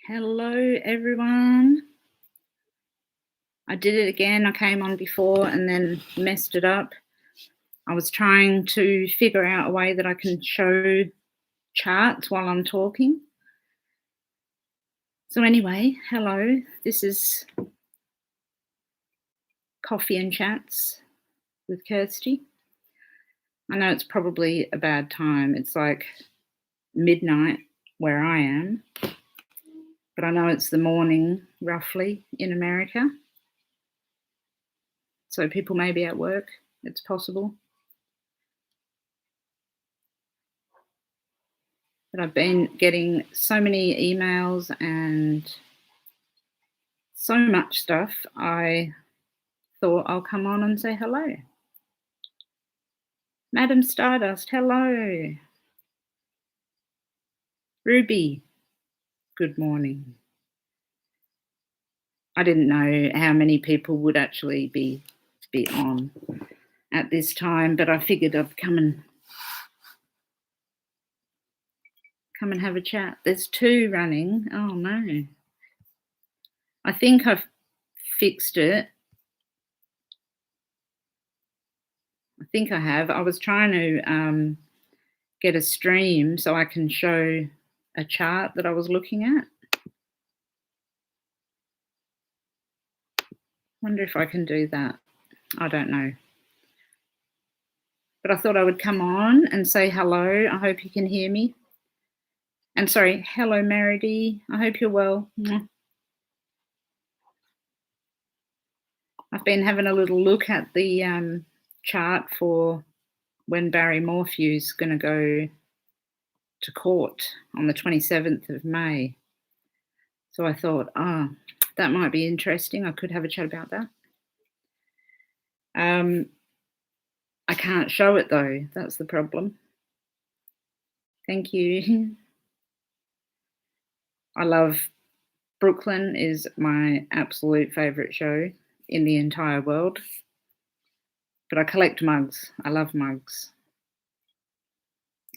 Hello, everyone. I did it again. I came on before and then messed it up. I was trying to figure out a way that I can show charts while I'm talking. So anyway, hello. This is Coffee and Chats with Kirsty. I know it's probably a bad time. It's like midnight where I am, but I know it's the morning roughly in America. So people may be at work. It's possible. But I've been getting so many emails and so much stuff, I thought I'll come on and say hello. Madam Stardust, hello. Ruby, good morning. I didn't know how many people would actually be on at this time, but I figured I'd come and have a chat. There's two running. Oh no. I think I've fixed it. I think I have. I was trying to get a stream so I can show a chart that I was looking at. Wonder if I can do that. I don't know. But I thought I would come on and say hello. I hope you can hear me. And sorry, hello, Meredy. I hope you're well. I've been having a little look at the chart for when Barry Morphew's going to go to court on the 27th of May. So I thought, that might be interesting. I could have a chat about that. I can't show it though. That's the problem. Thank you. I love Brooklyn is my absolute favourite show in the entire world. But I collect mugs. I love mugs.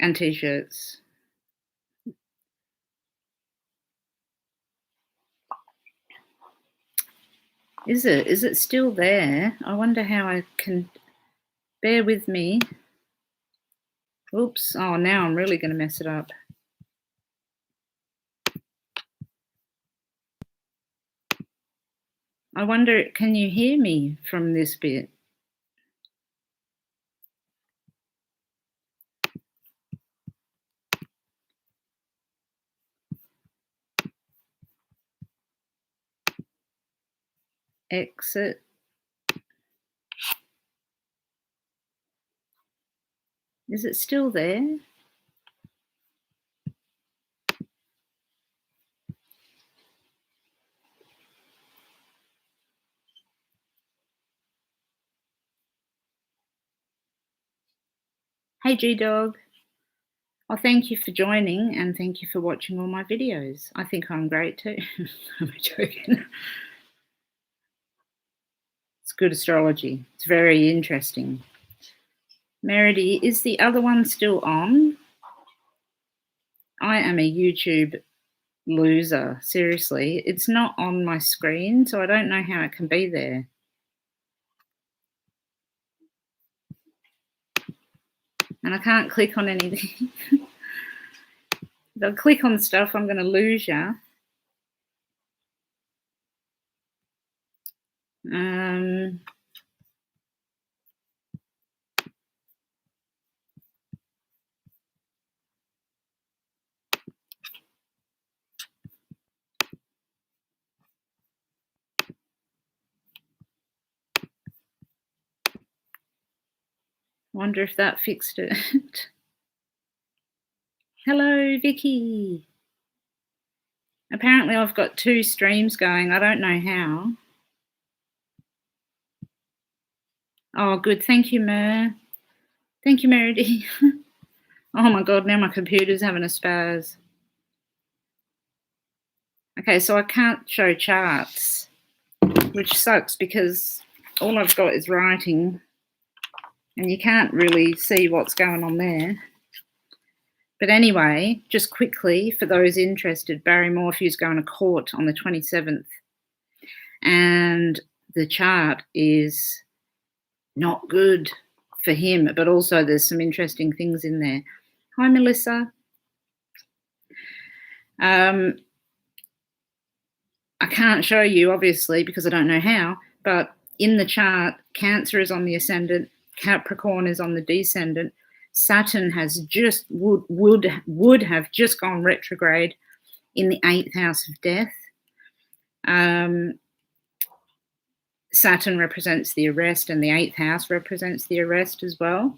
And t-shirts. Is it still there? I wonder how I can... Bear with me. Oops. Oh, now I'm really going to mess it up. I wonder, can you hear me from this bit? Exit. Is it still there? Hey, G-Dog. Well, thank you for joining and thank you for watching all my videos. I think I'm great too. I'm joking. It's good astrology. It's very interesting. Meredy, is the other one still on? I am a YouTube loser, seriously. It's not on my screen, so I don't know how it can be there. And I can't click on anything. If I click on stuff, I'm going to lose you. Wonder if that fixed it. Hello, Vicky. Apparently I've got two streams going. I don't know how. Oh, good. Thank you, Mer. Thank you, Meredy. Oh, my God. Now my computer's having a spaz. Okay, so I can't show charts, which sucks because all I've got is writing and you can't really see what's going on there. But anyway, just quickly, for those interested, Barry Morphew's going to court on the 27th. And the chart is not good for him, but also there's some interesting things in there. Hi, Melissa. I can't show you, obviously, because I don't know how, but in the chart, Cancer is on the ascendant, Capricorn is on the descendant, Saturn has just would have just gone retrograde in the 8th house of death. Saturn represents the arrest, and the 8th house represents the arrest as well.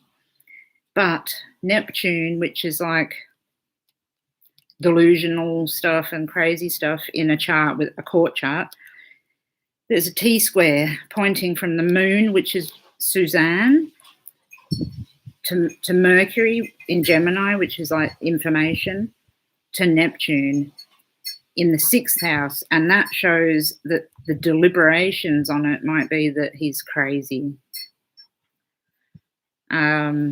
But Neptune, which is like delusional stuff and crazy stuff in a chart, with a court chart, there's a T-square pointing from the moon, which is Suzanne, to Mercury in Gemini, which is like information, to Neptune in the 6th house. And that shows that the deliberations on it might be that he's crazy. Yeah,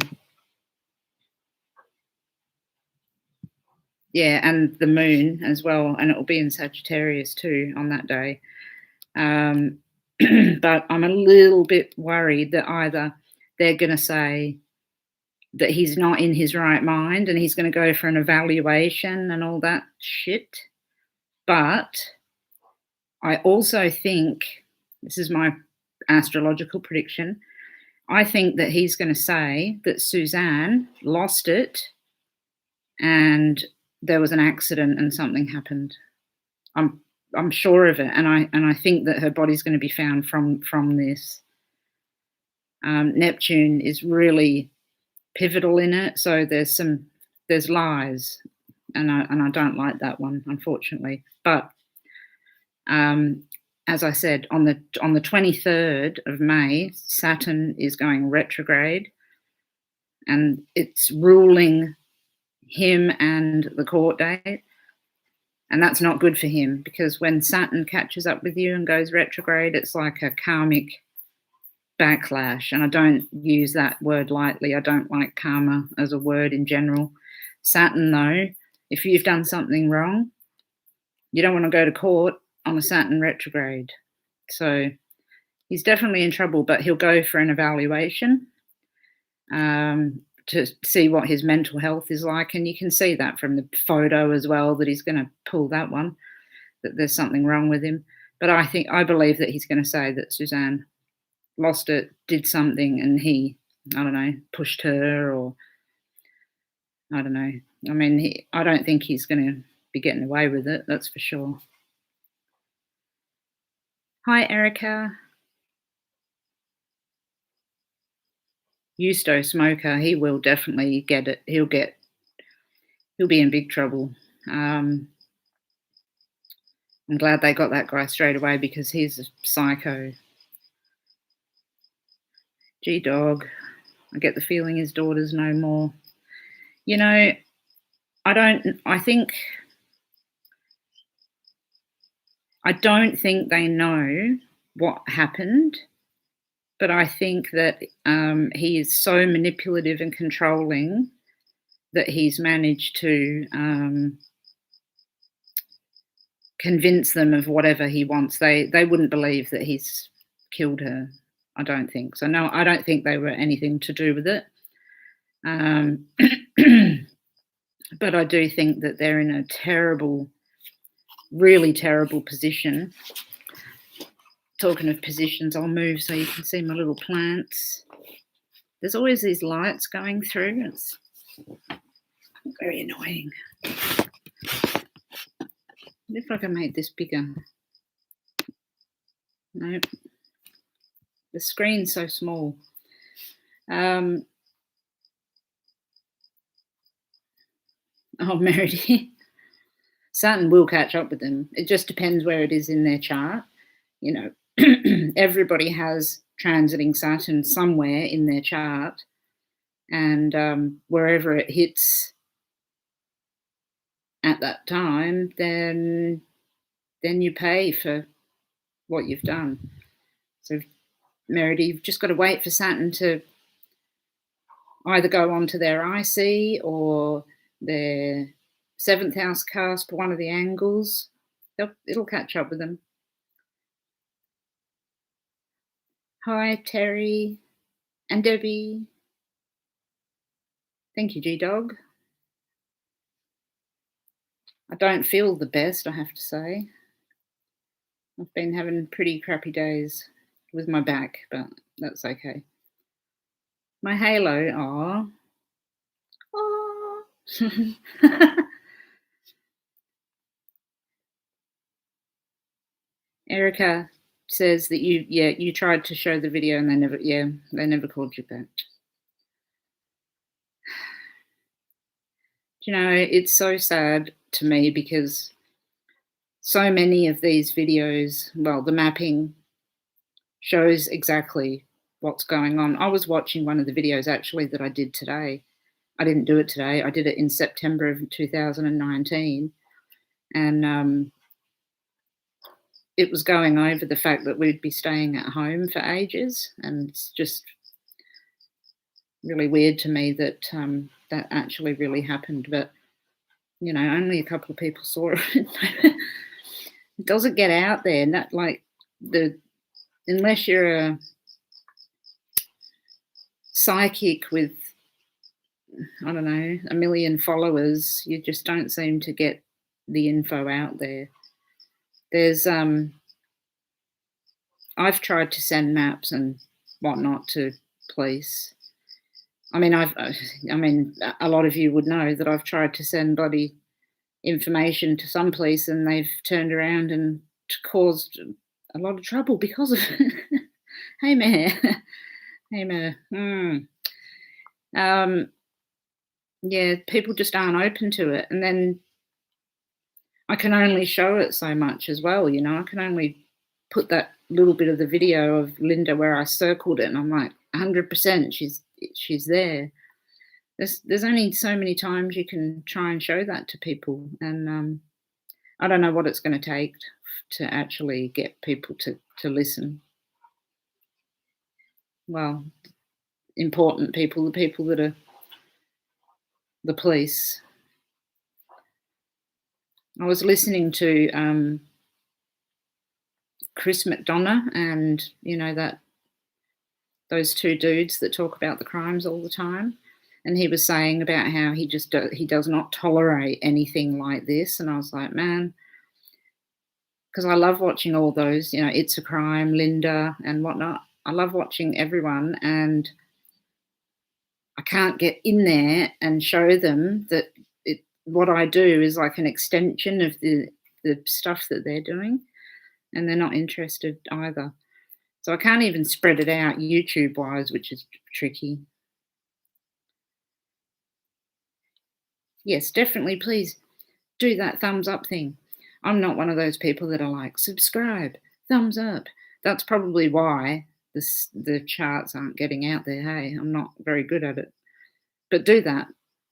and the moon as well, and it will be in Sagittarius too on that day. But I'm a little bit worried that either they're going to say that he's not in his right mind and he's going to go for an evaluation and all that shit. But I also think, this is my astrological prediction, I think that he's going to say that Suzanne lost it and there was an accident and something happened. I'm sure of it, and I think that her body's going to be found from this. Neptune is really pivotal in it, so there's lies, and I don't like that one, unfortunately. But as I said, on the 23rd of May, Saturn is going retrograde, and it's ruling him and the court date. And that's not good for him, because when Saturn catches up with you and goes retrograde, it's like a karmic backlash. And I don't use that word lightly. I don't like karma as a word in general. Saturn, though, if you've done something wrong, you don't want to go to court on a Saturn retrograde. So he's definitely in trouble, but he'll go for an evaluation to see what his mental health is like. And you can see that from the photo as well, that he's going to pull that one, that there's something wrong with him. But I believe that he's going to say that Suzanne lost it, did something, and he, I don't know, pushed her, or I don't know. I mean, I don't think he's going to be getting away with it, that's for sure. Hi, Erica. Justo Smoker, he will definitely get it. He'll be in big trouble. I'm glad they got that guy straight away, because he's a psycho. Gee, dog, I get the feeling his daughter's no more. You know, I don't think they know what happened, but I think that he is so manipulative and controlling that he's managed to convince them of whatever he wants. They wouldn't believe that he's killed her. I don't think so. No, I don't think they were anything to do with it. But I do think that they're in a terrible, really terrible position. Talking of positions, I'll move so you can see my little plants. There's always these lights going through. It's very annoying. If I can make this bigger. Nope. The screen's so small. Oh, Meredith. Saturn will catch up with them. It just depends where it is in their chart. You know, everybody has transiting Saturn somewhere in their chart, and wherever it hits at that time, then you pay for what you've done. So, Meredith, you've just got to wait for Saturn to either go on to their IC or their 7th house cusp, one of the angles. It'll catch up with them. Hi, Terry and Debbie. Thank you, G-Dog. I don't feel the best, I have to say. I've been having pretty crappy days with my back, but that's okay. My halo, Erica says that you tried to show the video and they never called you back. You know, it's so sad to me because so many of these videos, well, the mapping shows exactly what's going on. I was watching one of the videos actually that I did today. I didn't do it today. I did it in September of 2019. And it was going over the fact that we'd be staying at home for ages. And it's just really weird to me that that actually really happened. But, you know, only a couple of people saw it. It doesn't get out there. Not like unless you're a psychic with, I don't know, 1 million followers, you just don't seem to get the info out there. There's I've tried to send maps and whatnot to police. I mean, a lot of you would know that I've tried to send bloody information to some police and they've turned around and caused a lot of trouble because of it. Hey, Mayor. Hey, Mayor. Yeah, people just aren't open to it. And then I can only show it so much as well, you know. I can only put that little bit of the video of Linda where I circled it and I'm like, 100% she's there. There's only so many times you can try and show that to people. And I don't know what it's going to take to actually get people to listen. Well, important people, the people that are the police. I was listening to Chris McDonough and, you know, those two dudes that talk about the crimes all the time. And he was saying about how he does not tolerate anything like this. And I was like, man, because I love watching all those, you know, It's a Crime, Linda and whatnot. I love watching everyone, and I can't get in there and show them that what I do is like an extension of the stuff that they're doing, and they're not interested either. So I can't even spread it out YouTube-wise, which is tricky. Yes, definitely, please do that thumbs up thing. I'm not one of those people that are like, subscribe, thumbs up. That's probably why the charts aren't getting out there. Hey, I'm not very good at it. But do that.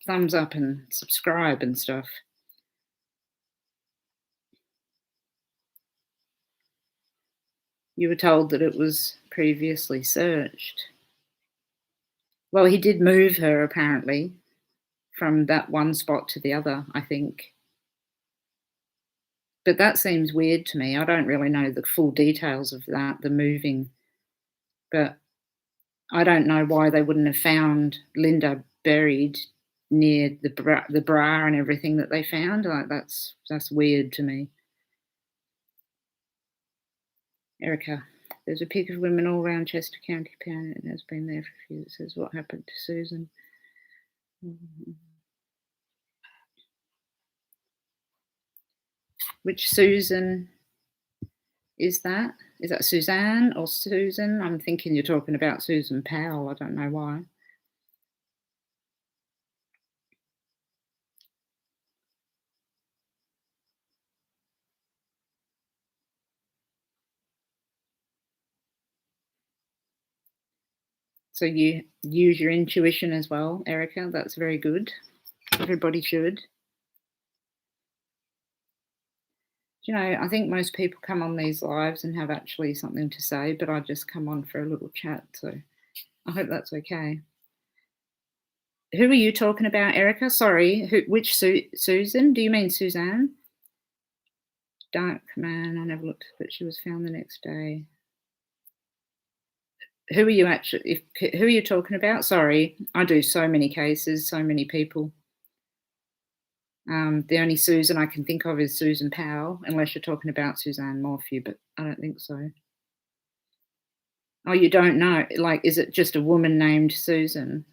Thumbs up and subscribe and stuff. You were told that it was previously searched. Well, he did move her, apparently, from that one spot to the other, I think. But that seems weird to me. I don't really know the full details of that, the moving. But I don't know why they wouldn't have found Linda buried near the bra and everything that they found. Like that's weird to me. Erica, there's a pic of women all around Chester County Town. It has been there for a few. It says what happened to Susan. Which Susan is that? Is that Suzanne or Susan? I'm thinking you're talking about Susan Powell. I don't know why. So you use your intuition as well, Erica. That's very good. Everybody should. You know, I think most people come on these lives and have actually something to say, but I just come on for a little chat. So I hope that's okay. Who are you talking about, Erica? Sorry, which Susan? Do you mean Suzanne? Dark man, I never looked, but she was found the next day. Who are you actually? Who are you talking about? Sorry, I do so many cases, so many people. The only Susan I can think of is Susan Powell, unless you're talking about Suzanne Morphew, but I don't think so. Oh, you don't know? Like, is it just a woman named Susan?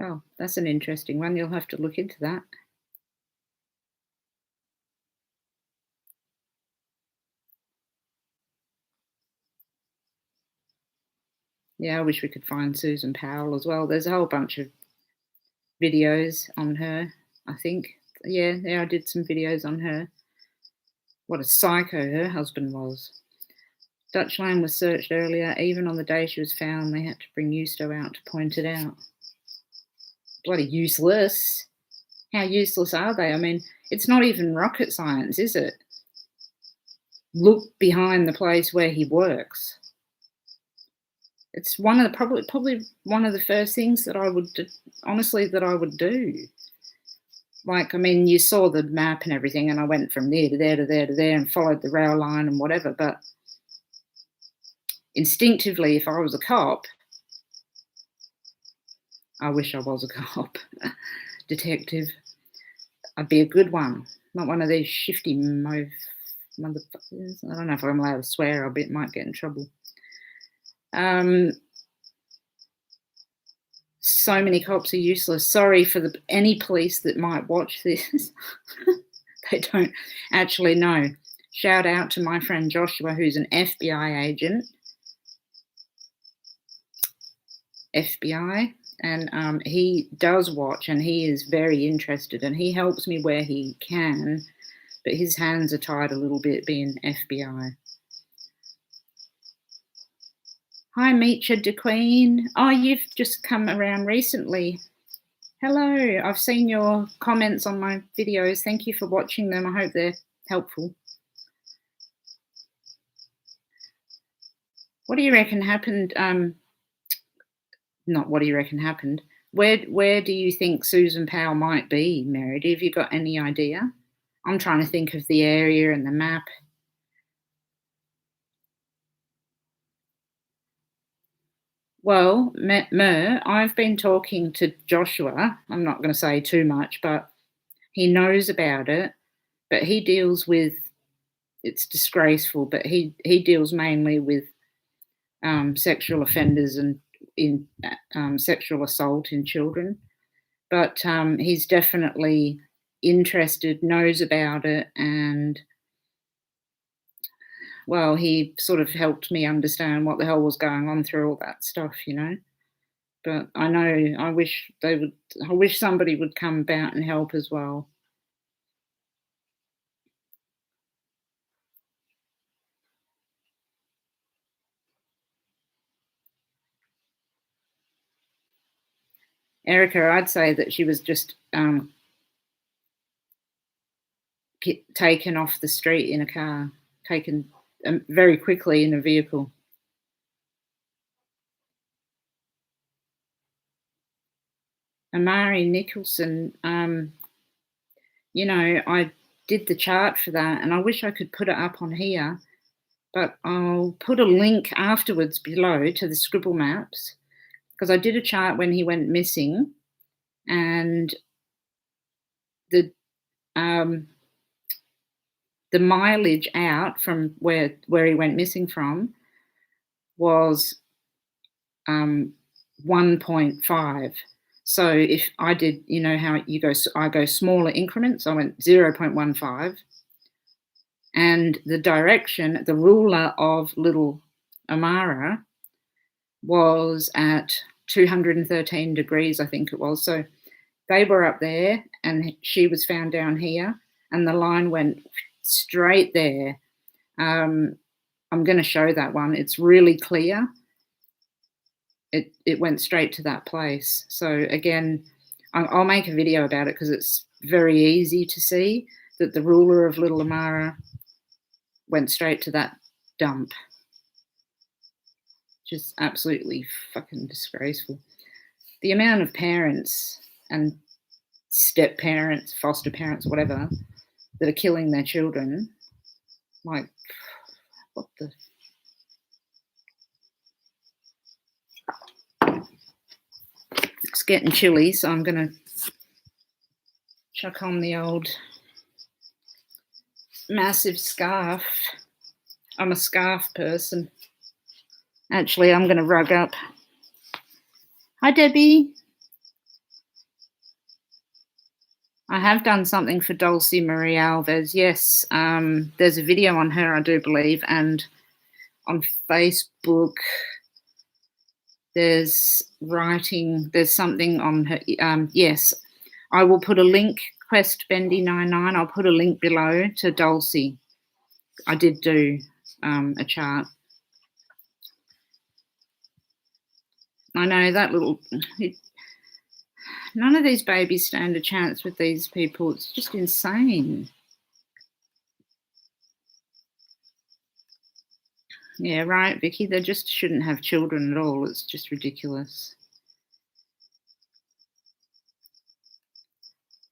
Oh, that's an interesting one. You'll have to look into that. Yeah, I wish we could find Susan Powell as well. There's a whole bunch of videos on her, I think. Yeah, I did some videos on her. What a psycho her husband was. Dutch Lane was searched earlier. Even on the day she was found, they had to bring Justo out to point it out. Bloody useless. How useless are they? I mean, it's not even rocket science, is it? Look behind the place where he works. It's one of the probably one of the first things that I would honestly do. Like, I mean, you saw the map and everything, and I went from there to there to there to there and followed the rail line and whatever. But instinctively, if I was a cop, I wish I was a cop, detective. I'd be a good one, not one of these shifty motherfuckers. I don't know if I'm allowed to swear. I might get in trouble. So many cops are useless. Sorry for any police that might watch this. They don't actually know. Shout out to my friend Joshua, who's an FBI agent. FBI, and he does watch, and he is very interested, and he helps me where he can, but his hands are tied a little bit being FBI. Hi, Meecha DeQueen. Oh, you've just come around recently. Hello, I've seen your comments on my videos. Thank you for watching them. I hope they're helpful. What do you reckon happened? Not what do you reckon happened? Where do you think Susan Powell might be, Meredith? Have you got any idea? I'm trying to think of the area and the map. Well, Mer, I've been talking to Joshua. I'm not going to say too much, but he knows about it. But he deals with, it's disgraceful, but he deals mainly with sexual offenders and in sexual assault in children. But he's definitely interested, knows about it, and well, he sort of helped me understand what the hell was going on through all that stuff, you know. But I wish somebody would come about and help as well. Erica, I'd say that she was just taken off the street in a car, taken very quickly in a vehicle. Amari Nicholson, you know, I did the chart for that, and I wish I could put it up on here, but I'll put a link afterwards below to the scribble maps, because I did a chart when he went missing, and the mileage out from where he went missing from was 1.5. So if I did, you know how you go, I go smaller increments. I went 0.15, and the direction, the ruler of little Amara was at 213 degrees, I think it was. So they were up there, and she was found down here, and the line went straight there. I'm going to show that one. It's really clear. It went straight to that place. So again, I'll make a video about it because it's very easy to see that the ruler of Little Amara went straight to that dump. Just absolutely fucking disgraceful. The amount of parents and step parents, foster parents, whatever, that are killing their children, like, what the... It's getting chilly, so I'm going to chuck on the old massive scarf. I'm a scarf person. Actually, I'm going to rug up. Hi, Debbie. I have done something for Dulcie Marie Alves. Yes, there's a video on her, I do believe, and on Facebook there's writing, there's something on her. Yes, I will put a link, Quest Bendy99, I'll put a link below to Dulcie. I did do a chart. I know that little... None of these babies stand a chance with these people. It's just insane. Yeah, right, Vicky. They just shouldn't have children at all. It's just ridiculous.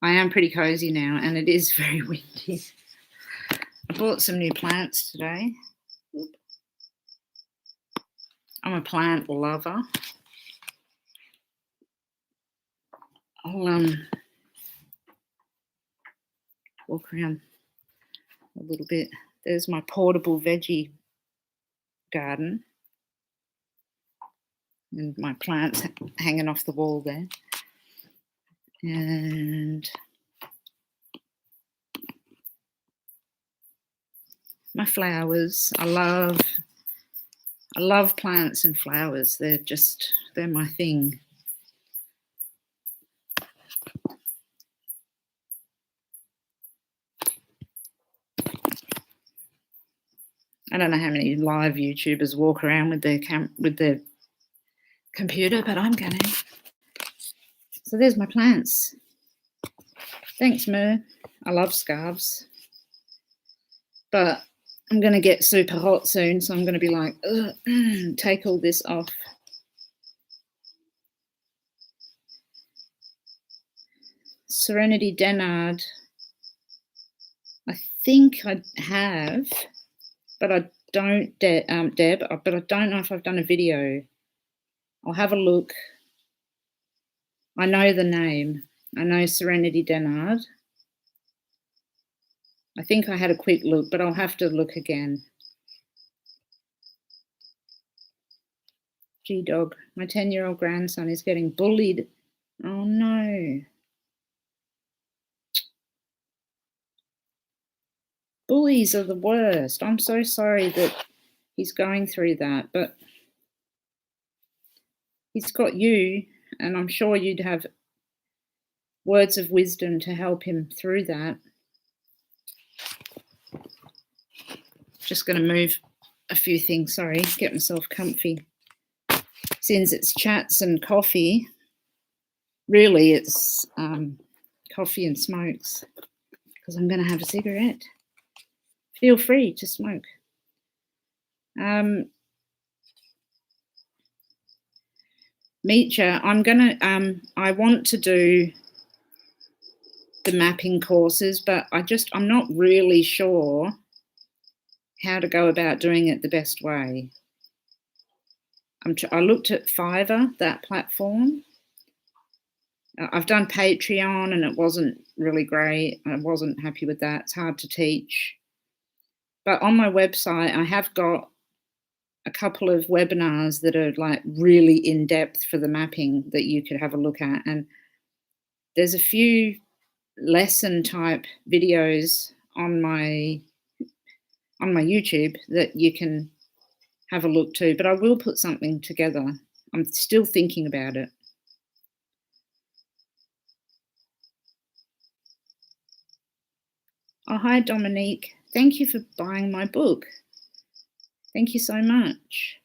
I am pretty cozy now, and it is very windy. I bought some new plants today. I'm a plant lover. I'll walk around a little bit. There's my portable veggie garden and my plants hanging off the wall there. And my flowers. I love plants and flowers. They're my thing. I don't know how many live YouTubers walk around with their computer, but I'm going to. So there's my plants. Thanks, Mer. I love scarves. But I'm going to get super hot soon, so I'm going to be like, take all this off. Serenity Denard. I think I have, but I don't, Deb, but I don't know if I've done a video. I'll have a look. I know the name. I know Serenity Denard. I think I had a quick look, but I'll have to look again. G-Dog, my 10-year-old grandson is getting bullied. Oh, no. Bullies are the worst. I'm so sorry that he's going through that, but he's got you, and I'm sure you'd have words of wisdom to help him through that. Just going to move a few things, sorry, get myself comfy. Since it's chats and coffee, really it's coffee and smokes, because I'm going to have a cigarette. Feel free to smoke. Meecha, I want to do the mapping courses, but I'm not really sure how to go about doing it the best way. I looked at Fiverr, that platform. I've done Patreon and it wasn't really great. I wasn't happy with that. It's hard to teach. But on my website, I have got a couple of webinars that are like really in depth for the mapping that you could have a look at. And there's a few lesson type videos on my YouTube that you can have a look to, but I will put something together. I'm still thinking about it. Oh, hi, Dominique. Thank you for buying my book. Thank you so much.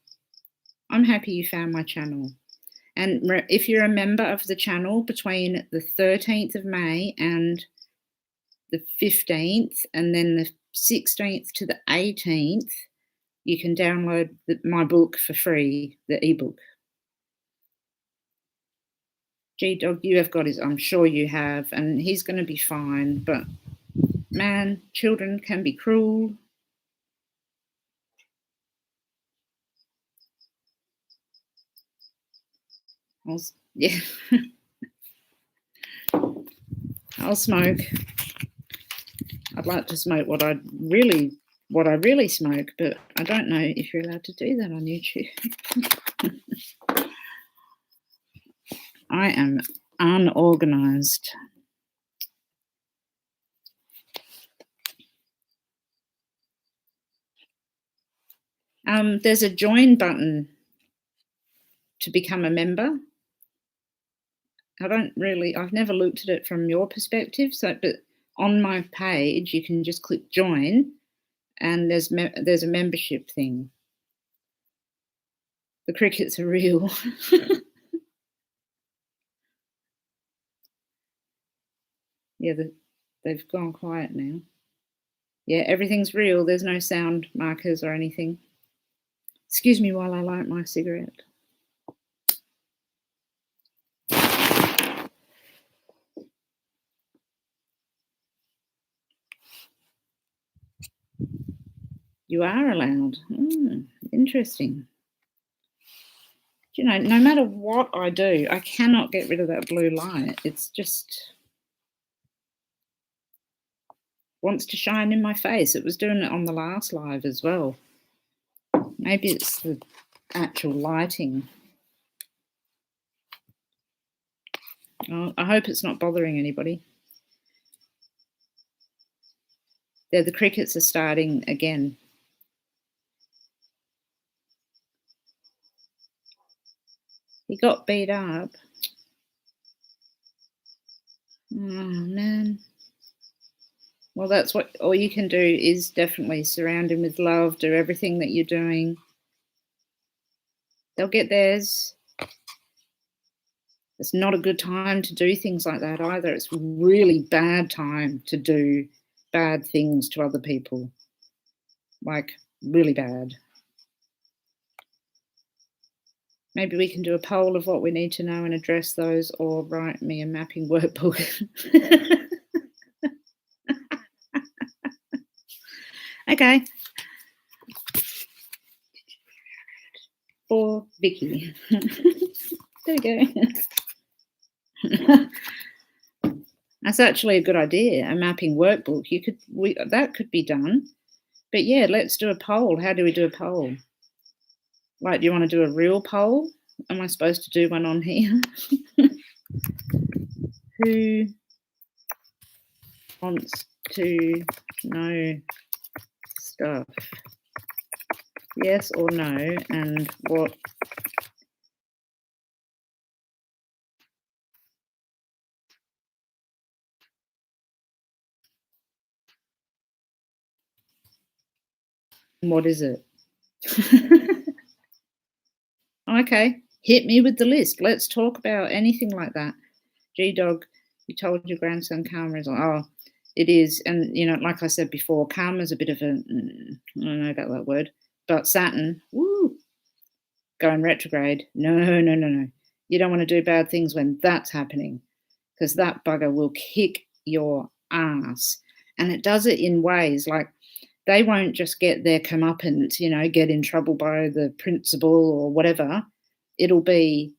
I'm happy you found my channel. And if you're a member of the channel between the 13th of May and the 15th, and then the 16th to the 18th, you can download my book for free, the ebook. G-Dog, you have got his, I'm sure you have, and he's going to be fine. But, man, children can be cruel. Yeah. I'll smoke. I'd like to smoke what I really smoke, but I don't know if you're allowed to do that on YouTube. I am unorganized. There's a join button to become a member. I've never looked at it from your perspective, but on my page you can just click join and there's a membership thing. The crickets are real. Yeah, they've gone quiet now. Yeah, everything's real. There's no sound markers or anything. Excuse me while I light my cigarette. You are allowed. Interesting. You know, no matter what I do, I cannot get rid of that blue light. It's just wants to shine in my face. It was doing it on the last live as well. Maybe it's the actual lighting. Oh, I hope it's not bothering anybody. There, the crickets are starting again. He got beat up. Oh, man. Well, that's what all you can do is definitely surround him with love, do everything that you're doing. They'll get theirs. It's not a good time to do things like that either. It's a really bad time to do bad things to other people. Like, really bad. Maybe we can do a poll of what we need to know and address those, or write me a mapping workbook. Okay. For Vicky. There you go. That's actually a good idea, a mapping workbook. That could be done. But yeah, let's do a poll. How do we do a poll? Like, do you want to do a real poll? Am I supposed to do one on here? Who wants to know stuff? Yes or no? And what? What is it? Okay, hit me with the list. Let's talk about anything like that. G-Dog, you told your grandson karma is, oh, it is. And, you know, like I said before, karma is a bit of a, I don't know about that word, but Saturn, woo, going retrograde. No. You don't want to do bad things when that's happening, because that bugger will kick your ass. And it does it in ways like they won't just get their comeuppance, you know, get in trouble by the principal or whatever. It'll be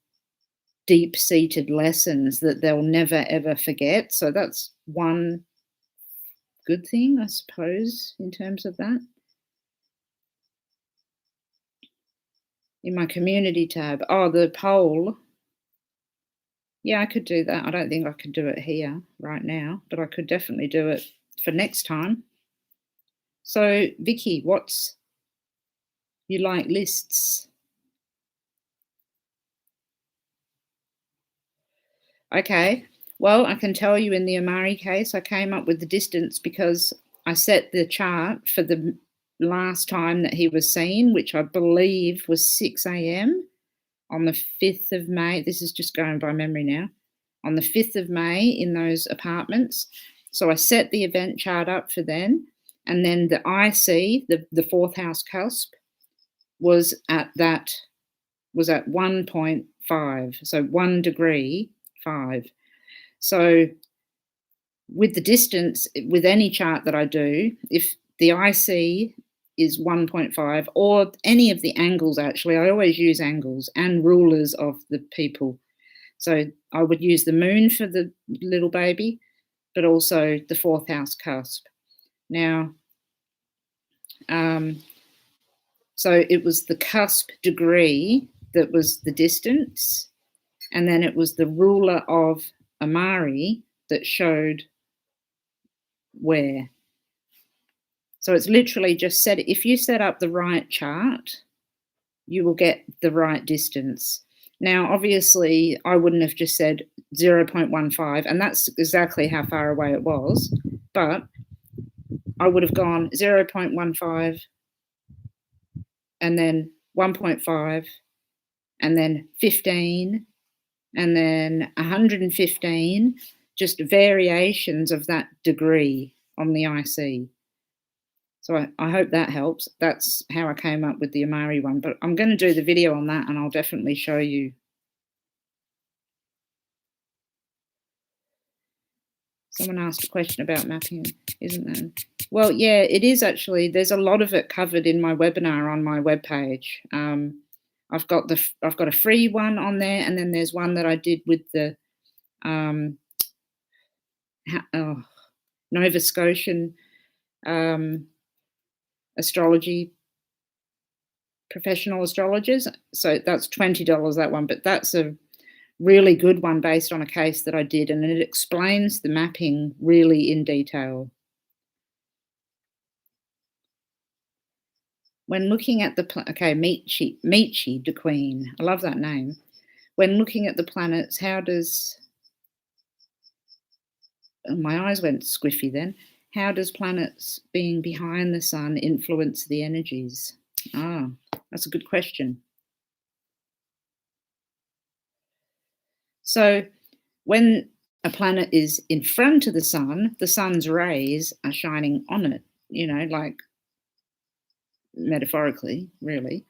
deep-seated lessons that they'll never, ever forget. So that's one good thing, I suppose, in terms of that. In my community tab, oh, the poll. Yeah, I could do that. I don't think I could do it here right now, but I could definitely do it for next time. So, Vicky, you like lists? Okay, well, I can tell you in the Amari case, I came up with the distance because I set the chart for the last time that he was seen, which I believe was 6 a.m. on the 5th of May. This is just going by memory now. On the 5th of May in those apartments. So I set the event chart up for then. And then the IC, the fourth house cusp, was at 1.5, so 1 degree 5. So with the distance, with any chart that I do, if the IC is 1.5, or any of the angles, actually, I always use angles and rulers of the people. So I would use the moon for the little baby, but also the 4th house cusp. Now, so it was the cusp degree that was the distance, and then it was the ruler of Amari that showed where. So it's literally just if you set up the right chart, you will get the right distance. Now, obviously, I wouldn't have just said 0.15, and that's exactly how far away it was, but I would have gone 0.15 and then 1.5 and then 15 and then 115, just variations of that degree on the IC. So I hope that helps. That's how I came up with the Amari one, but I'm going to do the video on that and I'll definitely show you. Someone asked a question about mapping, isn't there? Well, yeah, it is actually. There's a lot of it covered in my webinar on my webpage. I've got a free one on there, and then there's one that I did with the Nova Scotian astrology professional astrologers. So that's $20, that one, but that's a really good one based on a case that I did, and it explains the mapping really in detail. When looking at the Michi de Queen, I love that name. When looking at the planets, how does my eyes went squiffy then? How does planets being behind the sun influence the energies? That's a good question. So when a planet is in front of the sun's rays are shining on it, like metaphorically, really.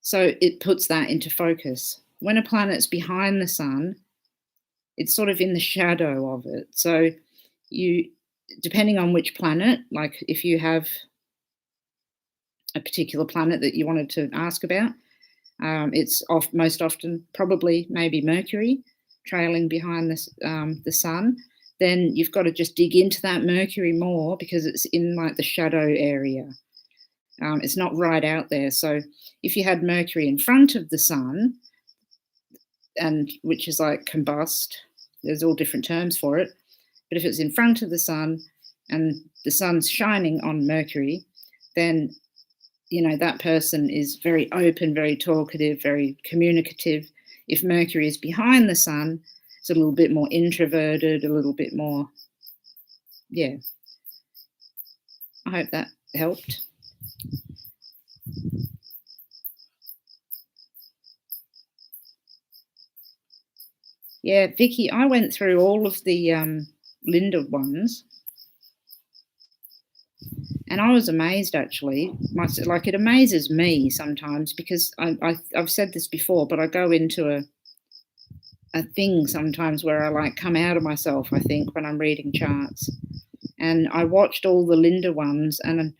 So it puts that into focus. When a planet's behind the sun, it's sort of in the shadow of it. So depending on which planet, like if you have a particular planet that you wanted to ask about, it's most often probably maybe Mercury trailing behind the sun. Then you've got to just dig into that Mercury more because it's in like the shadow area. It's not right out there. So if you had Mercury in front of the sun, and which is like combust, there's all different terms for it. But if it's in front of the sun and the sun's shining on Mercury, then that person is very open, very talkative, very communicative. If Mercury is behind the sun, it's a little bit more introverted, a little bit more, yeah. I hope that helped. Yeah, Vicky, I went through all of the Linda ones. And I was amazed, actually. It amazes me sometimes because I've said this before, but I go into a thing sometimes where I come out of myself, I think, when I'm reading charts. And I watched all the Linda ones, and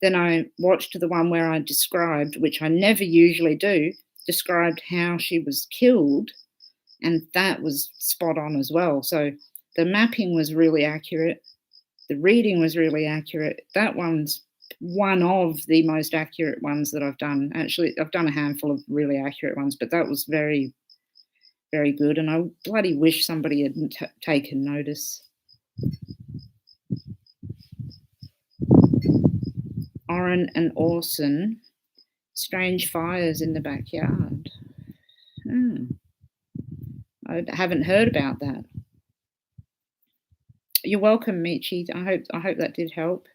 then I watched the one where I described, which I never usually do, described how she was killed, and that was spot on as well. So the mapping was really accurate. The reading was really accurate. That one's one of the most accurate ones that I've done. Actually, I've done a handful of really accurate ones, but that was very, very good. And I bloody wish somebody had taken notice. Oren and Orson, strange fires in the backyard. I haven't heard about that. You're welcome, Michi. I hope that did help.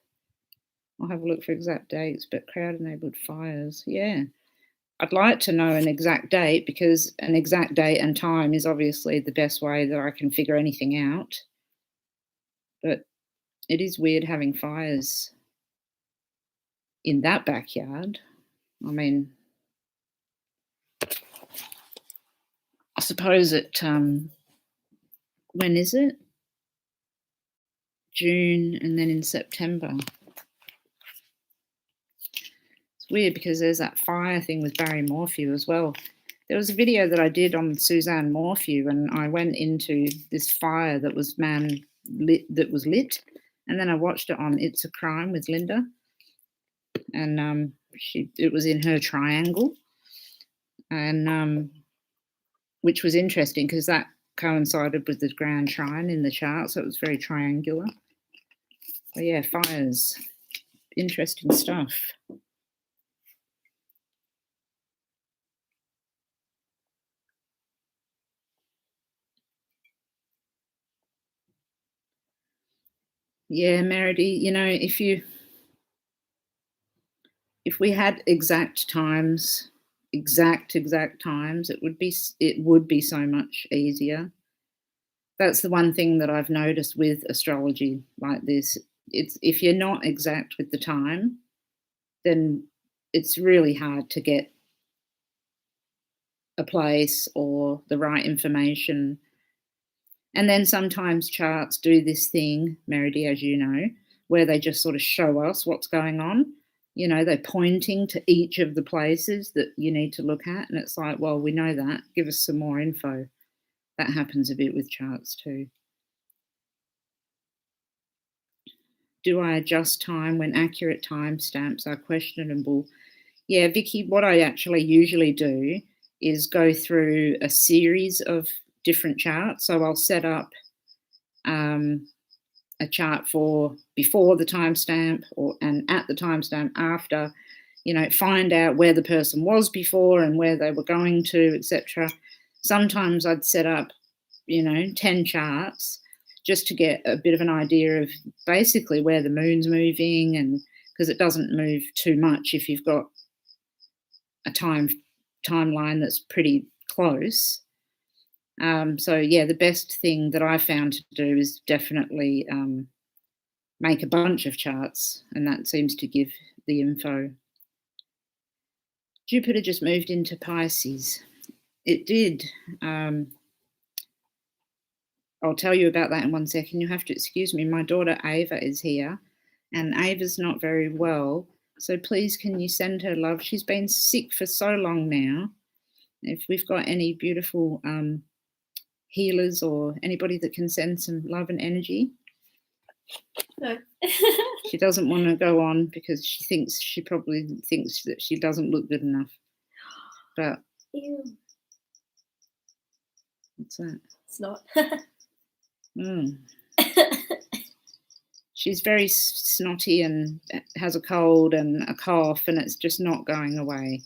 I'll have a look for exact dates, but crowd-enabled fires, yeah. I'd like to know an exact date because an exact date and time is obviously the best way that I can figure anything out. But it is weird having fires in that backyard. I mean, I suppose it, when is it? June, and then in September. It's weird because there's that fire thing with Barry Morphew as well. There was a video that I did on Suzanne Morphew, and I went into this fire that was lit, and then I watched it on It's a Crime with Linda, and it was in her triangle, and which was interesting because that coincided with the Grand Trine in the chart, so it was very triangular. But yeah, fires, interesting stuff. Yeah, Meredy, you know, if we had exact times, it would be so much easier. That's the one thing that I've noticed with astrology like this. It's if you're not exact with the time, then it's really hard to get a place or the right information. And then sometimes charts do this thing, Meredy, as you know, where they just sort of show us what's going on. You know, they're pointing to each of the places that you need to look at. And it's like, well, we know that. Give us some more info. That happens a bit with charts too. Do I adjust time when accurate timestamps are questionable? Yeah, Vicky, what I actually usually do is go through a series of different charts. So I'll set up a chart for before the timestamp and at the timestamp after, you know, find out where the person was before and where they were going to, etc. Sometimes I'd set up, you know, 10 charts just to get a bit of an idea of basically where the moon's moving, and because it doesn't move too much if you've got a timeline that's pretty close. So yeah, the best thing that I found to do is definitely make a bunch of charts, and that seems to give the info. Jupiter just moved into Pisces. It did. I'll tell you about that in 1 second. You have to excuse me. My daughter Ava is here, and Ava's not very well. So please, can you send her love? She's been sick for so long now. If we've got any beautiful healers or anybody that can send some love and energy. No. She doesn't want to go on because she probably thinks that she doesn't look good enough. But Ew. What's that? It's not. She's very snotty and has a cold and a cough, and it's just not going away.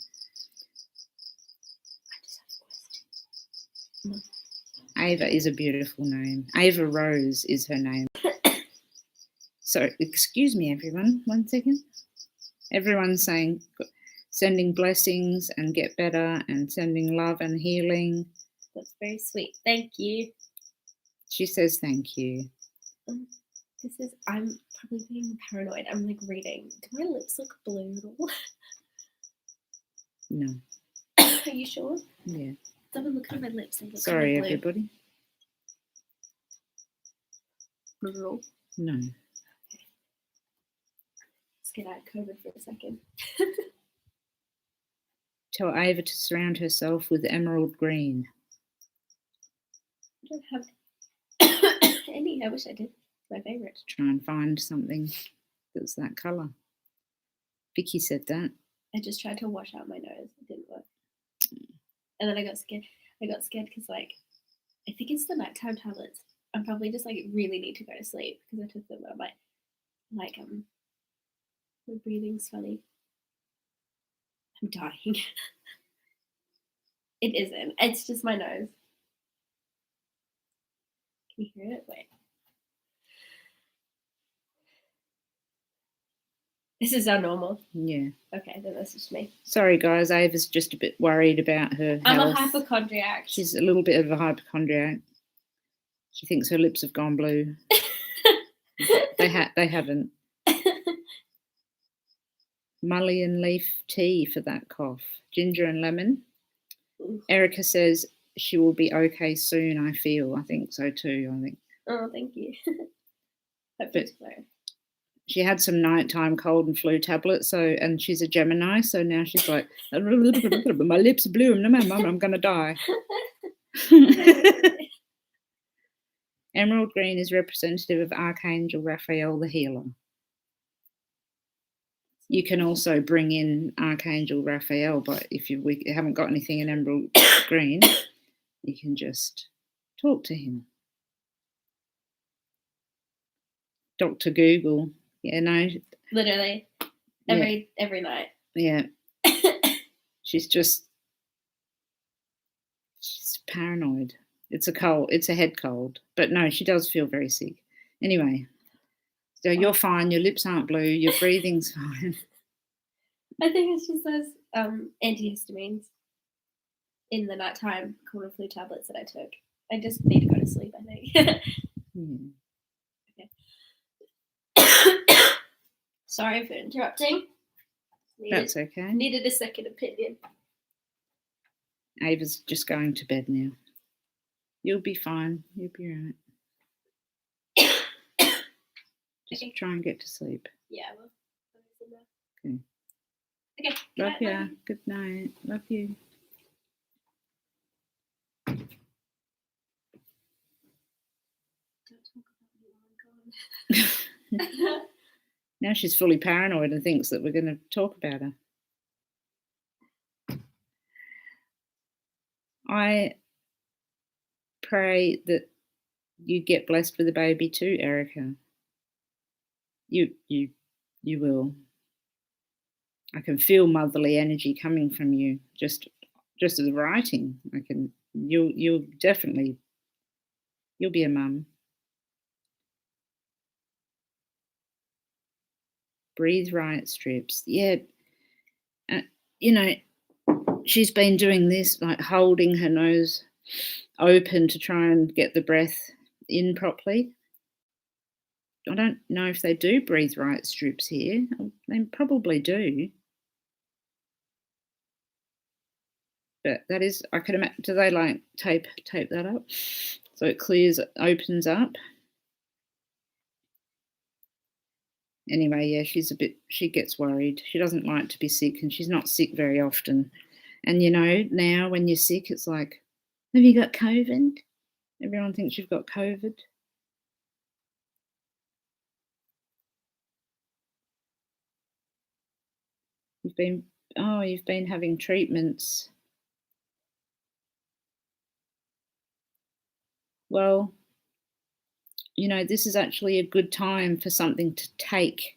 Ava is a beautiful name. Ava Rose is her name. So, excuse me, everyone. 1 second. Everyone's saying, sending blessings and get better, and sending love and healing. That's very sweet. Thank you. She says thank you. I'm probably being paranoid. I'm like reading. Do my lips look blue at all? No. Are you sure? Yeah. Someone look at my lips. They look Sorry, kind of blue. everybody. Blue. No. Let's get out of COVID for a second. Tell Ava to surround herself with emerald green. I don't have any. I wish I did. It's my favourite. Try and find something that's that colour. Vicky said that. I just tried to wash out my nose. It didn't work. And then I got scared. I got scared because, like, I think it's the nighttime tablets. I probably just, like, really need to go to sleep because I took them and my breathing's funny. I'm dying. It isn't. It's just my nose. Can you hear it? Wait. This is our normal. Yeah. Okay, then that's just me. Sorry, guys. Ava's just a bit worried about her health. I'm a hypochondriac. She's a little bit of a hypochondriac. She thinks her lips have gone blue. They haven't. mullein leaf tea for that cough. Ginger and lemon. Ooh. Erica says she will be okay soon, I feel. I think so too, I think. Oh, thank you. But she had some nighttime cold and flu tablets, and she's a Gemini, so now she's like, my lips are blue, I'm going to die. Emerald green is representative of Archangel Raphael the healer. You can also bring in Archangel Raphael, but if we haven't got anything in emerald green, you can just talk to him. Dr. Google. Yeah, no. Literally. Every night. Yeah. She's paranoid. It's a cold. It's a head cold. But no, she does feel very sick. Anyway, so you're fine. Your lips aren't blue. Your breathing's fine. I think it's just those antihistamines in the nighttime cold and flu tablets that I took. I just need to go to sleep, I think. Okay. Sorry for interrupting. That's okay. Needed a second opinion. Ava's just going to bed now. You'll be fine. You'll be right. Just try and get to sleep. Yeah, I will. Okay. Okay. Love ya. Good night. Love you. Don't talk about me while I'm gone. Now she's fully paranoid and thinks that we're going to talk about her. I pray that you get blessed with a baby too, Erica. You will. I can feel motherly energy coming from you. Just as writing, I can. You'll definitely. You'll be a mum. Breathe right strips. Yeah. She's been doing this, like holding her nose open to try and get the breath in properly. I don't know if they do breathe right strips here. They probably do. But that is, I could imagine, do they like tape that up so it opens up? Anyway, yeah, she gets worried. She doesn't like to be sick, and she's not sick very often. And now when you're sick, it's like, have you got COVID? Everyone thinks you've got COVID. You've been having treatments. Well, this is actually a good time for something to take.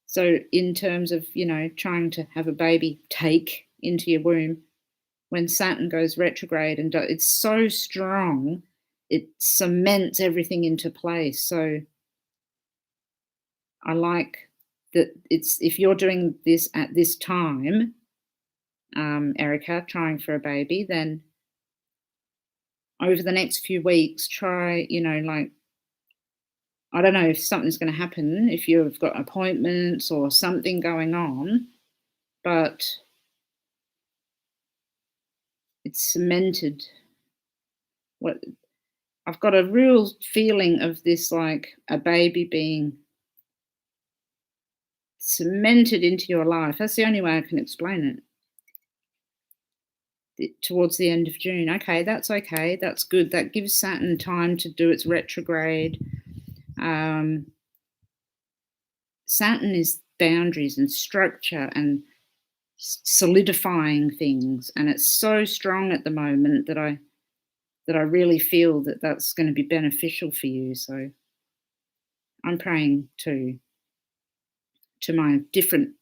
So in terms of, trying to have a baby take into your womb, when Saturn goes retrograde and it's so strong, it cements everything into place. So I like that if you're doing this at this time, Erica, trying for a baby, then over the next few weeks, try, I don't know if something's going to happen, if you've got appointments or something going on, but it's cemented. I've got a real feeling of this, like a baby being cemented into your life. That's the only way I can explain it. Towards the end of June. Okay, that's okay. That's good. That gives Saturn time to do its retrograde. Saturn is boundaries and structure and solidifying things, and it's so strong at the moment that I really feel that that's going to be beneficial for you. So I'm praying to my different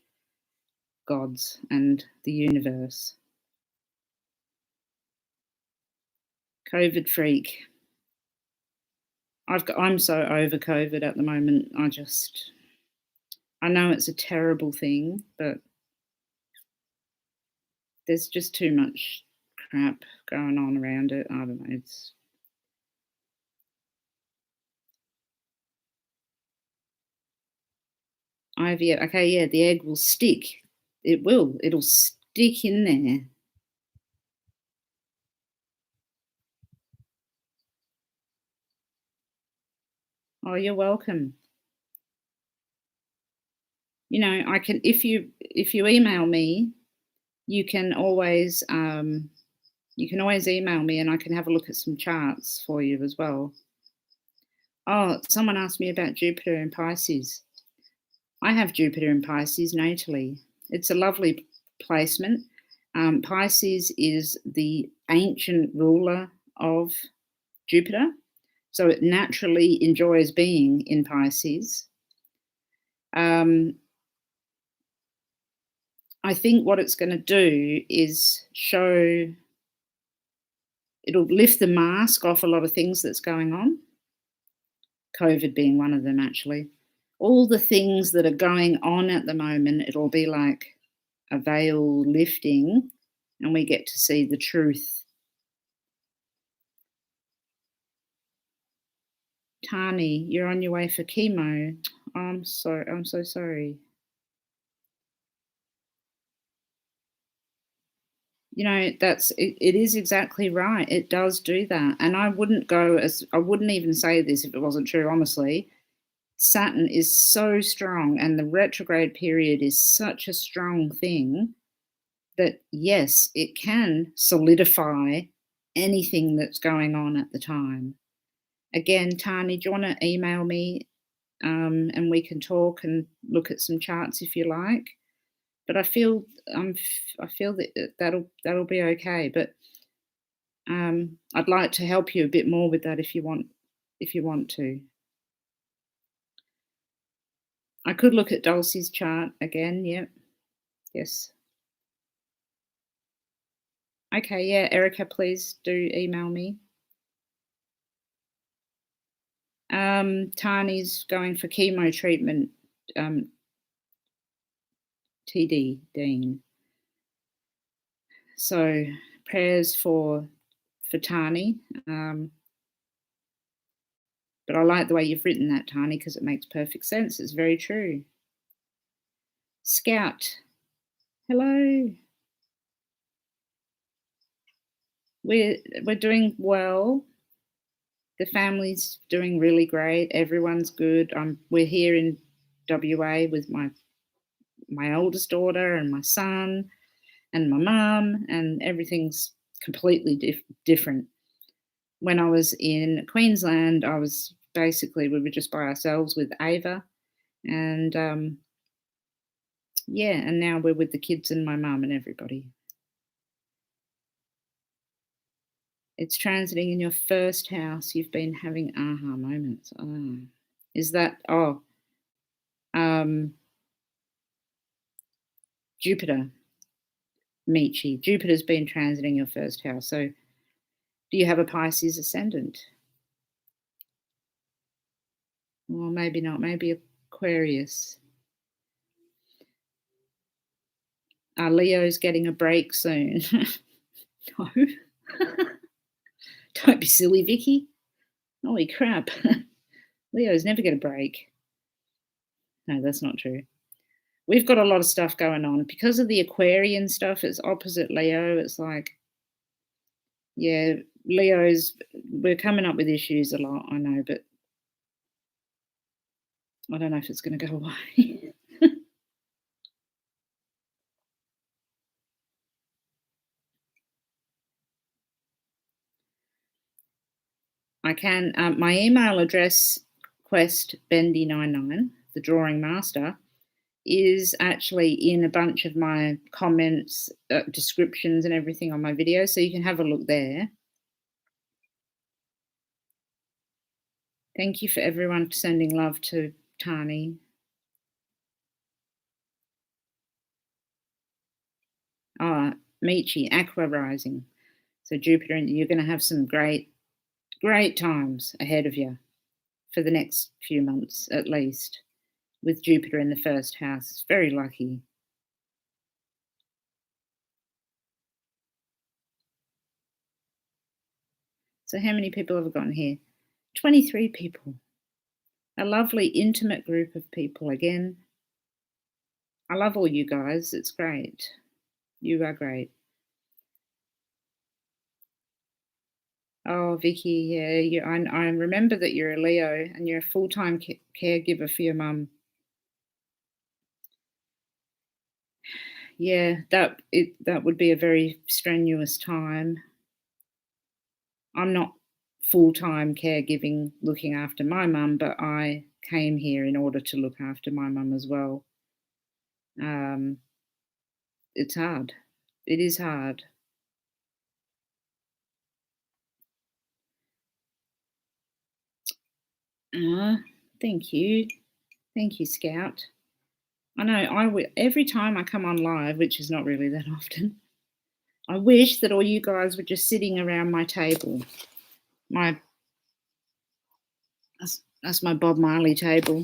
gods and the universe. COVID freak. I'm so over COVID at the moment. I know it's a terrible thing, but there's just too much crap going on around it. I don't know. IVF. Okay, yeah, the egg will stick. It will. It'll stick in there. Oh, you're welcome. You know, I can if you email me, you can always email me and I can have a look at some charts for you as well. Oh, someone asked me about Jupiter in Pisces. I have Jupiter in Pisces natally. It's a lovely placement. Pisces is the ancient ruler of Jupiter, so it naturally enjoys being in Pisces. I think what it's going to do is it'll lift the mask off a lot of things that's going on, COVID being one of them, actually. All the things that are going on at the moment, it'll be like a veil lifting and we get to see the truth. Tani, you're on your way for chemo. I'm so sorry. You know, it is exactly right. It does do that. And I wouldn't even say this if it wasn't true, honestly. Saturn is so strong and the retrograde period is such a strong thing that, yes, it can solidify anything that's going on at the time. Again, Tani, do you want to email me and we can talk and look at some charts if you like? But I feel that that'll be okay. But I'd like to help you a bit more with that if you want to. I could look at Dulcie's chart again. Yep. Yes. Okay. Yeah, Erica, please do email me. Tani's going for chemo treatment. TD Dean. So prayers for Tani. But I like the way you've written that, Tani, because it makes perfect sense. It's very true. Scout, hello. We're doing well. The family's doing really great. Everyone's good. We're here in WA with my oldest daughter and my son and my mum, and everything's completely different. When I was in Queensland, we were just by ourselves with Ava, and and now we're with the kids and my mum and everybody. It's transiting in your first house. You've been having aha moments. Oh. Is that Jupiter, Michi. Jupiter's been transiting your first house. So do you have a Pisces ascendant? Well, maybe not. Maybe Aquarius. Leo's getting a break soon. No. Don't be silly, Vicky. Holy crap. Leo's never get a break. No, that's not true. We've got a lot of stuff going on. Because of the Aquarian stuff, it's opposite Leo. It's like, yeah, we're coming up with issues a lot, I know, but I don't know if it's going to go away. I can, my email address, questbendy99, the drawing master, is actually in a bunch of my comments, descriptions and everything on my video, so you can have a look there. Thank you for everyone sending love to Tani. Michi, Aqua rising. So Jupiter, and you're going to have some great times ahead of you for the next few months at least, with Jupiter in the first house. It's very lucky. So how many people have gotten here? 23 people. A lovely intimate group of people again. I love all you guys. It's great. You are great. Oh, Vicky, yeah, I remember that you're a Leo and you're a full-time caregiver for your mum. Yeah, that would be a very strenuous time. I'm not full-time caregiving, looking after my mum, but I came here in order to look after my mum as well. Um, it's hard. It is hard. Uh, thank you. Thank you, Scout. I know every time I come on live, which is not really that often, I wish that all you guys were just sitting around my table. My that's my Bob Marley table.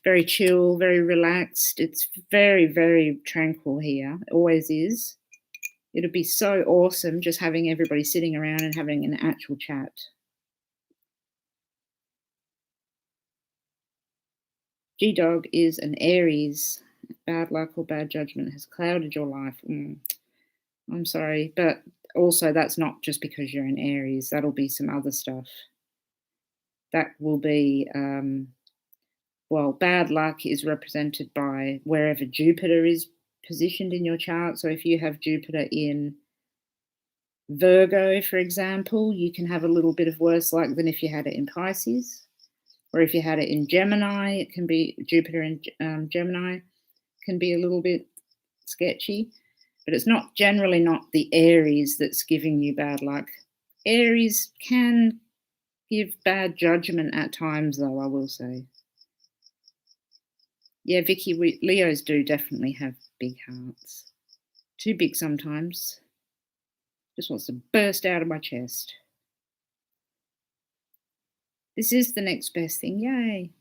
Very chill, very relaxed. It's very, very tranquil here. It always is. It'd be so awesome just having everybody sitting around and having an actual chat. G-Dog is an Aries. Bad luck or bad judgment has clouded your life. I'm sorry, but also that's not just because you're an Aries. That'll be some other stuff. That will be, well, bad luck is represented by wherever Jupiter is positioned in your chart. So if you have Jupiter in Virgo, for example, you can have a little bit of worse luck than if you had it in Pisces. Or if you had it in Gemini, it can be Jupiter in Gemini can be a little bit sketchy. But it's not generally not the Aries that's giving you bad luck. Aries can give bad judgment at times, though, I will say. Yeah, Vicky, Leos do definitely have big hearts. Too big sometimes. Just wants to burst out of my chest. This is the next best thing. Yay.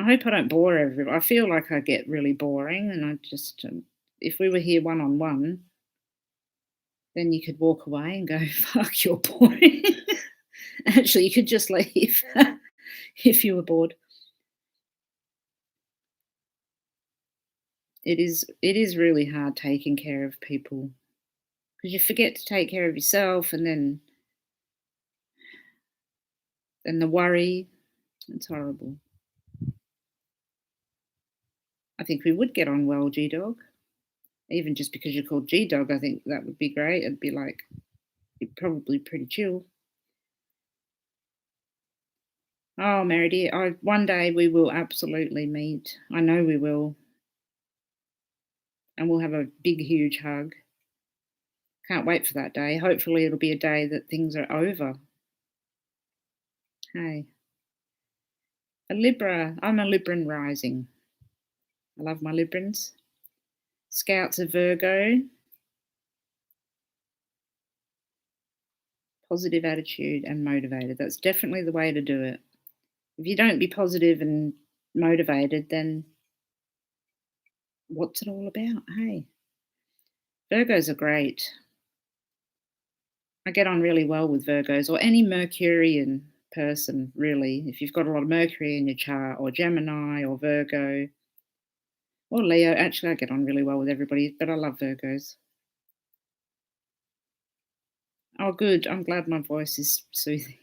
I hope I don't bore everybody. I feel like I get really boring, and I just, if we were here one-on-one, then you could walk away and go, fuck, you're boring. Actually, you could just leave if you were bored. It is really hard taking care of people because you forget to take care of yourself, and then the worry. It's horrible. I think we would get on well, G-Dog. Even just because you're called G-Dog, I think that would be great. It'd be like, probably pretty chill. Oh, Meredith, one day we will absolutely meet. I know we will. And we'll have a big, huge hug. Can't wait for that day. Hopefully it'll be a day that things are over. Hey. A Libra. I'm a Libran rising. I love my Librans. Scouts are Virgo. Positive attitude and motivated. That's definitely the way to do it. If you don't be positive and motivated, then what's it all about? Hey. Virgos are great. I get on really well with Virgos or any Mercurian person, really. If you've got a lot of Mercury in your chart, or Gemini, or Virgo, or Leo. Actually, I get on really well with everybody, but I love Virgos. Oh, good. I'm glad my voice is soothing.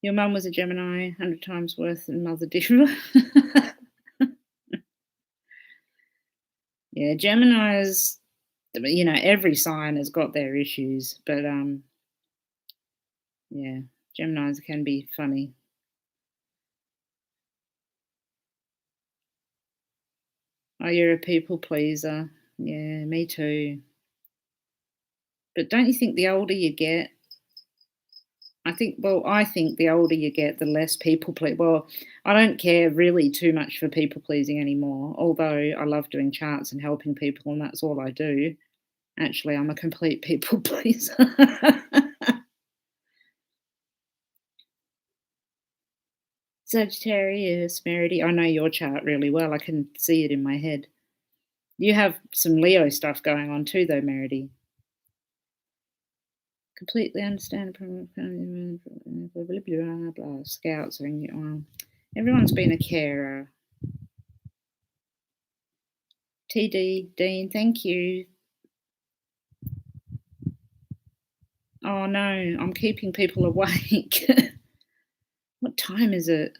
Your mum was a Gemini, 100 times worse than Mother Diva. Yeah, Geminis, every sign has got their issues, but yeah, Geminis can be funny. Oh, you're a people pleaser. Yeah, me too. But don't you think the older you get, I think the older you get, the less people please. Well, I don't care really too much for people pleasing anymore, although I love doing charts and helping people, and that's all I do. Actually, I'm a complete people pleaser. Sagittarius, Meredy. I know your chart really well. I can see it in my head. You have some Leo stuff going on too, though, Meredy. Completely understand. Scouts. Everyone's been a carer. TD, Dean, thank you. Oh no, I'm keeping people awake. What time is it?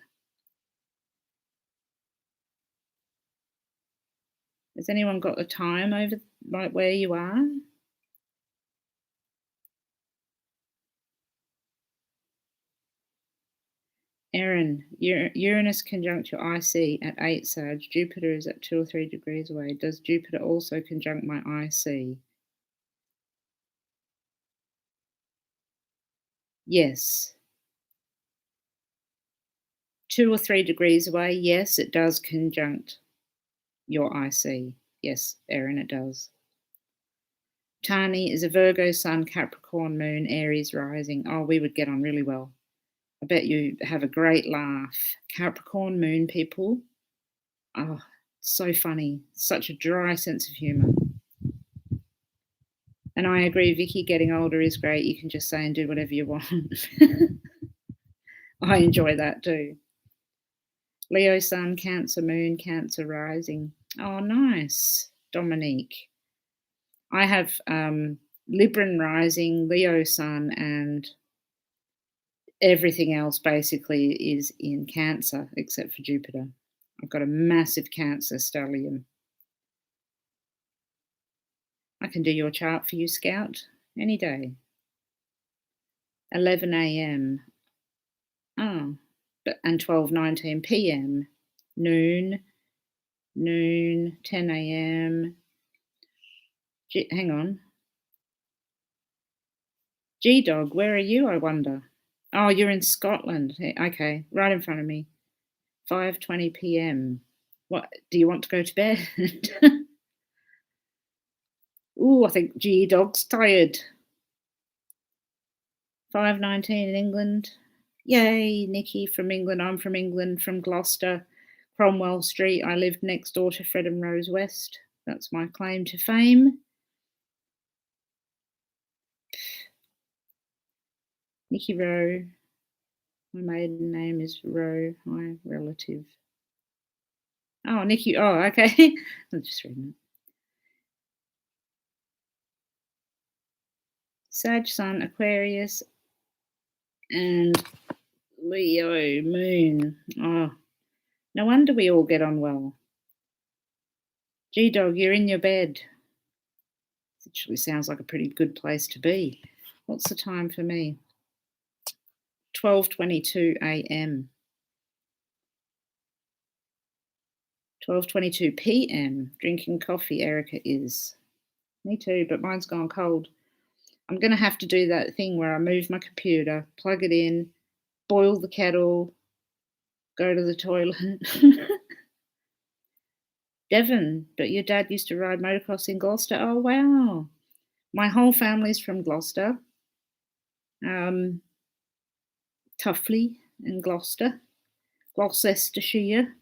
Has anyone got the time over right where you are? Erin, Uranus conjunct your IC at 8 Sag. Jupiter is at 2 or 3 degrees away. Does Jupiter also conjunct my IC? Yes. 2 or 3 degrees away, yes, it does conjunct your IC. Yes, Erin, it does. Tani is a Virgo sun, Capricorn moon, Aries rising. Oh, we would get on really well. I bet you have a great laugh. Capricorn moon people. Oh, so funny. Such a dry sense of humour. And I agree, Vicky, getting older is great. You can just say and do whatever you want. I enjoy that too. Leo sun, Cancer moon, Cancer rising. Oh, nice. Dominique. I have Libran rising, Leo sun, and everything else basically is in Cancer except for Jupiter. I've got a massive Cancer stellium. I can do your chart for you, Scout, any day. 11 a.m. Oh, and 12:19 p.m. Noon, 10 a.m. Hang on. G-Dog, where are you, I wonder? Oh, you're in Scotland. Okay, right in front of me. 5:20 p.m. What, do you want to go to bed? Ooh, I think G-Dog's tired. 5:19 in England. Yay, Nikki from England. I'm from England, from Gloucester, Cromwell Street. I lived next door to Fred and Rose West. That's my claim to fame. Nikki Rowe. My maiden name is Rowe, my relative. Oh, Nikki. Oh, okay. I'm just reading it. Sag Sun, Aquarius, and Leo Moon. Oh, no wonder we all get on well. G-Dog, you're in your bed. It actually sounds like a pretty good place to be. What's the time for me? 12:22 a.m. 12:22 p.m. Drinking coffee, Erica is. Me too, but mine's gone cold. I'm going to have to do that thing where I move my computer, plug it in, boil the kettle, go to the toilet. Devon, but your dad used to ride motocross in Gloucester. Oh, wow. My whole family's from Gloucester. Tuffley in Gloucester. Gloucestershire.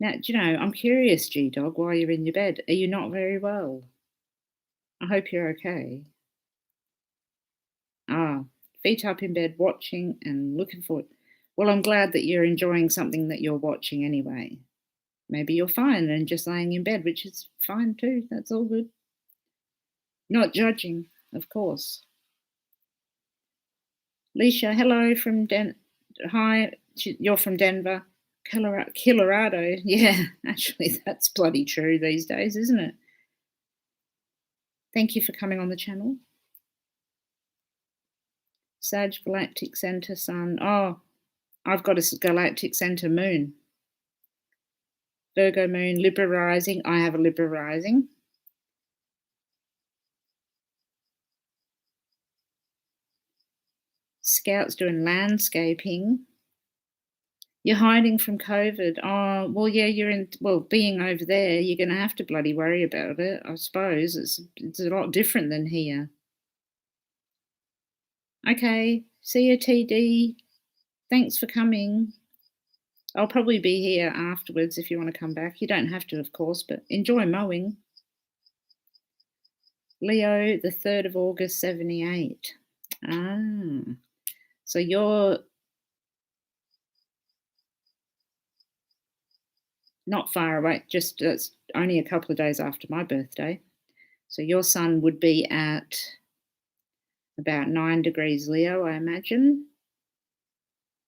Now, do you know, I'm curious, G-Dog, why you're in your bed. Are you not very well? I hope you're okay. Ah, feet up in bed, watching and looking forward. Well, I'm glad that you're enjoying something that you're watching anyway. Maybe you're fine and just laying in bed, which is fine too. That's all good. Not judging, of course. Leisha, hello from Hi, you're from Denver. Colorado. Yeah, actually, that's bloody true these days, isn't it? Thank you for coming on the channel. Sag Galactic Center Sun. Oh, I've got a Galactic Center Moon. Virgo Moon, Libra Rising. I have a Libra Rising. Scout's doing landscaping. You're hiding from COVID. Oh, well, yeah, being over there, you're going to have to bloody worry about it, I suppose. It's a lot different than here. Okay, see you, TD. Thanks for coming. I'll probably be here afterwards if you want to come back. You don't have to, of course, but enjoy mowing. Leo, the 3rd of August, 78. Ah. So you're not far away, just it's only a couple of days after my birthday. So your sun would be at about 9 degrees Leo, I imagine,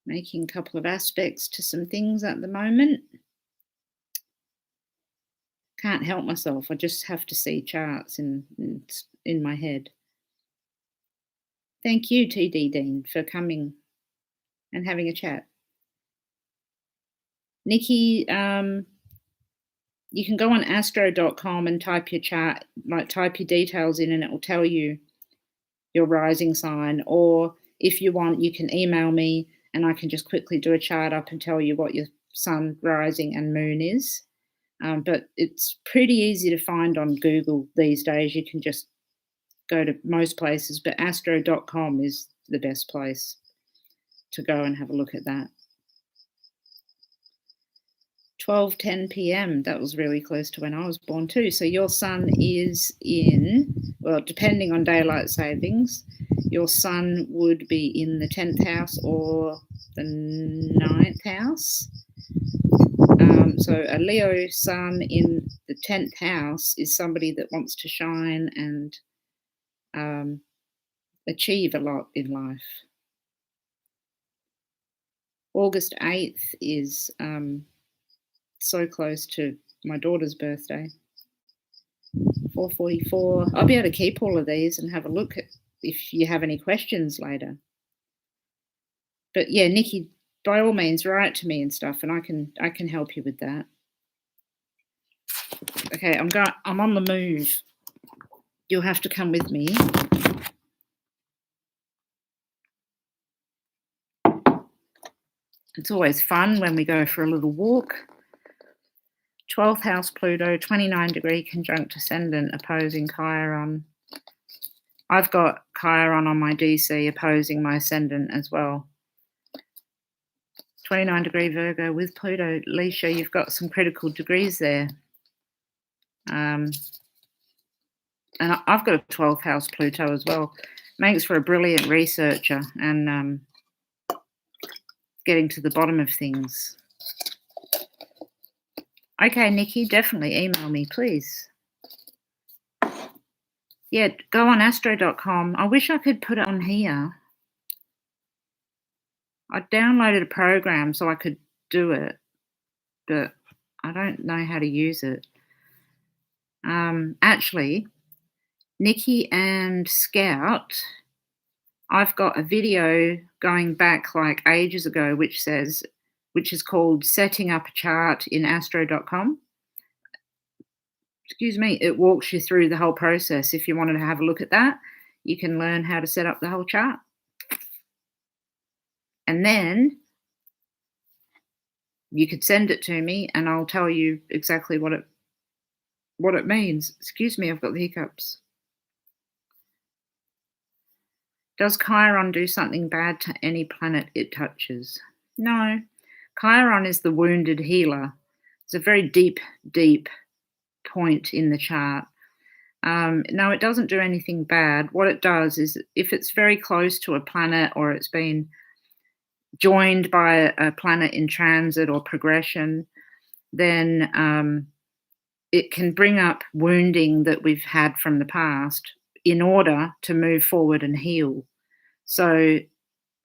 making a couple of aspects to some things at the moment. Can't help myself. I just have to see charts in my head. Thank you, TD Dean, for coming and having a chat. Nikki, you can go on astro.com and type your chart, like type your details in, and it will tell you your rising sign. Or if you want, you can email me and I can just quickly do a chart up and tell you what your sun, rising, and moon is. But it's pretty easy to find on Google these days. You can just go to most places, but astro.com is the best place to go and have a look at that. 12:10 p.m. That was really close to when I was born too. So your sun is in, well, depending on daylight savings, your sun would be in the 10th house or the 9th house. So a Leo sun in the 10th house is somebody that wants to shine and achieve a lot in life. August 8th is so close to my daughter's birthday. 4:44. I'll be able to keep all of these and have a look at if you have any questions later. But yeah, Nikki, by all means, write to me and stuff, and I can help you with that. Okay, I'm on the move. You'll have to come with me. It's always fun when we go for a little walk. 12th house Pluto, 29 degree conjunct ascendant opposing Chiron. I've got Chiron on my DC opposing my ascendant as well. 29 degree Virgo with Pluto. Leisha, you've got some critical degrees there. And I've got a 12th house Pluto as well. Makes for a brilliant researcher and getting to the bottom of things. Okay, Nikki, definitely email me, please. Yeah, go on astro.com. I wish I could put it on here. I downloaded a program so I could do it, but I don't know how to use it. Actually, Nikki and Scout, I've got a video going back like ages ago which is called Setting Up a Chart in astro.com. Excuse me, it walks you through the whole process. If you wanted to have a look at that, you can learn how to set up the whole chart. And then you could send it to me and I'll tell you exactly what it means. Excuse me, I've got the hiccups. Does Chiron do something bad to any planet it touches? No. Chiron is the wounded healer. It's a very deep, deep point in the chart. No, it doesn't do anything bad. What it does is if it's very close to a planet or it's been joined by a planet in transit or progression, then it can bring up wounding that we've had from the past in order to move forward and heal. So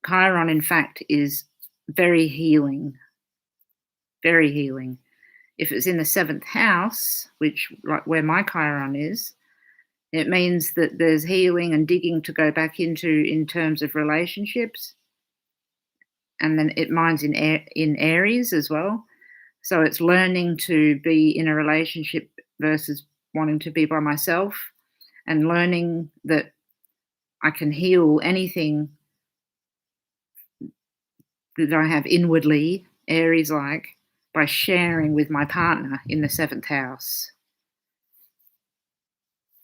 Chiron, in fact, is very healing, very healing. If it's in the 7th house, which like where my Chiron is, it means that there's healing and digging to go back into in terms of relationships. And then it mines in Aries as well. So it's learning to be in a relationship versus wanting to be by myself, and learning that I can heal anything that I have inwardly, Aries-like, by sharing with my partner in the 7th house.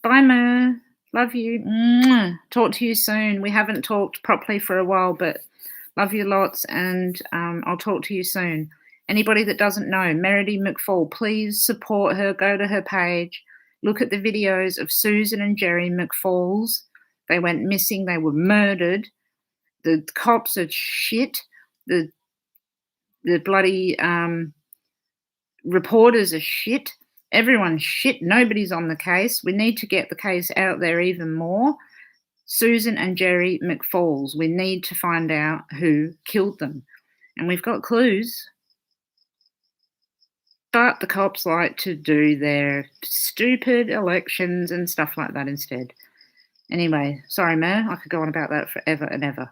Bye, Mer. Love you. Mwah. Talk to you soon. We haven't talked properly for a while, but love you lots, and I'll talk to you soon. Anybody that doesn't know, Meredy McFall, please support her. Go to her page. Look at the videos of Susan and Jerry McFalls. They went missing. They were murdered. The cops are shit. The bloody reporters are shit. Everyone's shit. Nobody's on the case. We need to get the case out there even more. Susan and Jerry McFalls. We need to find out who killed them. And we've got clues. But the cops like to do their stupid elections and stuff like that instead. Anyway, sorry, Mer, I could go on about that forever and ever.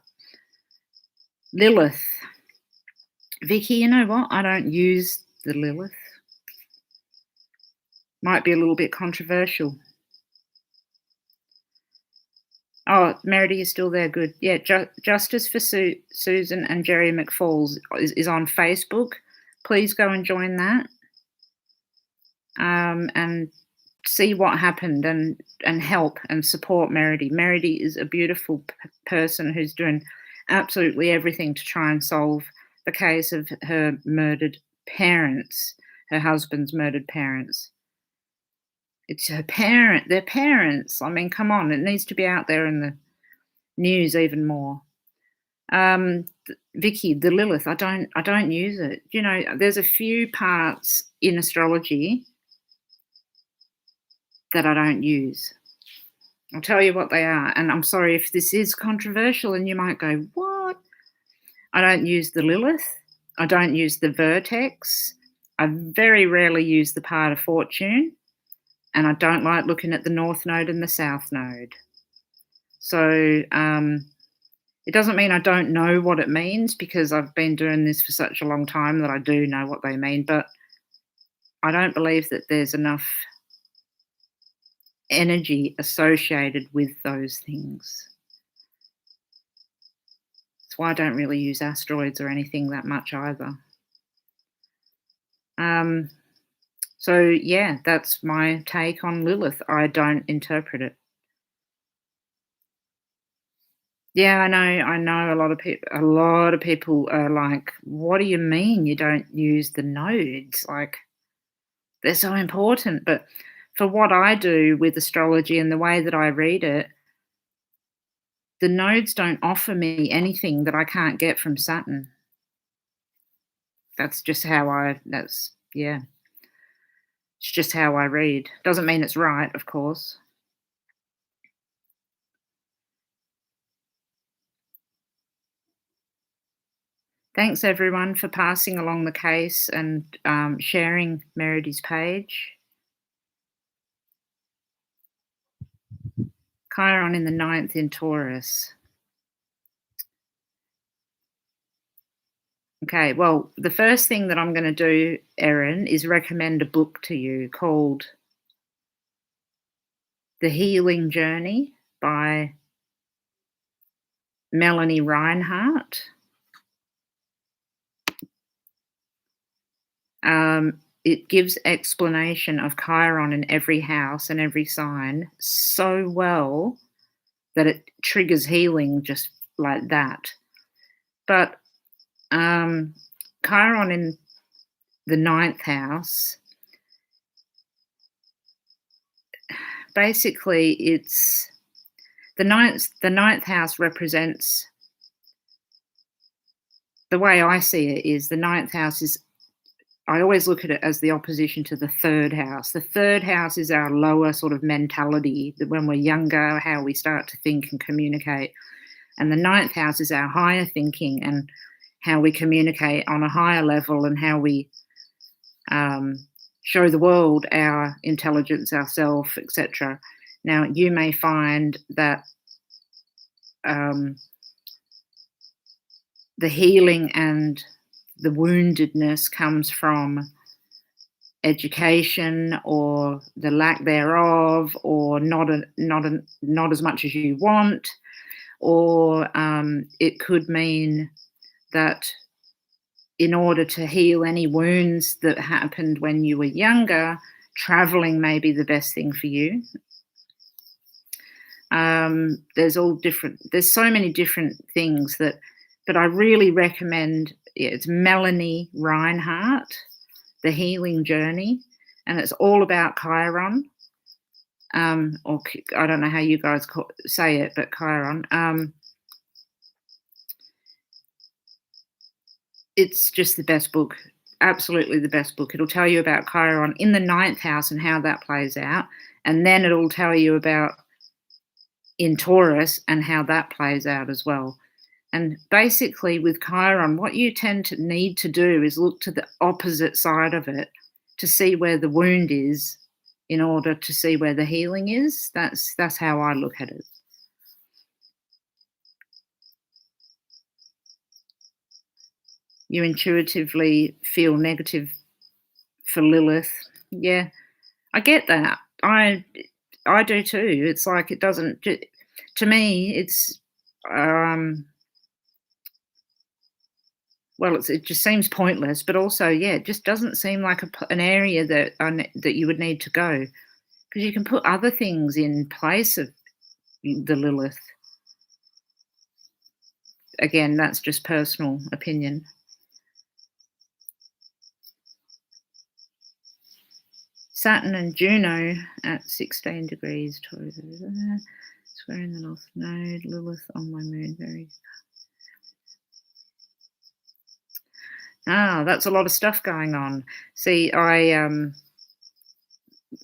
Lilith. Vicky, you know what? I don't use the Lilith. Might be a little bit controversial. Oh, Meredy is still there. Good. Yeah, Justice for Susan and Jerry McFalls is on Facebook. Please go and join that. And see what happened and help and support Meredy. Meredy is a beautiful person who's doing absolutely everything to try and solve the case of her murdered parents, her husband's murdered parents. It's their parents. I mean, come on, it needs to be out there in the news even more. Vicky, the Lilith, I don't use it. You know, there's a few parts in astrology that I don't use. I'll tell you what they are, and I'm sorry if this is controversial and you might go, what? I don't use the Lilith. I don't use the vertex. I very rarely use the part of fortune, and I don't like looking at the north node and the south node. So it doesn't mean I don't know what it means, because I've been doing this for such a long time that I do know what they mean, but I don't believe that there's enough energy associated with those things. That's why I don't really use asteroids or anything that much either. So yeah, that's my take on Lilith. I don't interpret it. Yeah, I know a lot of people are like, what do you mean you don't use the nodes? Like, they're so important. But for what I do with astrology and the way that I read it, the nodes don't offer me anything that I can't get from Saturn. That's just how it's just how I read. Doesn't mean it's right, of course. Thanks everyone for passing along the case and sharing Meredy's page. Chiron in the 9th in Taurus. Okay, well, the first thing that I'm going to do, Erin, is recommend a book to you called The Healing Journey by Melanie Reinhardt. It gives explanation of Chiron in every house and every sign so well that it triggers healing just like that. But Chiron in the 9th house, basically it's the ninth house represents, the way I see it is, the 9th house is, I always look at it as the opposition to the 3rd house. The 3rd house is our lower sort of mentality, that when we're younger, how we start to think and communicate. And the 9th house is our higher thinking and how we communicate on a higher level and how we show the world our intelligence, ourself, etc. Now, you may find that the healing and the woundedness comes from education or the lack thereof, or not as much as you want, or it could mean that in order to heal any wounds that happened when you were younger, traveling may be the best thing for you. There's so many different things but I really recommend, it's Melanie Reinhardt, The Healing Journey, and it's all about Chiron, or I don't know how you guys say it, but Chiron. It's just the best book. Absolutely the best book. It'll tell you about Chiron in the 9th house and how that plays out. And then it'll tell you about in Taurus and how that plays out as well. And basically with Chiron, what you tend to need to do is look to the opposite side of it to see where the wound is in order to see where the healing is. That's how I look at it. You intuitively feel negative for Lilith. Yeah, I get that. I do too. It's like it doesn't, to me, it's, well, it just seems pointless, but also, yeah, it just doesn't seem like an area that you would need to go, because you can put other things in place of the Lilith. Again, that's just personal opinion. Saturn and Juno at 16 degrees Taurus. Square in the North Node. Lilith on my moon. Very. That's a lot of stuff going on. See,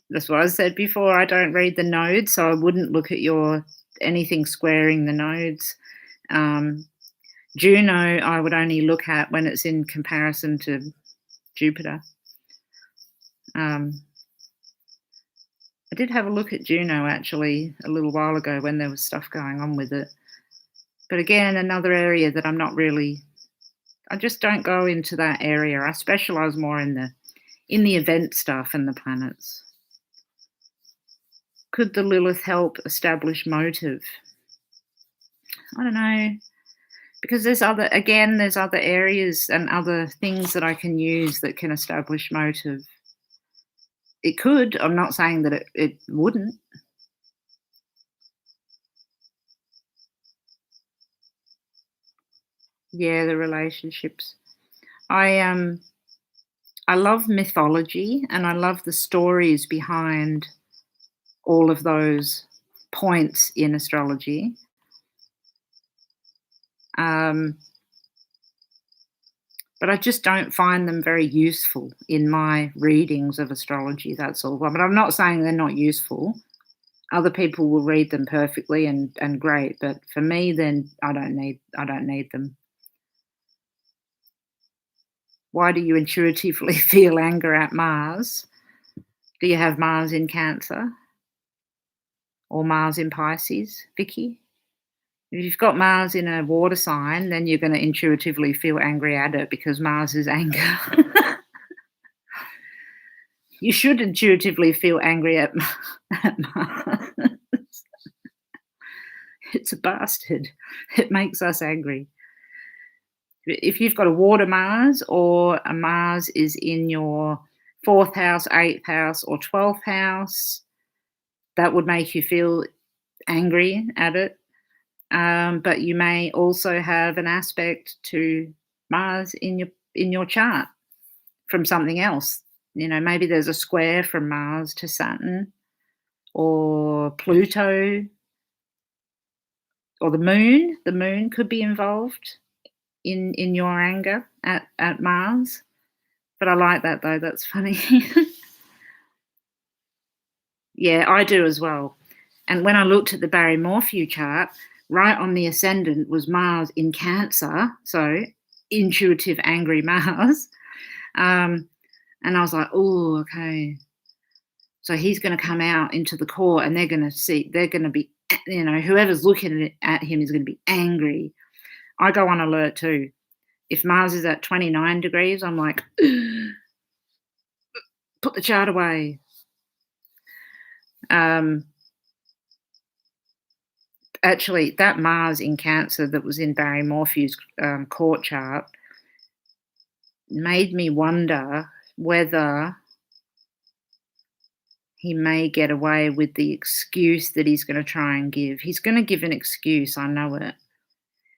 that's what I said before. I don't read the nodes, so I wouldn't look at anything squaring the nodes. Juno, I would only look at when it's in comparison to Jupiter. I did have a look at Juno actually a little while ago when there was stuff going on with it. But again, another area that I just don't go into that area. I specialize more in the event stuff and the planets. Could the Lilith help establish motive? I don't know. Because there's other areas and other things that I can use that can establish motive. It could. I'm not saying that it wouldn't. Yeah, the relationships. I love mythology and I love the stories behind all of those points in astrology. But I just don't find them very useful in my readings of astrology, that's all. But I'm not saying they're not useful. Other people will read them perfectly and great, but for me, then I don't need them. Why do you intuitively feel anger at Mars? Do you have Mars in Cancer? Or Mars in Pisces, Vicky? If you've got Mars in a water sign, then you're going to intuitively feel angry at it because Mars is anger. You should intuitively feel angry at Mars. It's a bastard. It makes us angry. If you've got a water Mars or a Mars is in your 4th house, 8th house, or 12th house, that would make you feel angry at it. But you may also have an aspect to Mars in your chart from something else. Maybe there's a square from Mars to Saturn or Pluto or the moon. The moon could be involved in your anger at Mars. But I like that though. That's funny. Yeah, I do as well. And when I looked at the Barry Morphew chart, right on the ascendant was Mars in Cancer, so intuitive, angry Mars. And I was like, oh, okay. So he's going to come out into the court and they're going to be, whoever's looking at him is going to be angry. I go on alert too. If Mars is at 29 degrees, I'm like, put the chart away. Actually, that Mars in Cancer that was in Barry Morphew's court chart made me wonder whether he may get away with the excuse that he's going to try and give. He's going to give an excuse, I know it.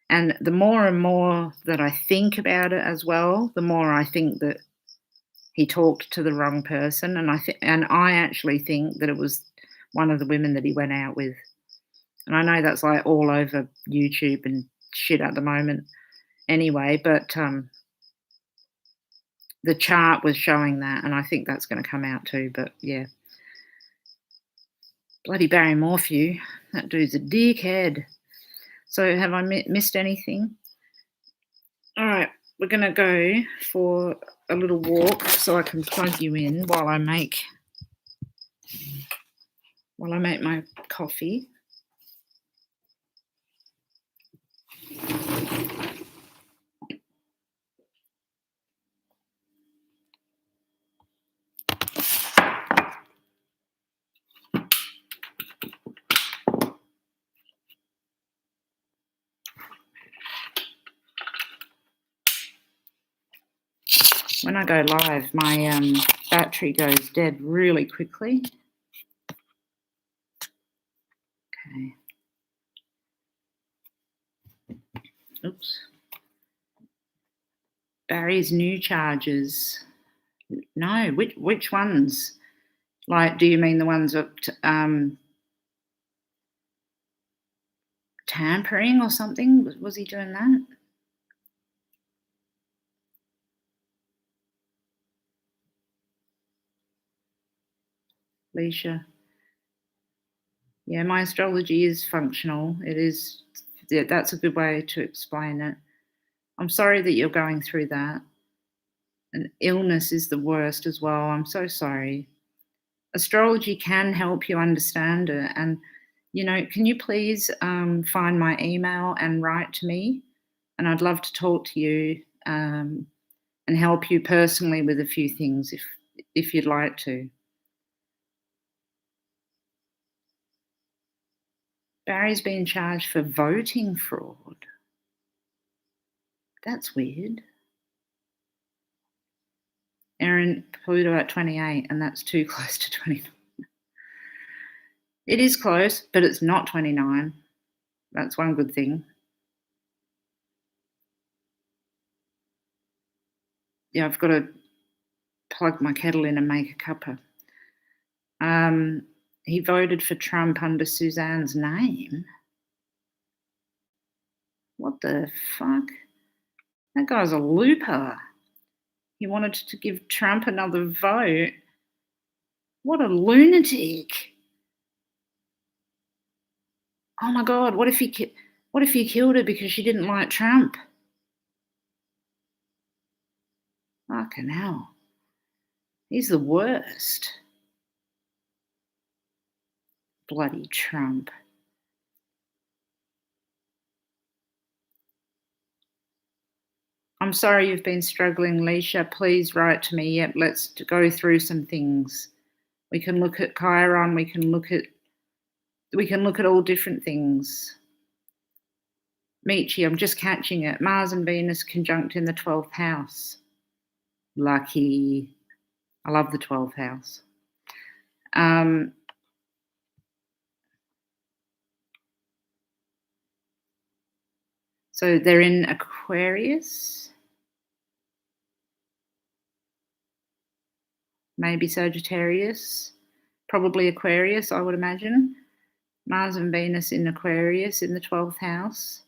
And the more and more that I think about it as well, the more I think that he talked to the wrong person. And I actually think that it was one of the women that he went out with. And I know that's like all over YouTube and shit at the moment anyway, but the chart was showing that, and I think that's going to come out too. But yeah, bloody Barry Morphew, that dude's a dickhead. So have I missed anything? All right, we're going to go for a little walk so I can plug you in while I make my coffee. When I go live, my battery goes dead really quickly. Okay. Oops. Barry's new charges. No, which ones? Like, do you mean the ones of tampering or something? Was he doing that? Leisha. Yeah, my astrology is functional. It is. Yeah, that's a good way to explain it. I'm sorry that you're going through that. And illness is the worst as well. I'm so sorry. Astrology can help you understand it. And, can you please find my email and write to me? And I'd love to talk to you and help you personally with a few things if you'd like to. Barry's been charged for voting fraud. That's weird. Erin, Pluto at 28, and that's too close to 29. It is close, but it's not 29. That's one good thing. Yeah, I've got to plug my kettle in and make a cuppa. He voted for Trump under Suzanne's name. What the fuck? That guy's a looper. He wanted to give Trump another vote. What a lunatic. Oh my God, what if he killed her because she didn't like Trump? Fucking hell. He's the worst. Bloody Trump. I'm sorry you've been struggling, Leisha. Please write to me. Yep, let's go through some things. We can look at Chiron. We can look at all different things. Michi, I'm just catching it. Mars and Venus conjunct in the 12th house. Lucky. I love the 12th house. So they're in Aquarius. Maybe Sagittarius. Probably Aquarius, I would imagine. Mars and Venus in Aquarius in the 12th house.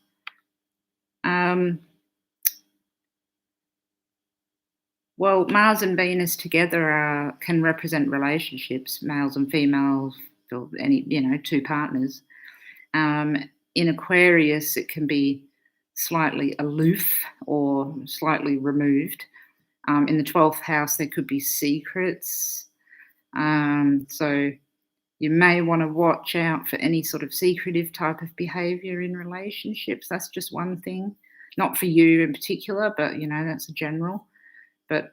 Well, Mars and Venus together can represent relationships, males and females, or any, two partners. In Aquarius, it can be slightly aloof or slightly removed. In the 12th house, there could be secrets. So you may want to watch out for any sort of secretive type of behavior in relationships. That's just one thing. Not for you in particular, but, that's a general. But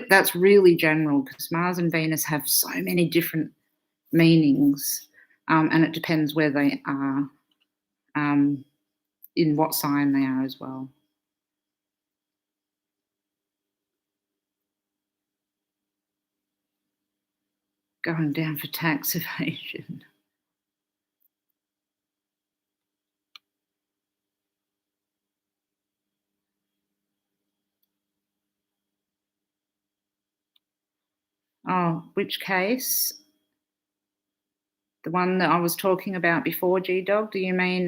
that's really general because Mars and Venus have so many different meanings, and it depends where they are, in what sign they are as well. Going down for tax evasion. Oh, which case? The one that I was talking about before, G-Dog? Do you mean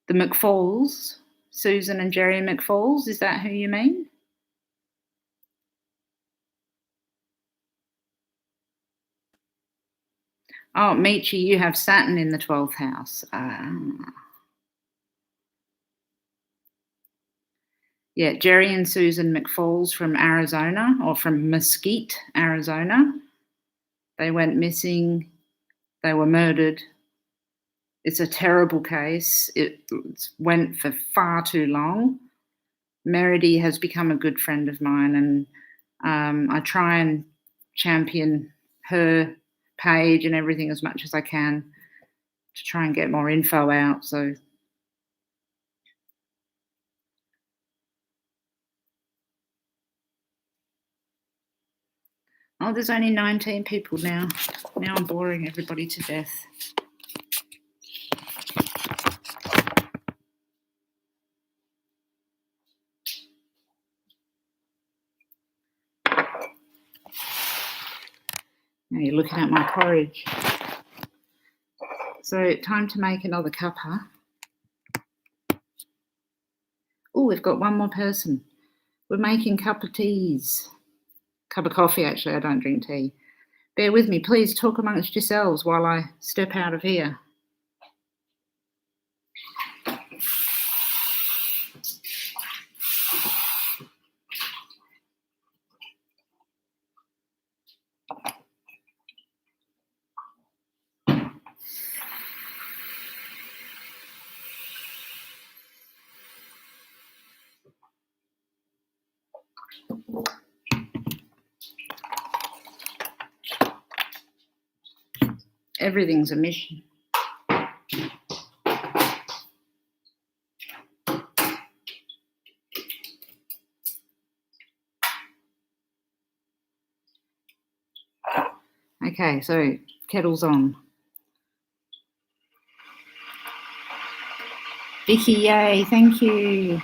the McFalls? Susan and Jerry McFalls? Is that who you mean? Oh, Michi, you have Saturn in the 12th house. Yeah, Jerry and Susan McFalls from Arizona, or from Mesquite, Arizona. They went missing. They were murdered. It's a terrible case. It went for far too long. Meredy has become a good friend of mine, and I try and champion her page and everything as much as I can to try and get more info out. So oh, there's only 19 people now. Now I'm boring everybody to death. Now you're looking at my porridge. So time to make another cuppa. Oh, we've got one more person. We're making cup of teas. Cup of coffee, actually. I don't drink tea. Bear with me. Please talk amongst yourselves while I step out of here. Everything's a mission. Okay, so kettle's on. Vicky, yay, thank you.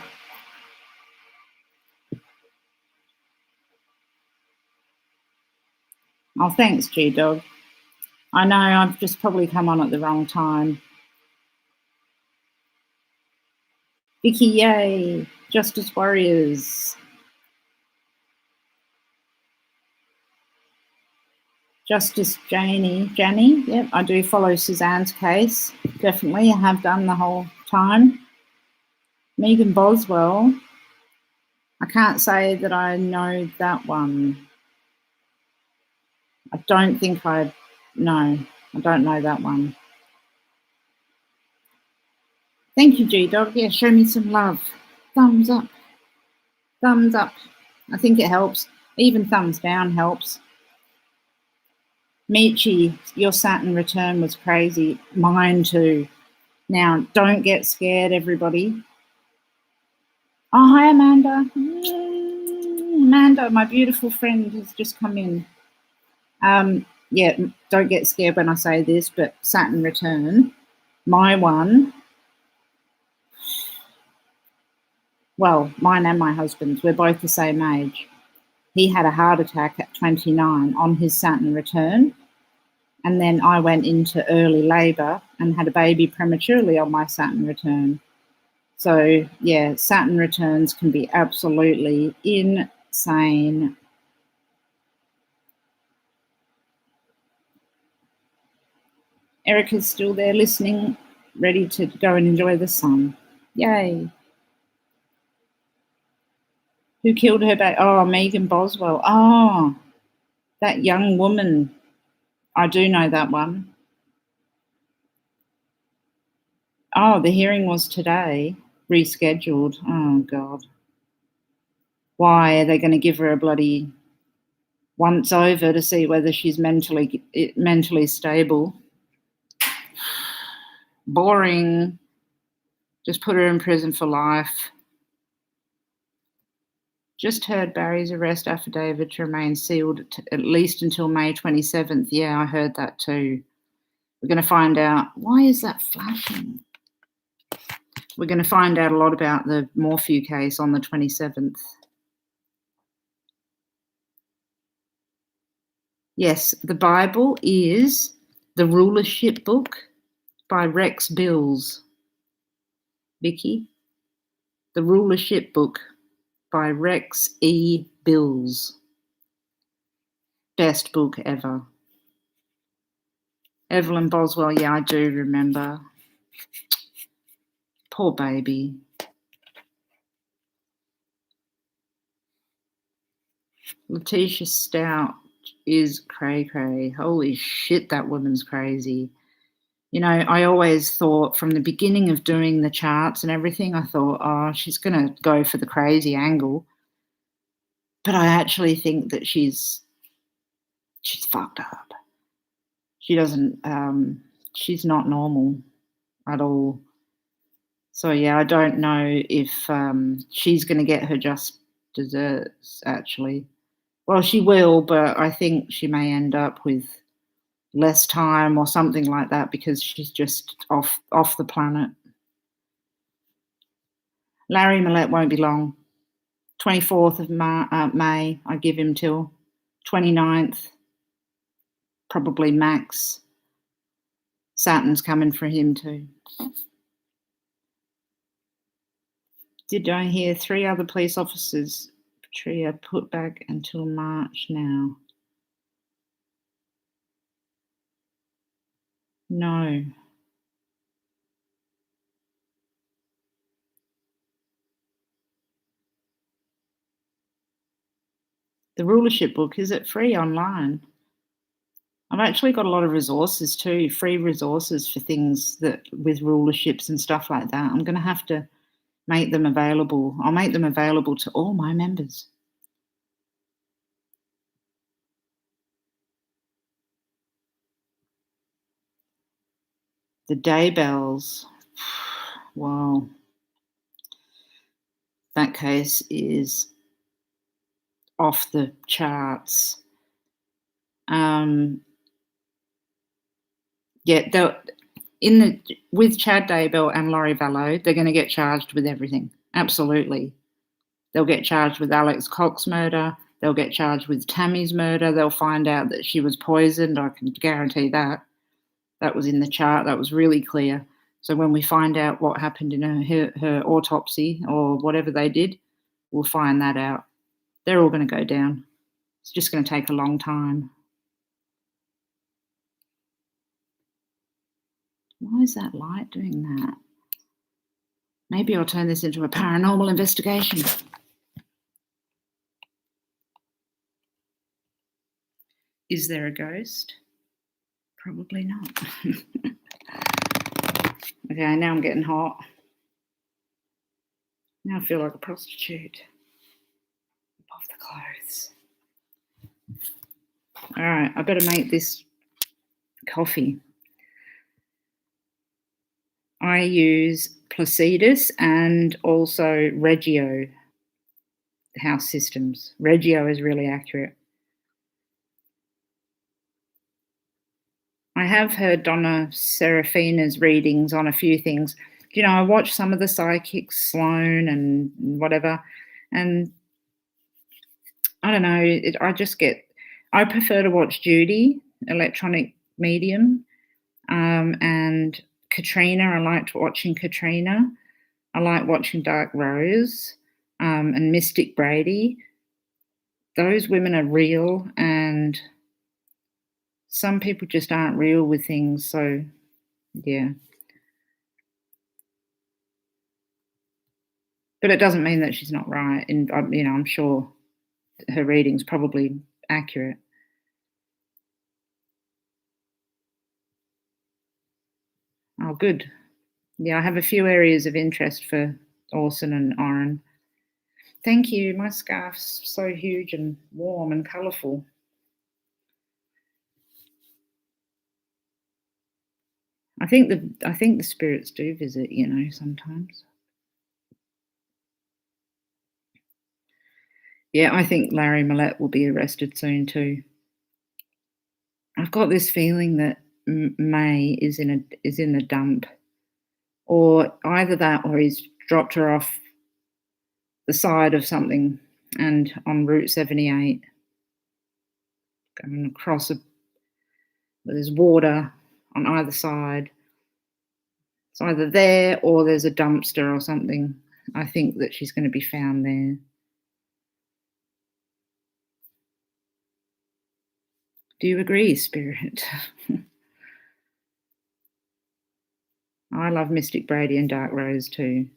Oh, thanks, G-Dog. I know I've just probably come on at the wrong time. Vicky, yay. Justice Warriors. Justice Janie, yep, I do follow Suzanne's case. Definitely, I have done the whole time. Megan Boswell. I can't say that I know that one. I don't think I don't know that one. Thank you, G-Dog. Yeah, show me some love. Thumbs up. Thumbs up. I think it helps. Even thumbs down helps. Michi, your Saturn return was crazy. Mine too. Now, don't get scared, everybody. Oh, hi, Amanda. Amanda, my beautiful friend, has just come in. Yeah, don't get scared when I say this, but Saturn return, my one, well, mine and my husband's, we're both the same age. He had a heart attack at 29 on his Saturn return, and then I went into early labour and had a baby prematurely on my Saturn return. So, yeah, Saturn returns can be absolutely insane. Erica's still there listening, ready to go and enjoy the sun. Yay. Who killed her baby? Oh, Megan Boswell. Oh, that young woman. I do know that one. Oh, the hearing was today, rescheduled. Oh, God. Why are they going to give her a bloody once over to see whether she's mentally stable? Boring. Just put her in prison for life. Just heard Barry's arrest affidavit to remain sealed at least until May 27th. Yeah, I heard that too. We're going to find out. Why is that flashing? We're going to find out a lot about the Morphew case on the 27th. Yes, the Bible is the Rulership Book by Rex Bills. Vicky? The Rulership Book by Rex E. Bills. Best book ever. Evelyn Boswell, yeah, I do remember. Poor baby. Letitia Stout is cray-cray. Holy shit, that woman's crazy. You know, I always thought from the beginning of doing the charts and everything, I thought, oh, she's going to go for the crazy angle. But I actually think that she's fucked up. She doesn't, she's not normal at all. So, yeah, I don't know if she's going to get her just desserts, actually. Well, she will, but I think she may end up with less time or something like that because she's just off the planet. Larry Millett won't be long. 24th of May, I give him till 29th, probably max. Saturn's coming for him too. Did I hear 3 other police officers, Patria, put back until March now? No. The rulership book, is it free online? I've actually got a lot of resources too, free resources for things that with rulerships and stuff like that. I'm going to have to make them available. I'll make them available to all my members. The day bells. Wow. That case is off the charts. Yeah, with Chad Daybell and Laurie Vallow, they're going to get charged with everything. Absolutely. They'll get charged with Alex Cox's murder. They'll get charged with Tammy's murder. They'll find out that she was poisoned. I can guarantee that. That was in the chart. That was really clear. So when we find out what happened in her autopsy or whatever they did, we'll find that out. They're all going to go down. It's just going to take a long time. Why is that light doing that? Maybe I'll turn this into a paranormal investigation. Is there a ghost? Probably not. Okay, now I'm getting hot. Now I feel like a prostitute. Off the clothes. All right, I better make this coffee. I use Placidus and also Reggio house systems. Reggio is really accurate. I have heard Donna Serafina's readings on a few things. You know, I watch some of the psychics, Sloan and whatever, and I don't know, I prefer to watch Judy, electronic medium, and Katrina. I liked watching Katrina. I like watching Dark Rose and Mystic Brady. Those women are real, and some people just aren't real with things. So, yeah. But it doesn't mean that she's not right. And, you know, I'm sure her reading's probably accurate. Oh, good. Yeah, I have a few areas of interest for Orson and Oren. Thank you. My scarf's so huge and warm and colourful. I think the spirits do visit, you know, sometimes. Yeah, I think Larry Millett will be arrested soon too. I've got this feeling that May is in the dump, or either that, or he's dropped her off the side of something and on Route 78, going across where there's water on either side. It's either there or there's a dumpster or something. I think that she's going to be found there. Do you agree, Spirit? I love Mystic Brady and Dark Rose too.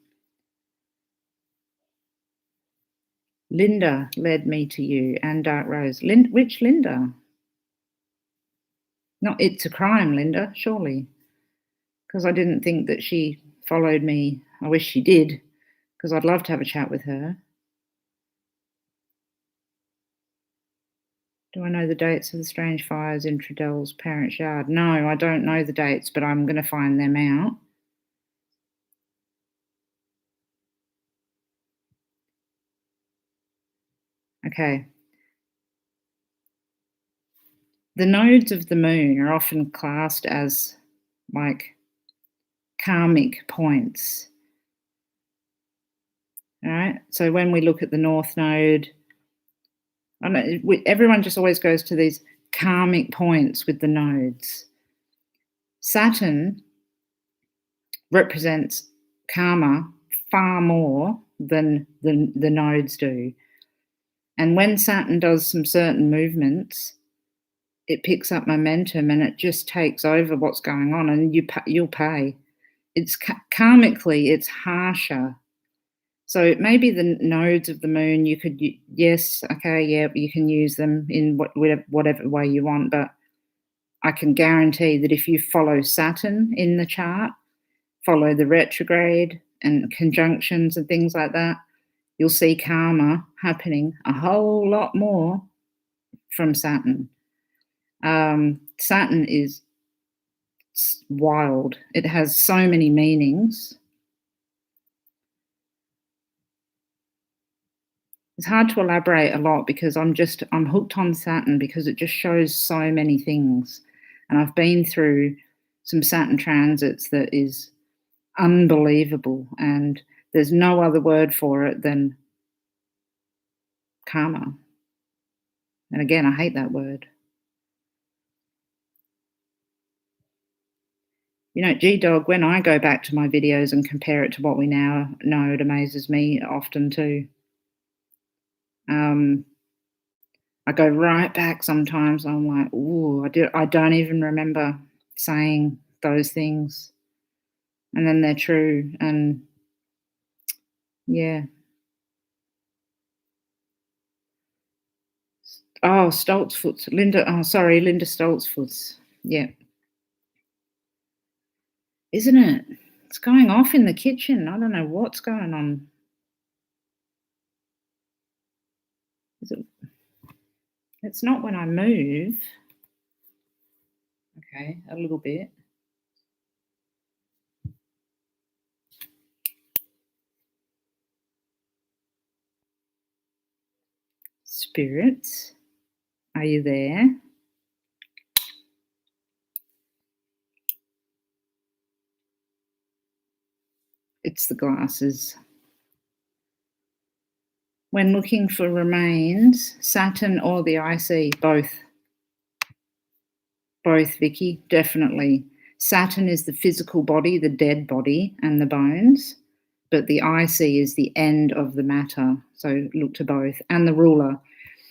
Linda led me to you and Dark Rose. Which Linda? Not It's a Crime, Linda, surely. Because I didn't think that she followed me. I wish she did, because I'd love to have a chat with her. Do I know the dates of the strange fires in Trudell's parents' yard? No, I don't know the dates, but I'm going to find them out. Okay. The nodes of the moon are often classed as like karmic points. All right. So when we look at the north node, I know everyone just always goes to these karmic points with the nodes. Saturn represents karma far more than the nodes do. And when Saturn does some certain movements, it picks up momentum and it just takes over what's going on, and you'll pay. It's karmically, it's harsher. So maybe the nodes of the moon, you could, yes, okay, yeah, you can use them in whatever way you want, but I can guarantee that if you follow Saturn in the chart, follow the retrograde and conjunctions and things like that, you'll see karma happening a whole lot more from Saturn. Saturn is wild. It has so many meanings. It's hard to elaborate a lot because I'm hooked on Saturn because it just shows so many things. And I've been through some Saturn transits that is unbelievable. And there's no other word for it than karma. And again, I hate that word. You know, G-Dog, when I go back to my videos and compare it to what we now know, it amazes me often too. I go right back sometimes. I'm like, ooh, I don't even remember saying those things. And then they're true. And yeah. Oh, Stoltzfoots. Linda Stoltzfoots. Yeah. Isn't it? It's going off in the kitchen. I don't know what's going on. It's not when I move. Okay, a little bit. Spirits, are you there? It's the glasses. When looking for remains, Saturn or the IC, both. Both, Vicky, definitely. Saturn is the physical body, the dead body, and the bones, but the IC is the end of the matter. So look to both. And the ruler.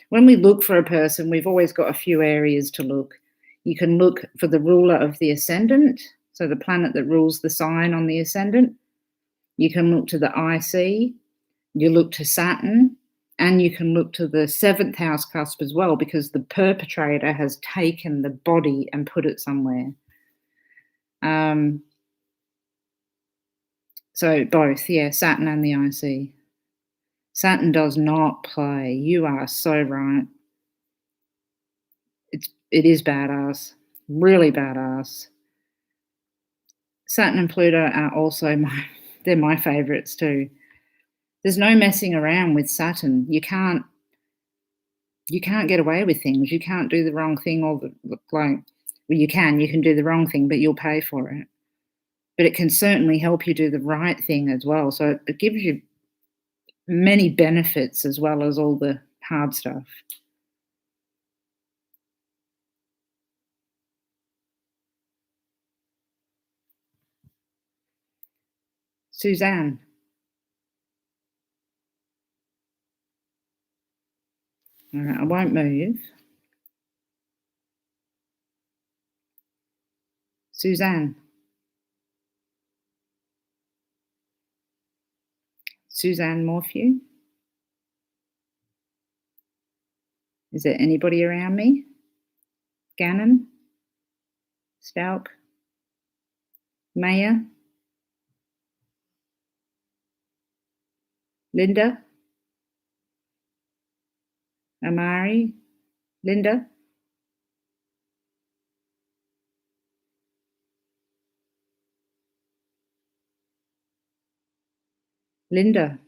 When we look for a person, we've always got a few areas to look. You can look for the ruler of the ascendant, so the planet that rules the sign on the ascendant. You can look to the IC, you look to Saturn, and you can look to the 7th house cusp as well, because the perpetrator has taken the body and put it somewhere. So both, yeah, Saturn and the IC. Saturn does not play. You are so right. It is badass, really badass. Saturn and Pluto are also they're my favorites too. There's no messing around with Saturn. You can't get away with things. You can't do the wrong thing well, you can do the wrong thing, but you'll pay for it. But it can certainly help you do the right thing as well. So it gives you many benefits as well as all the hard stuff. Suzanne. All right, I won't move. Suzanne. Suzanne Morphew. Is there anybody around me? Gannon? Stalk? Maya? Linda? Amari? Linda? Linda?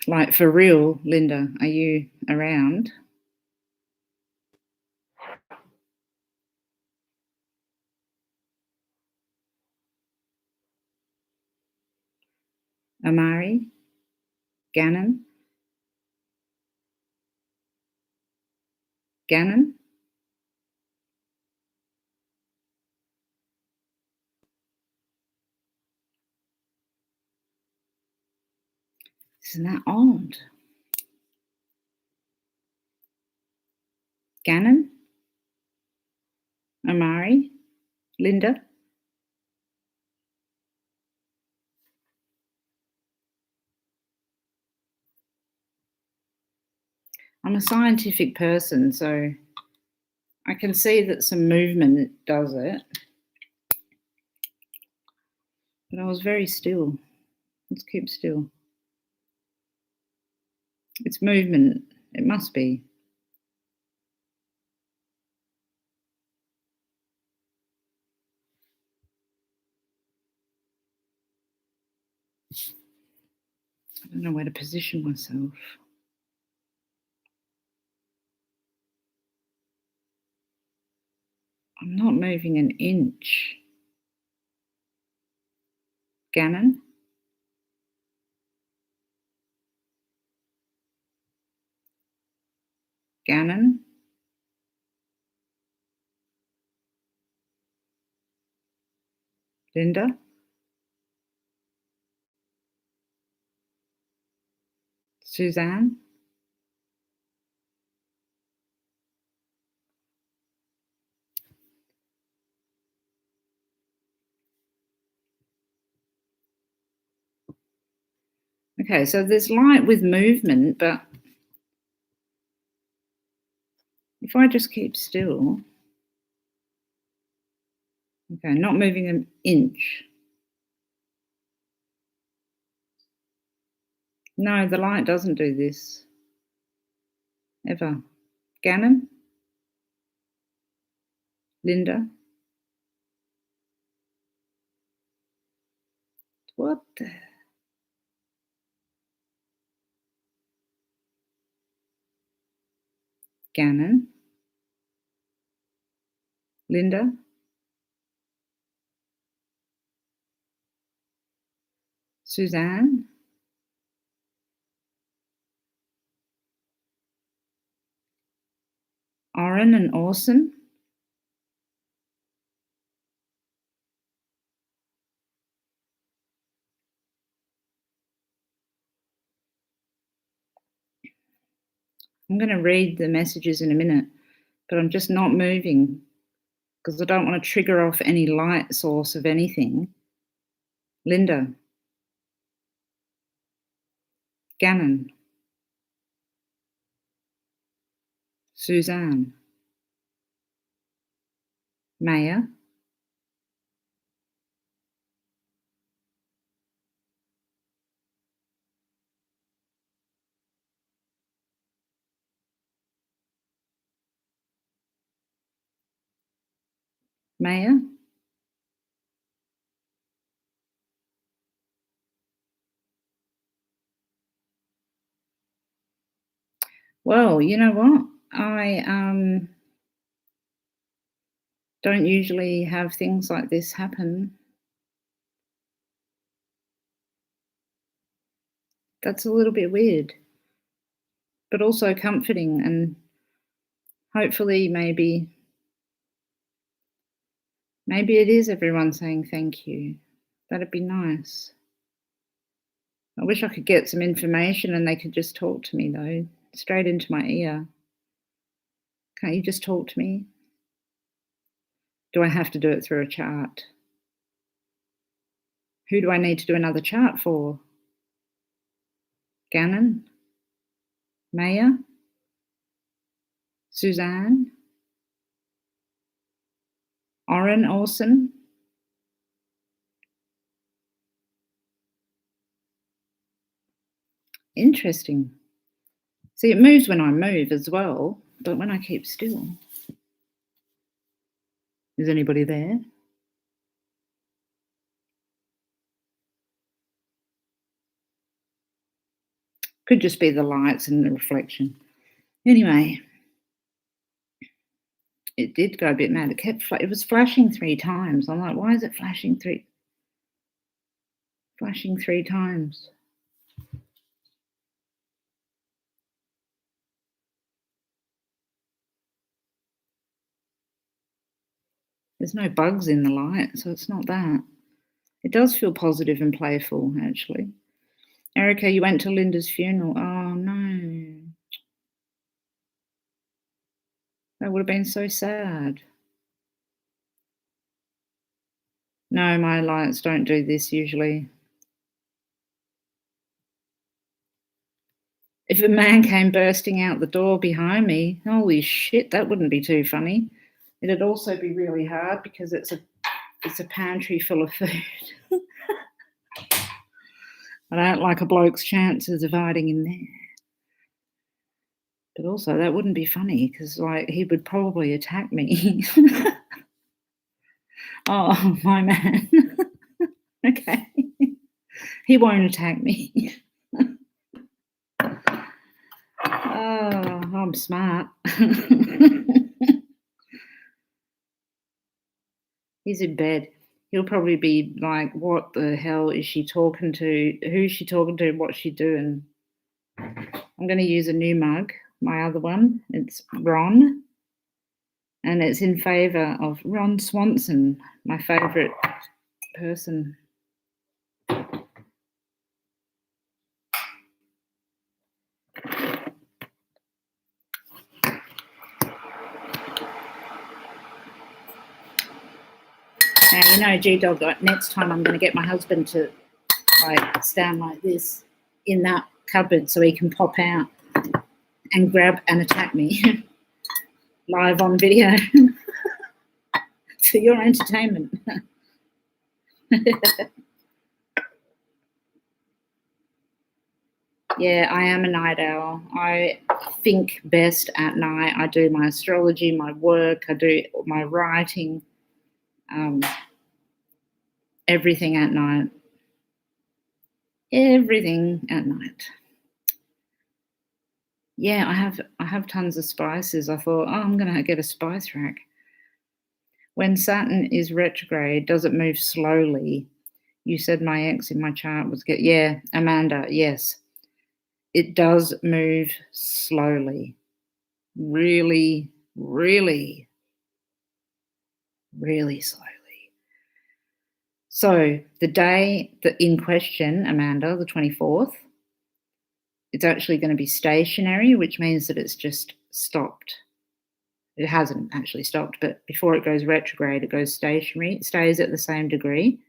Like, for real, Linda, are you around? Amari? Gannon? Gannon? Isn't that odd? Gannon? Amari? Linda? I'm a scientific person, so I can see that some movement does it. But I was very still. Let's keep still. It's movement. It must be. I don't know where to position myself. I'm not moving an inch. Gannon? Gannon? Linda? Suzanne? Okay, so there's light with movement, but if I just keep still, okay, not moving an inch. No, the light doesn't do this. Ever. Gannon? Linda? What the? Gannon? Linda? Suzanne? Oren and Orson? I'm going to read the messages in a minute, but I'm just not moving because I don't want to trigger off any light source of anything. Linda? Gannon? Suzanne? Maya? Maya? Well, you know what? I don't usually have things like this happen. That's a little bit weird, but also comforting, and hopefully maybe it is everyone saying thank you. That'd be nice. I wish I could get some information and they could just talk to me, though, straight into my ear. Can't you just talk to me? Do I have to do it through a chart? Who do I need to do another chart for? Gannon? Maya? Suzanne? Oren Olsen? Interesting. See, it moves when I move as well, but when I keep still. Is anybody there? Could just be the lights and the reflection. Anyway, it did go a bit mad. It was flashing 3 times. I'm like, why is it flashing three times? There's no bugs in the light, so it's not that. It does feel positive and playful, actually. Erica, you went to Linda's funeral. Oh, no. That would have been so sad. No, my lights don't do this usually. If a man came bursting out the door behind me, holy shit, that wouldn't be too funny. It'd also be really hard because it's a pantry full of food. I don't like a bloke's chances of hiding in there. But also, that wouldn't be funny because, like, he would probably attack me. Oh, my man. Okay. He won't attack me. Oh, I'm smart. He's in bed. He'll probably be like, what the hell is she talking to? Who's she talking to? What's she doing? I'm going to use a new mug, my other one. It's Ron. And it's in favour of Ron Swanson, my favourite person. Now, you know, G-Dog, next time I'm going to get my husband to, like, stand like this in that cupboard so he can pop out and grab and attack me live on video for your entertainment. Yeah, I am a night owl. I think best at night. I do my astrology, my work, I do my writing, everything at night. Everything at night. Yeah, I have tons of spices. I thought, oh, I'm going to get a spice rack. When Saturn is retrograde, does it move slowly? You said my ex in my chart was yeah, Amanda, yes. It does move slowly. Really, really, really slowly. So the day that in question, Amanda, the 24th, it's actually going to be stationary, which means that it's just stopped. It hasn't actually stopped, but before it goes retrograde, it goes stationary. It stays at the same degree.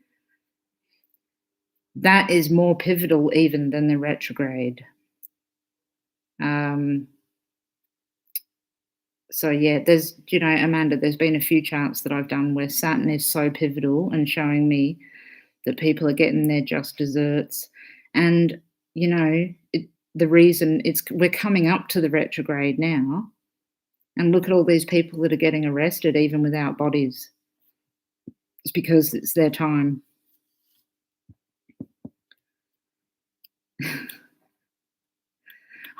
That is more pivotal even than the retrograde. So yeah, there's, you know, Amanda, there's been a few charts that I've done where Saturn is so pivotal and showing me that people are getting their just desserts. And, you know, the reason we're coming up to the retrograde now, and look at all these people that are getting arrested even without bodies. It's because it's their time.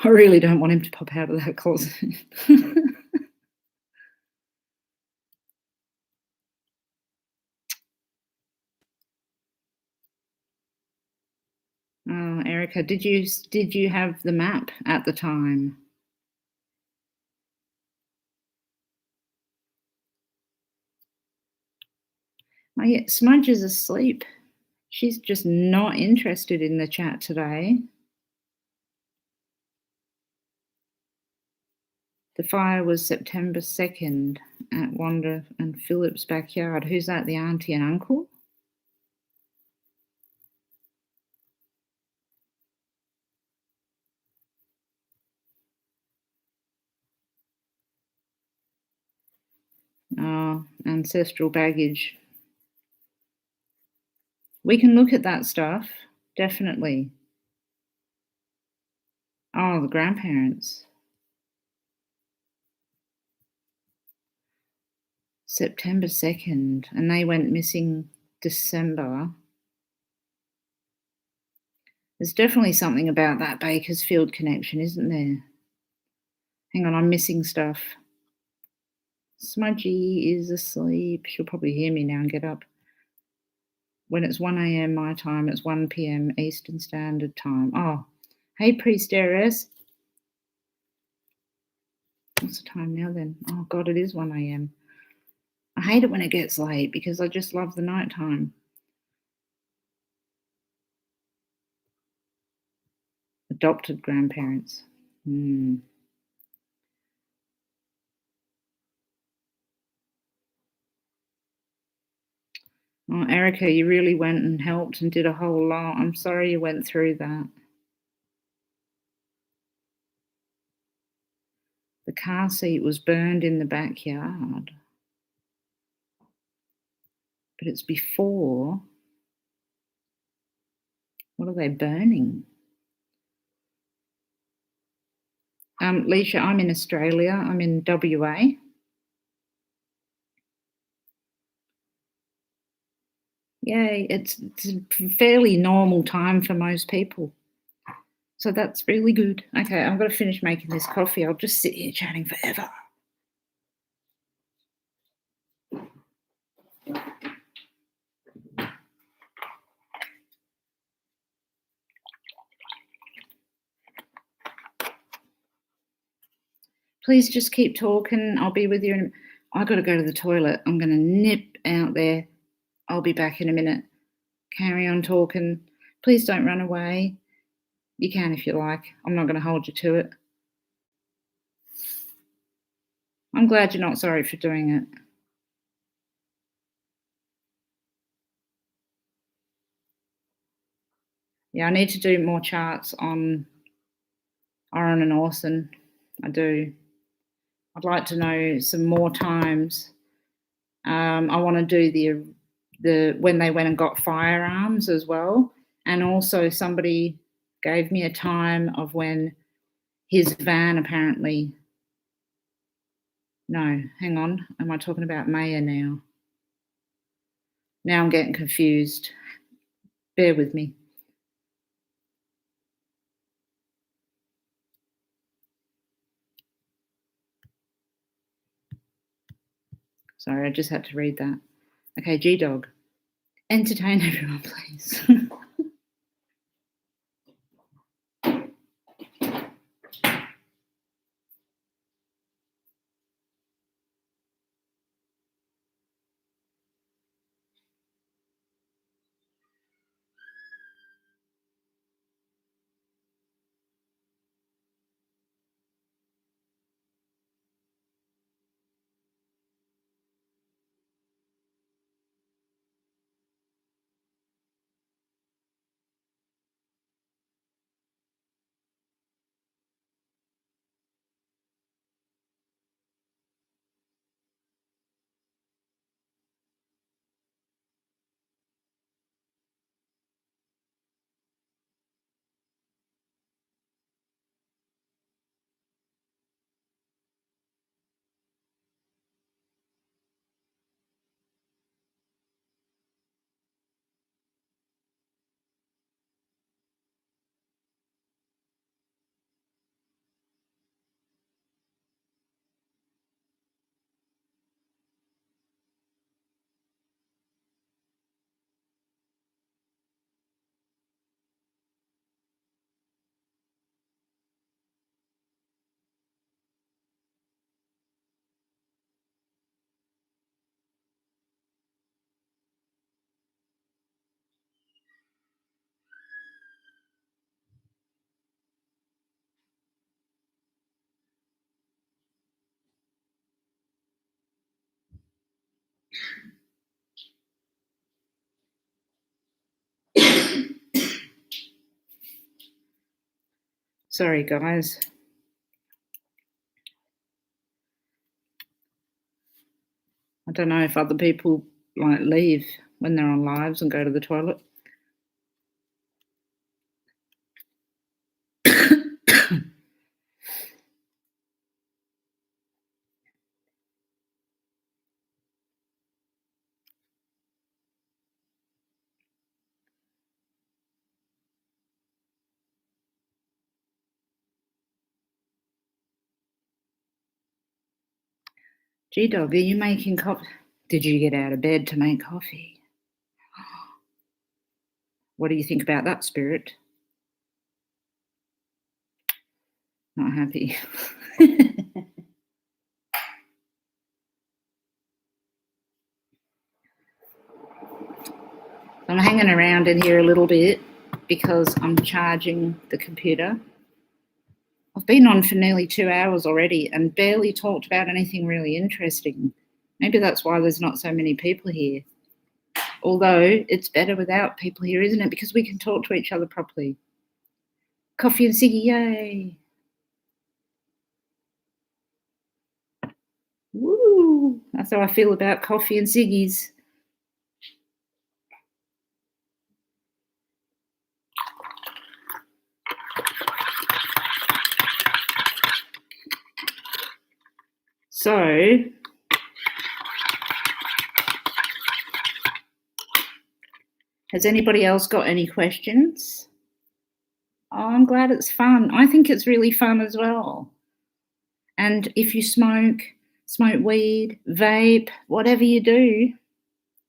I really don't want him to pop out of that closet. Oh, Erica, did you have the map at the time? Oh yeah, Smudge is asleep. She's just not interested in the chat today. The fire was September 2nd. at Wanda and Philip's backyard. Who's that, the auntie and uncle? Oh, ancestral baggage. We can look at that stuff, definitely. Oh, the grandparents. September 2nd, and they went missing December. There's definitely something about that Bakersfield connection, isn't there? Hang on, I'm missing stuff. Smudgy is asleep. She'll probably hear me now and get up. When it's 1 a.m. my time, it's 1 p.m. Eastern Standard Time. Oh, hey, Priestess. What's the time now then? Oh, God, it is 1 a.m. I hate it when it gets late because I just love the night time. Adopted grandparents. Oh, Erica, you really went and helped and did a whole lot. I'm sorry you went through that. The car seat was burned in the backyard. But it's before. What are they burning? Leisha, I'm in Australia. I'm in WA. Yay, it's a fairly normal time for most people. So that's really good. Okay, I've got to finish making this coffee. I'll just sit here chatting forever. Please just keep talking. I'll be with you. I've got to go to the toilet. I'm going to nip out there. I'll be back in a minute. Carry on talking. Please don't run away. You can if you like. I'm not going to hold you to it. I'm glad you're not sorry for doing it. Yeah, I need to do more charts on Oren and Orson. I do. I'd like to know some more times. I want to do the when they went and got firearms as well. And also somebody gave me a time of when his van apparently. No, hang on. Am I talking about Maya now? Now I'm getting confused. Bear with me. Sorry, I just had to read that. Okay, G-Dog. Entertain everyone, please. Sorry, guys. I don't know if other people like leave when they're on lives and go to the toilet. G-Dog, are you making coffee? Did you get out of bed to make coffee? What do you think about that, Spirit? Not happy. I'm hanging around in here a little bit because I'm charging the computer. I've been on for nearly 2 hours already and barely talked about anything really interesting. Maybe that's why there's not so many people here. Although it's better without people here, isn't it? Because we can talk to each other properly. Coffee and ciggy, yay! Woo! That's how I feel about coffee and ciggies. So, has anybody else got any questions? Oh, I'm glad it's fun. I think it's really fun as well. And if you smoke weed, vape, whatever you do,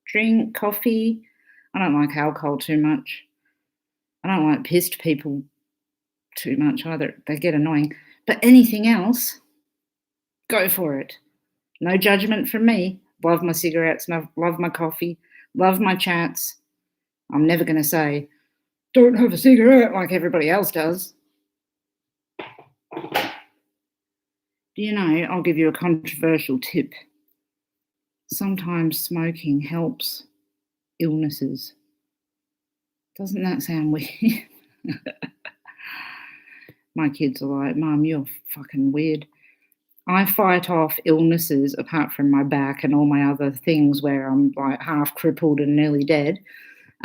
drink coffee. I don't like alcohol too much. I don't like pissed people too much either. They get annoying. But anything else, go for it. No judgment from me. Love my cigarettes, love my coffee, love my chats. I'm never going to say, don't have a cigarette like everybody else does. Do you know, I'll give you a controversial tip. Sometimes smoking helps illnesses. Doesn't that sound weird? My kids are like, Mum, you're fucking weird. I fight off illnesses apart from my back and all my other things where I'm like half crippled and nearly dead.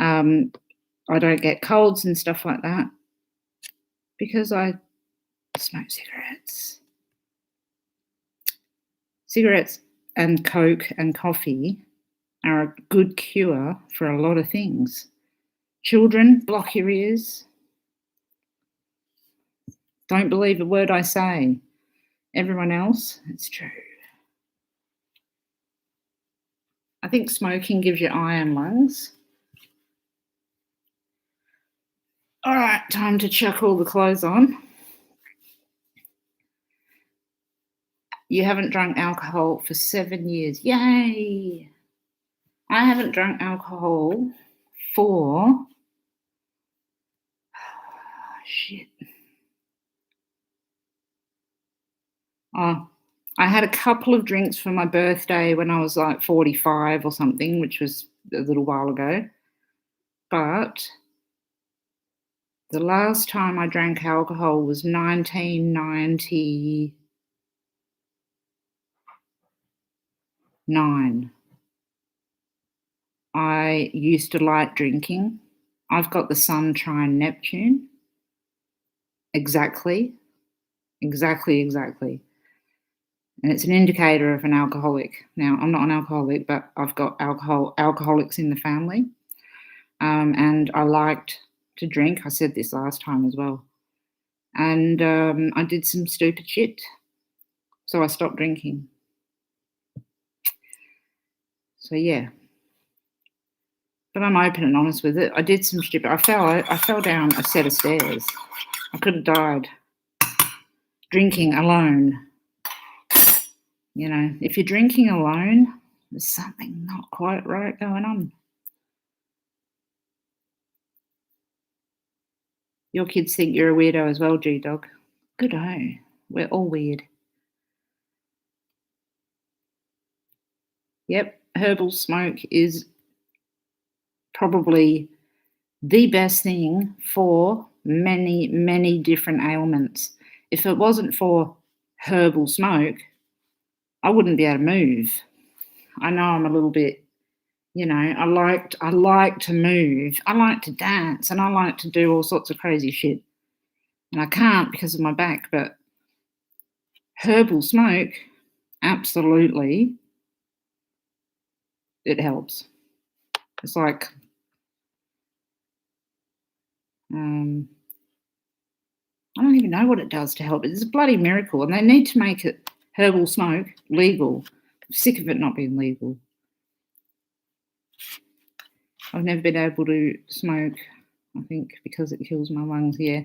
I don't get colds and stuff like that because I smoke cigarettes. Cigarettes and Coke and coffee are a good cure for a lot of things. Children, block your ears. Don't believe a word I say. Everyone else, it's true. I think smoking gives you iron lungs. All right, time to chuck all the clothes on. You haven't drunk alcohol for 7 years. Yay! I haven't drunk alcohol for... shit. I had a couple of drinks for my birthday when I was like 45 or something, which was a little while ago. But the last time I drank alcohol was 1999. I used to like drinking. I've got the Sun trine Neptune. Exactly. And it's an indicator of an alcoholic. Now, I'm not an alcoholic, but I've got alcoholics in the family. And I liked to drink. I said this last time as well. And I did some stupid shit. So I stopped drinking. So, yeah. But I'm open and honest with it. I did some stupid. I fell down a set of stairs. I could have died. Drinking alone. You know, if you're drinking alone, there's something not quite right going on. Your kids think you're a weirdo as well, G-Dog. Good-o. We're all weird. Yep, herbal smoke is probably the best thing for many, many different ailments. If it wasn't for herbal smoke, I wouldn't be able to move. I know I'm a little bit, I like to move. I like to dance and I like to do all sorts of crazy shit. And I can't because of my back, but herbal smoke, absolutely, it helps. It's like, I don't even know what it does to help. It's a bloody miracle, and they need to make it herbal smoke legal. I'm sick of it not being legal. I've never been able to smoke, I think, because it kills my lungs. Yeah,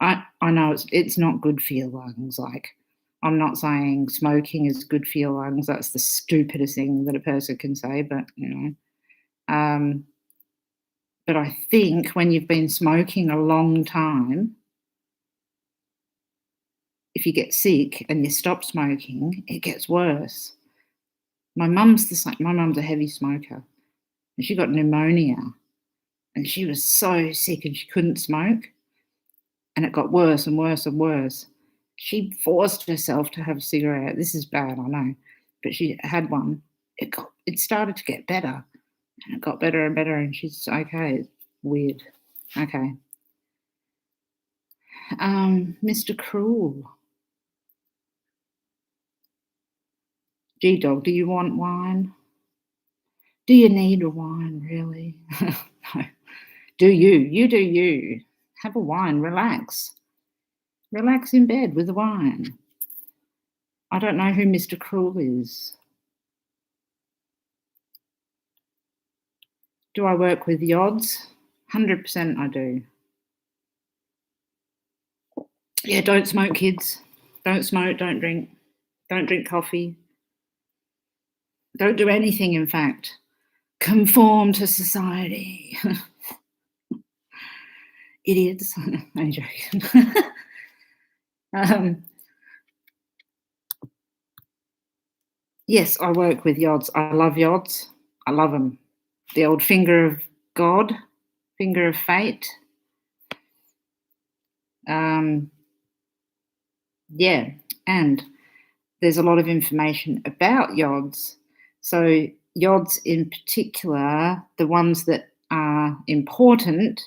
I know it's not good for your lungs. Like, I'm not saying smoking is good for your lungs. That's the stupidest thing that a person can say, but but I think when you've been smoking a long time, if you get sick and you stop smoking, it gets worse. My mum's the same. My mum's a heavy smoker, and she got pneumonia, and she was so sick and she couldn't smoke, and it got worse and worse and worse. She forced herself to have a cigarette. This is bad, I know, but she had one. It started to get better, and it got better and better, and she's okay. It's weird. Okay. Mr. Cruel. G-Dog, do you want wine? Do you need a wine, really? No. Do you? You do you. Have a wine, relax. Relax in bed with a wine. I don't know who Mr. Cruel is. Do I work with yods? 100% I do. Yeah, don't smoke, kids. Don't smoke, don't drink. Don't drink coffee. Don't do anything, in fact. Conform to society. Idiots. I'm joking. Yes, I work with yods. I love yods. I love them. The old finger of God, finger of fate. Yeah, and there's a lot of information about yods. So yods in particular, the ones that are important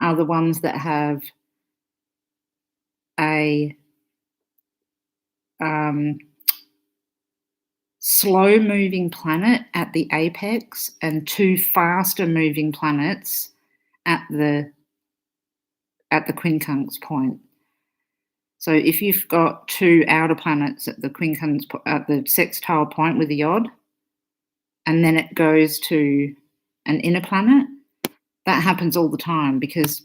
are the ones that have a slow moving planet at the apex and two faster moving planets at the quincunx point. So if you've got two outer planets at the quincunx at the sextile point with the yod, and then it goes to an inner planet, that happens all the time because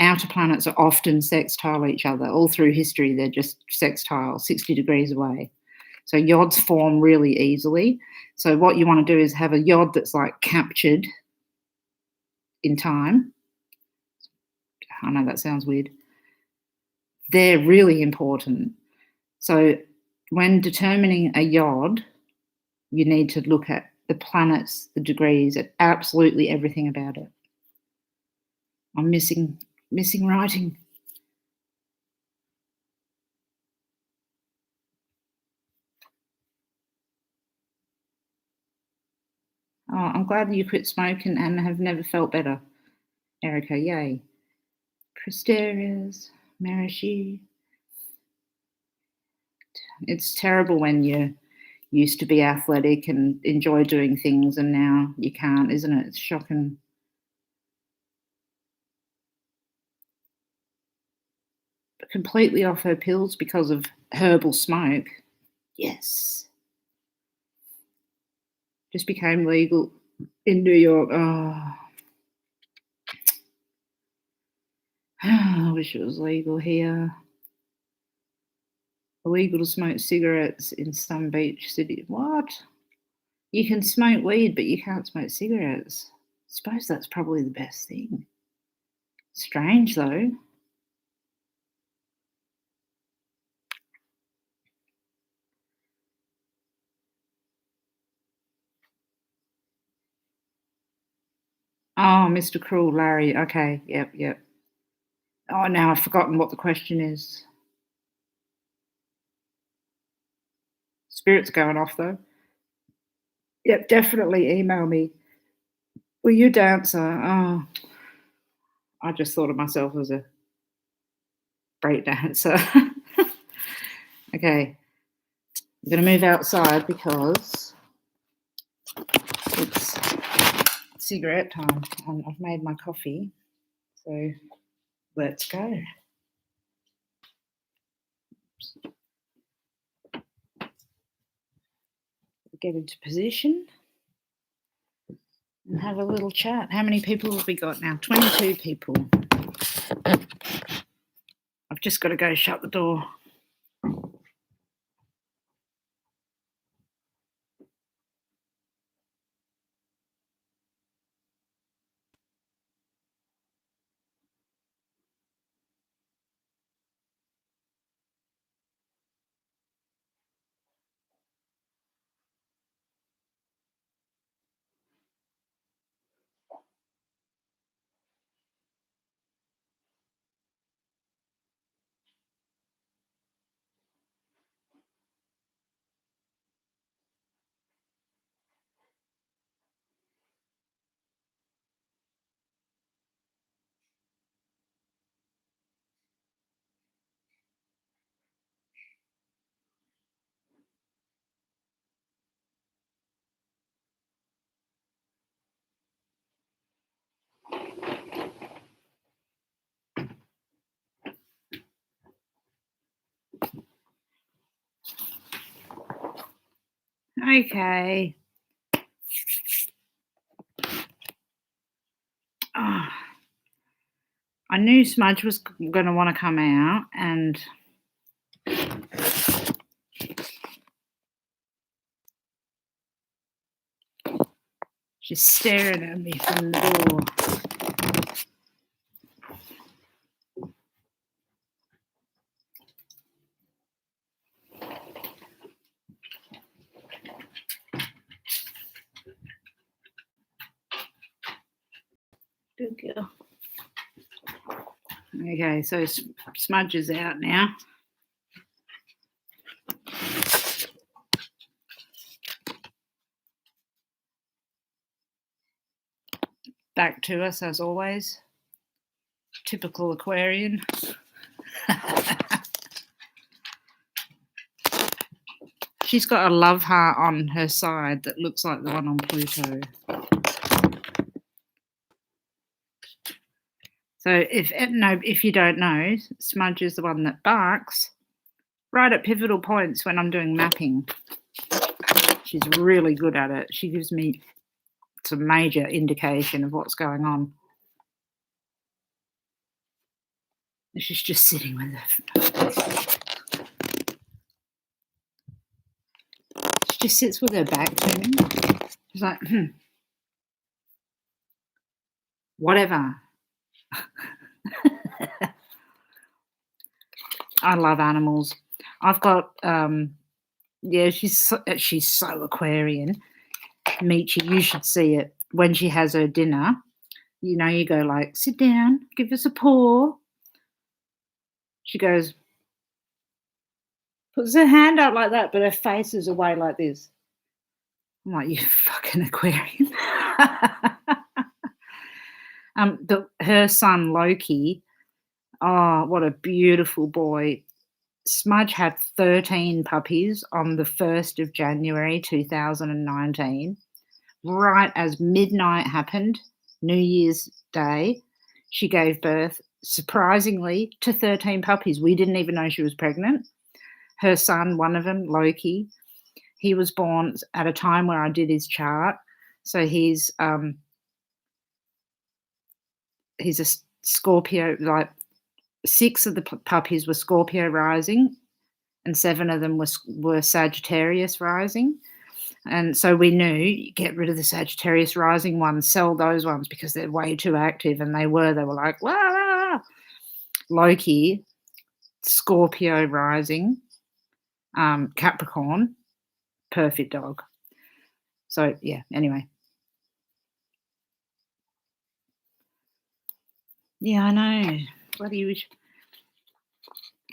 outer planets are often sextile each other. All through history, they're just sextile, 60 degrees away. So yods form really easily. So what you want to do is have a yod that's like captured in time. I know that sounds weird. They're really important. So when determining a yod, you need to look at the planets, the degrees, at absolutely everything about it. I'm missing writing. Oh, I'm glad that you quit smoking and have never felt better. Erica, yay. Pristerias, Marishi. It's terrible when you used to be athletic and enjoy doing things and now you can't, isn't it? It's shocking. But completely off her pills because of herbal smoke. Yes. Just became legal in New York. Oh. I wish it was legal here. Illegal to smoke cigarettes in some beach city. What? You can smoke weed, but you can't smoke cigarettes. I suppose that's probably the best thing. Strange, though. Oh, Mr. Cruel, Larry. Okay, yep. Oh, now I've forgotten what the question is. Spirit's going off though. Yep, definitely email me. Were you a dancer? Oh, I just thought of myself as a break dancer. Okay, I'm going to move outside because it's cigarette time and I've made my coffee. So let's go. Get into position and have a little chat. How many people have we got now? 22 people. I've just got to go shut the door. Okay. Oh, I knew Smudge was going to want to come out and she's staring at me from the door. Good girl. Okay, so Smudge is out now. Back to us as always. Typical Aquarian. She's got a love heart on her side that looks like the one on Pluto. So if you don't know, Smudge is the one that barks right at pivotal points when I'm doing mapping. She's really good at it. She gives me some major indication of what's going on. She's just sitting with her. She just sits with her back to me. She's like, whatever. I love animals. I've got, she's so Aquarian. Michi, you should see it. When she has her dinner, you know, you go like, sit down, give us a paw. She goes, puts her hand up like that, but her face is away like this. I'm like, you fucking Aquarian. Her son, Loki, oh, what a beautiful boy. Smudge had 13 puppies on the 1st of January 2019. Right as midnight happened, New Year's Day, she gave birth, surprisingly, to 13 puppies. We didn't even know she was pregnant. Her son, one of them, Loki, he was born at a time where I did his chart. So he's a Scorpio, like 6 of the puppies were Scorpio rising and 7 of them were Sagittarius rising. And so we knew, get rid of the Sagittarius rising ones, sell those ones because they're way too active. And they were like, wah! Loki, Scorpio rising, Capricorn, perfect dog. So, yeah, anyway. Yeah, I know. bloody...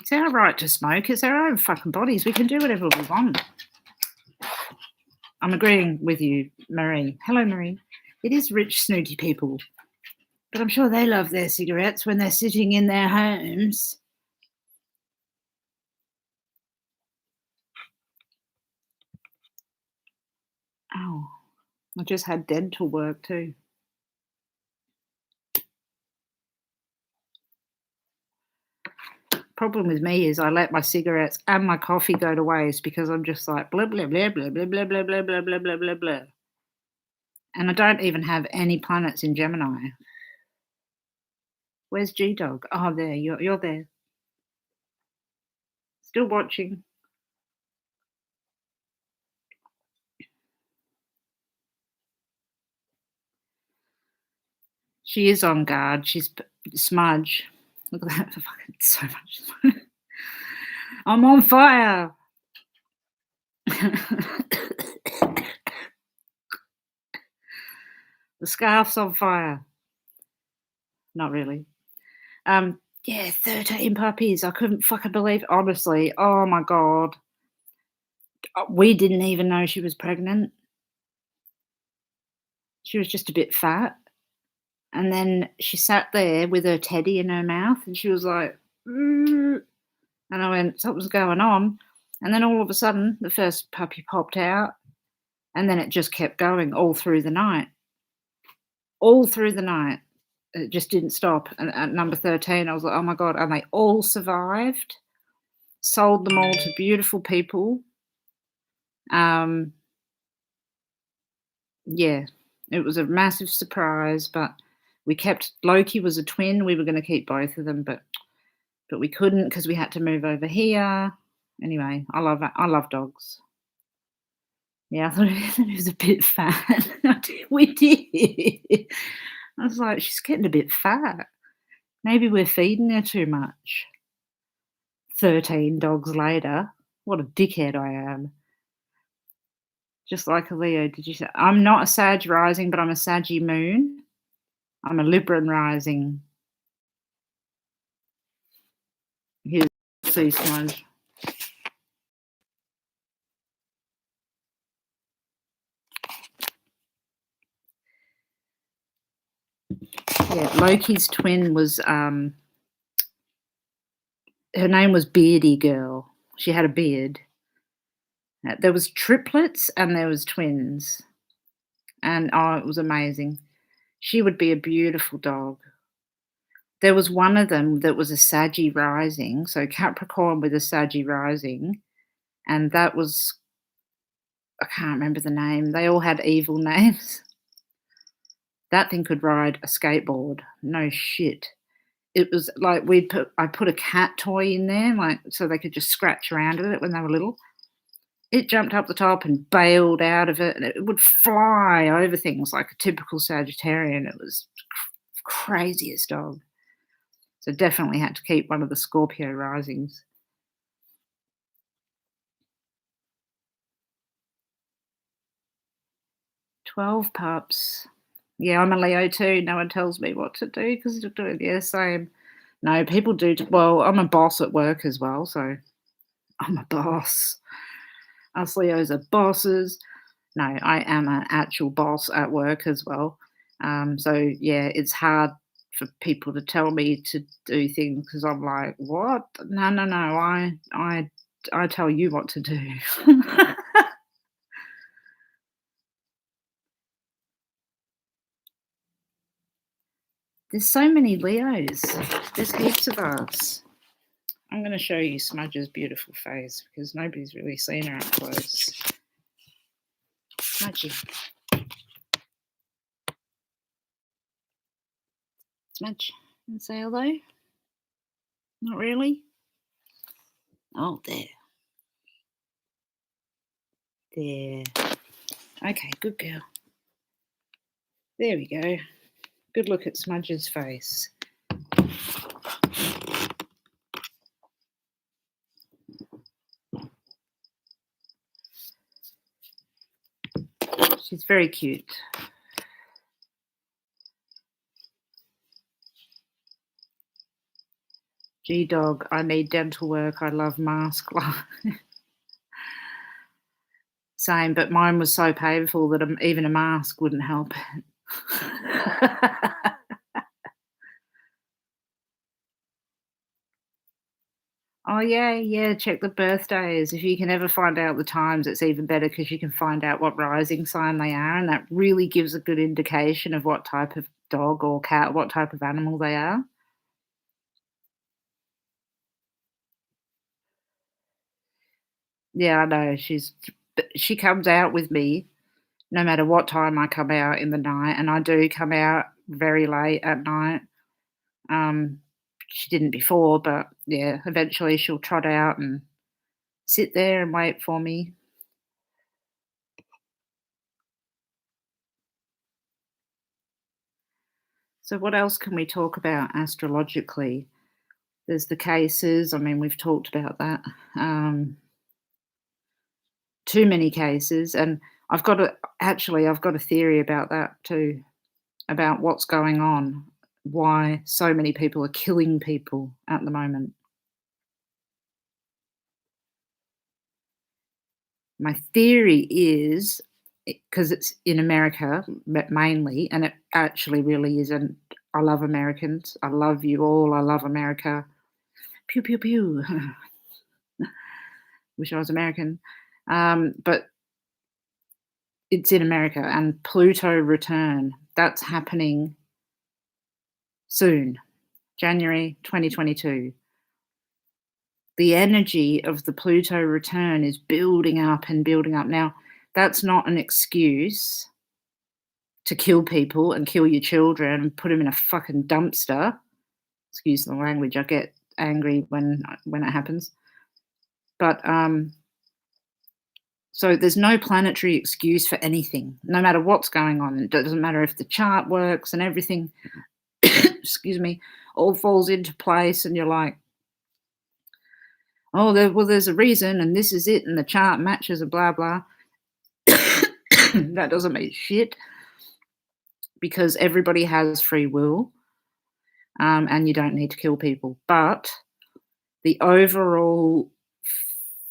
It's our right to smoke. It's our own fucking bodies. We can do whatever we want. I'm agreeing with you, Marie. Hello, Marie. It is rich, snooty people. But I'm sure they love their cigarettes when they're sitting in their homes. Oh, I just had dental work too. Problem with me is I let my cigarettes and my coffee go to waste because I'm just like blah, blah, blah, blah, blah, blah, blah, blah, blah, blah, blah, blah, blah. And I don't even have any planets in Gemini. Where's G-Dog? Oh, there. You're there. Still watching. She is on guard. She's Smudge. Look at that. Fucking so much. I'm on fire. The scarf's on fire. Not really. Yeah, 13 puppies. I couldn't fucking believe it. Honestly. Oh my God. We didn't even know she was pregnant. She was just a bit fat. And then she sat there with her teddy in her mouth and she was like, and I went, something's going on. And then all of a sudden, the first puppy popped out and then it just kept going all through the night. All through the night. It just didn't stop. And at number 13, I was like, oh my God. And they all survived. Sold them all to beautiful people. Yeah, it was a massive surprise, but we kept, Loki was a twin. We were going to keep both of them, but we couldn't because we had to move over here. Anyway, I love dogs. Yeah, I thought it was a bit fat. We did. I was like, she's getting a bit fat. Maybe we're feeding her too much. 13 dogs later. What a dickhead I am. Just like a Leo, did you say? I'm not a Sag rising, but I'm a Saggy moon. I'm a Libran rising. Here's sea smudge. Yeah, Loki's twin was her name was Beardy Girl. She had a beard. There was triplets and there was twins. And oh, it was amazing. She would be a beautiful dog. There was one of them that was a Saggy rising, so Capricorn with a Saggy rising, and that was, I can't remember the name. They all had evil names. That thing could ride a skateboard. No shit. It was like I put a cat toy in there, like so they could just scratch around with it when they were little. It jumped up the top and bailed out of it, and it would fly over things like a typical Sagittarian. It was craziest dog. So definitely had to keep one of the Scorpio risings. "12 pups." Yeah, I'm a Leo too. No one tells me what to do because you're doing the same. No, people do. Well, I'm a boss at work as well, so I'm a boss. Us Leos are bosses. No, I am an actual boss at work as well. So yeah, it's hard for people to tell me to do things because I'm like, what? No. I tell you what to do. There's so many Leos. There's heaps of us. I'm going to show you Smudge's beautiful face because nobody's really seen her up close. Smudgy. Smudge. And say hello? Not really? Oh, there. There. Okay, good girl. There we go. Good look at Smudge's face. She's very cute. Gee, dog, I need dental work. I love mask. Same, but mine was so painful that even a mask wouldn't help. Oh, yeah, yeah, check the birthdays. If you can ever find out the times, it's even better because you can find out what rising sign they are, and that really gives a good indication of what type of dog or cat, what type of animal they are. Yeah, I know, she comes out with me no matter what time I come out in the night, and I do come out very late at night. Um, she didn't before, but yeah, eventually she'll trot out and sit there and wait for me. So, what else can we talk about astrologically? There's the cases. I mean, we've talked about that. Um, too many cases, and I've got a theory about that too, about what's going on, why so many people are killing people at the moment. My theory is because it's in America mainly, and it actually really isn't. I love Americans. I love you all. I love America. Pew pew pew. Wish I was American. But it's in America, and Pluto return, that's happening soon, January 2022. The energy of the Pluto return is building up and building up. Now, that's not an excuse to kill people and kill your children and put them in a fucking dumpster. Excuse the language, I get angry when it happens. But, so there's no planetary excuse for anything, no matter what's going on. It doesn't matter if the chart works and everything, excuse me, all falls into place and you're like, oh, there's a reason and this is it and the chart matches and blah, blah. That doesn't mean shit because everybody has free will, and you don't need to kill people. But the overall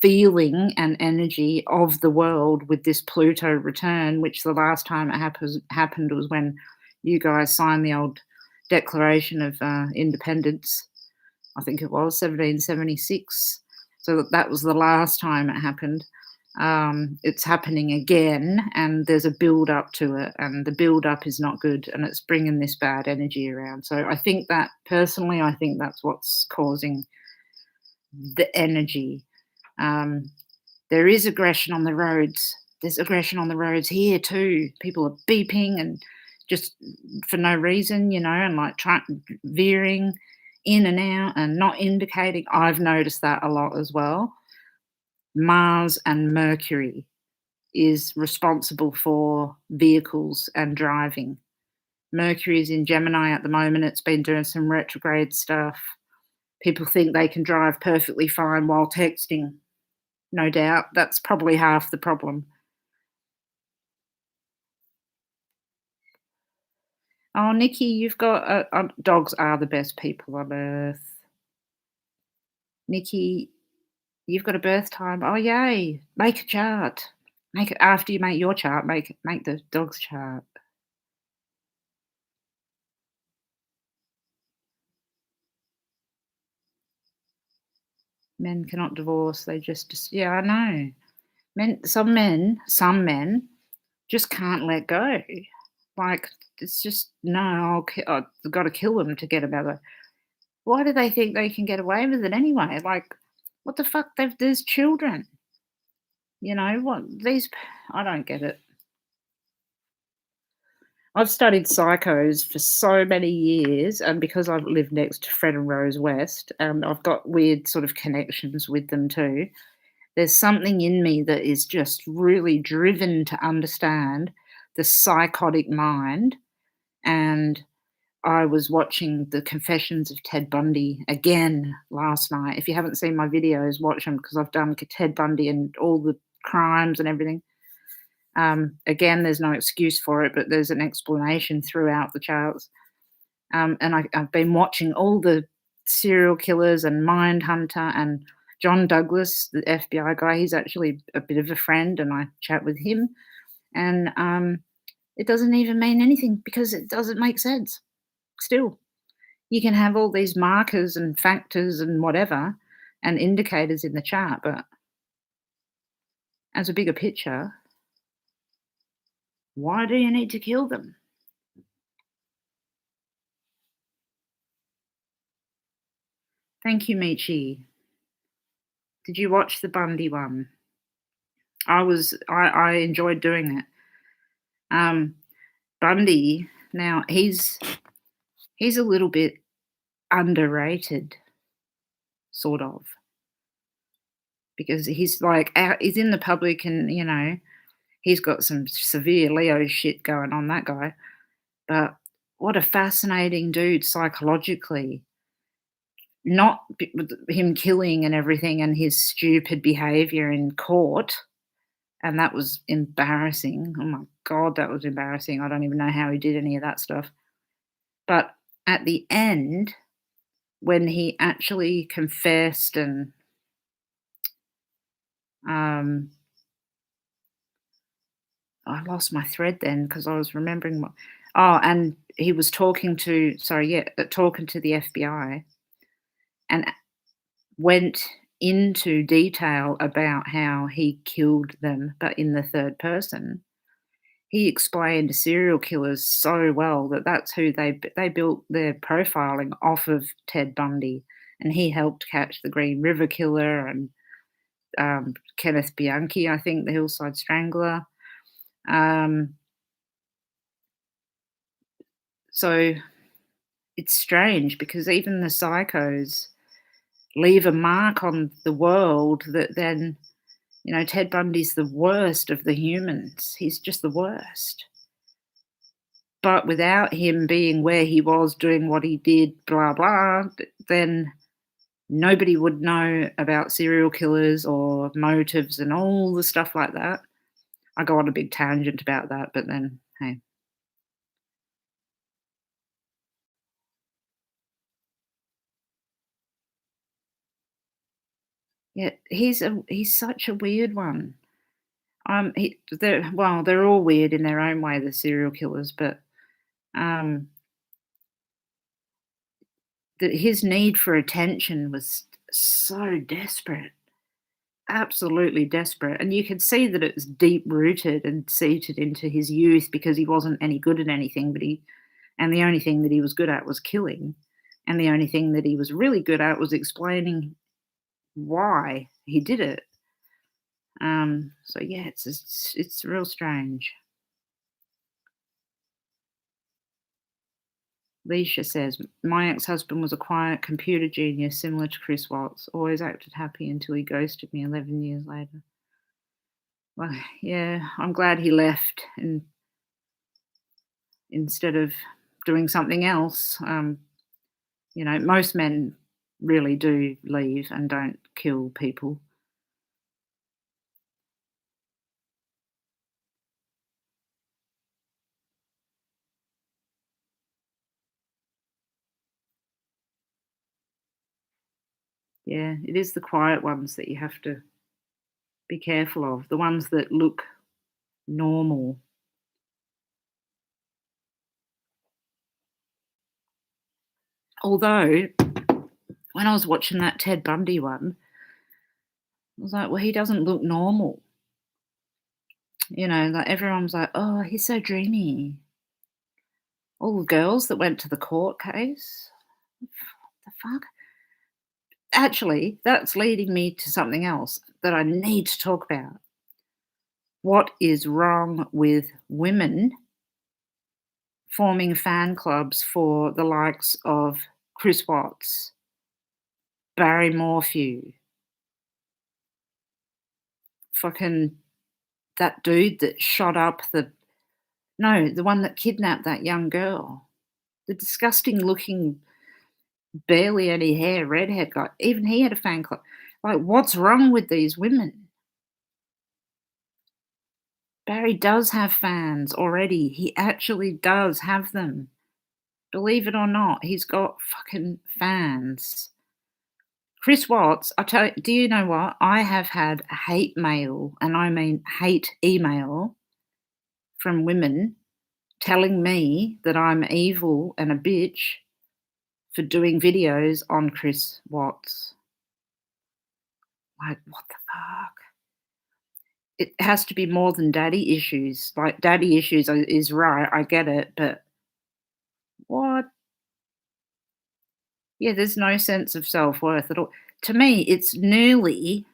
feeling and energy of the world with this Pluto return, which the last time it happened was when you guys signed the old Declaration of Independence. I think it was 1776. So that was the last time it happened. It's happening again, and there's a build up to it, and the build up is not good, and it's bringing this bad energy around. So I think that personally, I think that's what's causing the energy. There is aggression on the roads. There's aggression on the roads here too. People are beeping and just for no reason, and like veering in and out and not indicating. I've noticed that a lot as well. Mars and Mercury is responsible for vehicles and driving. Mercury is in Gemini at the moment. It's been doing some retrograde stuff. People think they can drive perfectly fine while texting. No doubt. That's probably half the problem. Oh, Nikki, you've got dogs are the best people on earth. Nikki, you've got a birth time. Oh, yay. Make a chart. Make it after you make your chart, make the dog's chart. Men cannot divorce. They just yeah, I know. Some men just can't let go. Like, it's just, no, I've got to kill them to get another. Why do they think they can get away with it anyway? Like, what the fuck? There's children. What? I don't get it. I've studied psychos for so many years, and because I've lived next to Fred and Rose West, I've got weird sort of connections with them too. There's something in me that is just really driven to understand the psychotic mind. And I was watching the Confessions of Ted Bundy again last night. If you haven't seen my videos, watch them because I've done Ted Bundy and all the crimes and everything. Again, there's no excuse for it, but there's an explanation throughout the charts. And I've been watching all the serial killers and Mindhunter and John Douglas, the FBI guy. He's actually a bit of a friend, and I chat with him. And it doesn't even mean anything because it doesn't make sense. Still, you can have all these markers and factors and whatever and indicators in the chart, but as a bigger picture, why do you need to kill them? Thank you, Michi. Did you watch the Bundy one? I enjoyed doing it. Bundy, now he's a little bit underrated, sort of, because he's like out, he's in the public, and he's got some severe Leo shit going on, that guy. But what a fascinating dude psychologically. Not with him killing and everything and his stupid behavior in court. And that was embarrassing. Oh my God, that was embarrassing. I don't even know how he did any of that stuff. But at the end, when he actually confessed and I lost my thread then because I was remembering what. Oh, and he was talking to the FBI and went into detail about how he killed them, but in the third person. He explained serial killers so well that that's who they built their profiling off of Ted Bundy, and he helped catch the Green River Killer and Kenneth Bianchi, I think, the Hillside Strangler. So it's strange because even the psychos leave a mark on the world that then, Ted Bundy's the worst of the humans. He's just the worst. But without him being where he was, doing what he did, blah, blah, then nobody would know about serial killers or motives and all the stuff like that. I go on a big tangent about that, but then, hey. Yeah, he's such a weird one. They're all weird in their own way, the serial killers, but his need for attention was so desperate, absolutely desperate, and you could see that it was deep rooted and seated into his youth because he wasn't any good at anything, and the only thing that he was good at was killing, and the only thing that he was really good at was explaining why he did it. So yeah, it's real strange. Leisha says, my ex-husband was a quiet computer genius similar to Chris Watts, always acted happy until he ghosted me 11 years later. Well, yeah, I'm glad he left and instead of doing something else. Most men really do leave and don't kill people. Yeah, it is the quiet ones that you have to be careful of, the ones that look normal. Although, when I was watching that Ted Bundy one, I was like, well, he doesn't look normal. Like everyone's like, oh, he's so dreamy. All the girls that went to the court case, what the fuck? Actually, that's leading me to something else that I need to talk about. What is wrong with women forming fan clubs for the likes of Chris Watts, Barry Morphew, fucking that dude that shot up the one that kidnapped that young girl, the disgusting looking, barely any hair redhead guy, even he had a fan club. Like, what's wrong with these women? Barry does have fans already. He actually does have them. Believe it or not, he's got fucking fans. Chris Watts, do you know what? I have had hate mail, and I mean hate email, from women telling me that I'm evil and a bitch for doing videos on Chris Watts. Like, what the fuck? It has to be more than daddy issues. Like, daddy issues is right, I get it, but what? Yeah, there's no sense of self-worth at all. To me, it's nearly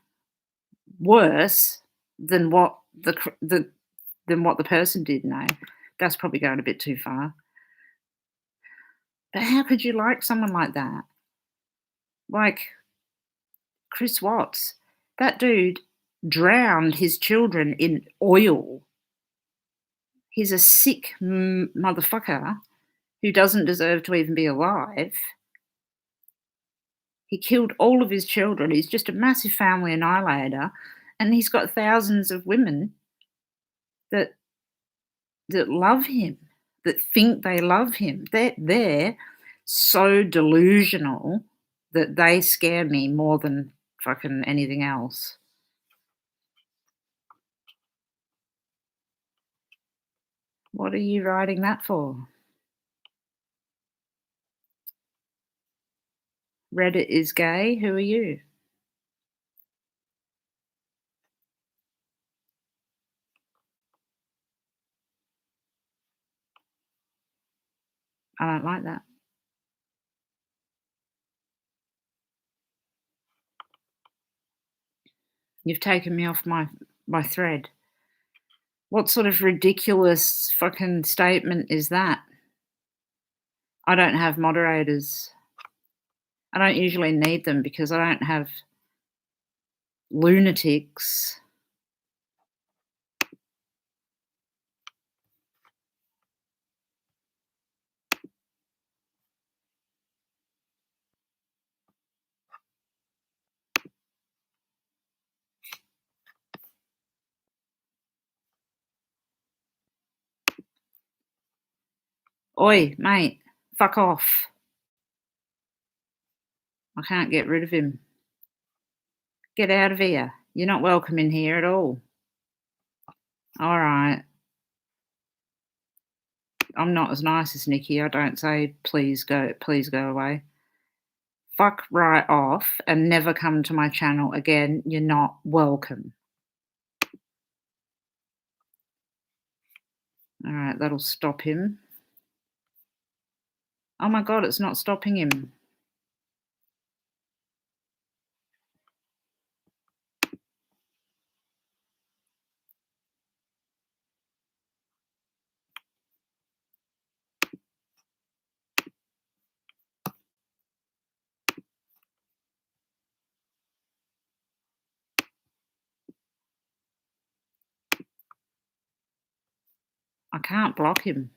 worse than what than what the person did. No, that's probably going a bit too far. But how could you like someone like that? Like Chris Watts, that dude drowned his children in oil. He's a sick motherfucker who doesn't deserve to even be alive. He killed all of his children. He's just a massive family annihilator, and he's got thousands of women that love him, that think they love him. They're so delusional that they scare me more than fucking anything else. What are you writing that for? Reddit is gay. Who are you? I don't like that. You've taken me off my thread. What sort of ridiculous fucking statement is that? I don't have moderators. I don't usually need them because I don't have lunatics. Oi, mate, fuck off. I can't get rid of him. Get out of here. You're not welcome in here at all. All right. I'm not as nice as Nikki. I don't say, please go away. Fuck right off and never come to my channel again. You're not welcome. All right, that'll stop him. Oh my God, it's not stopping him. I can't block him.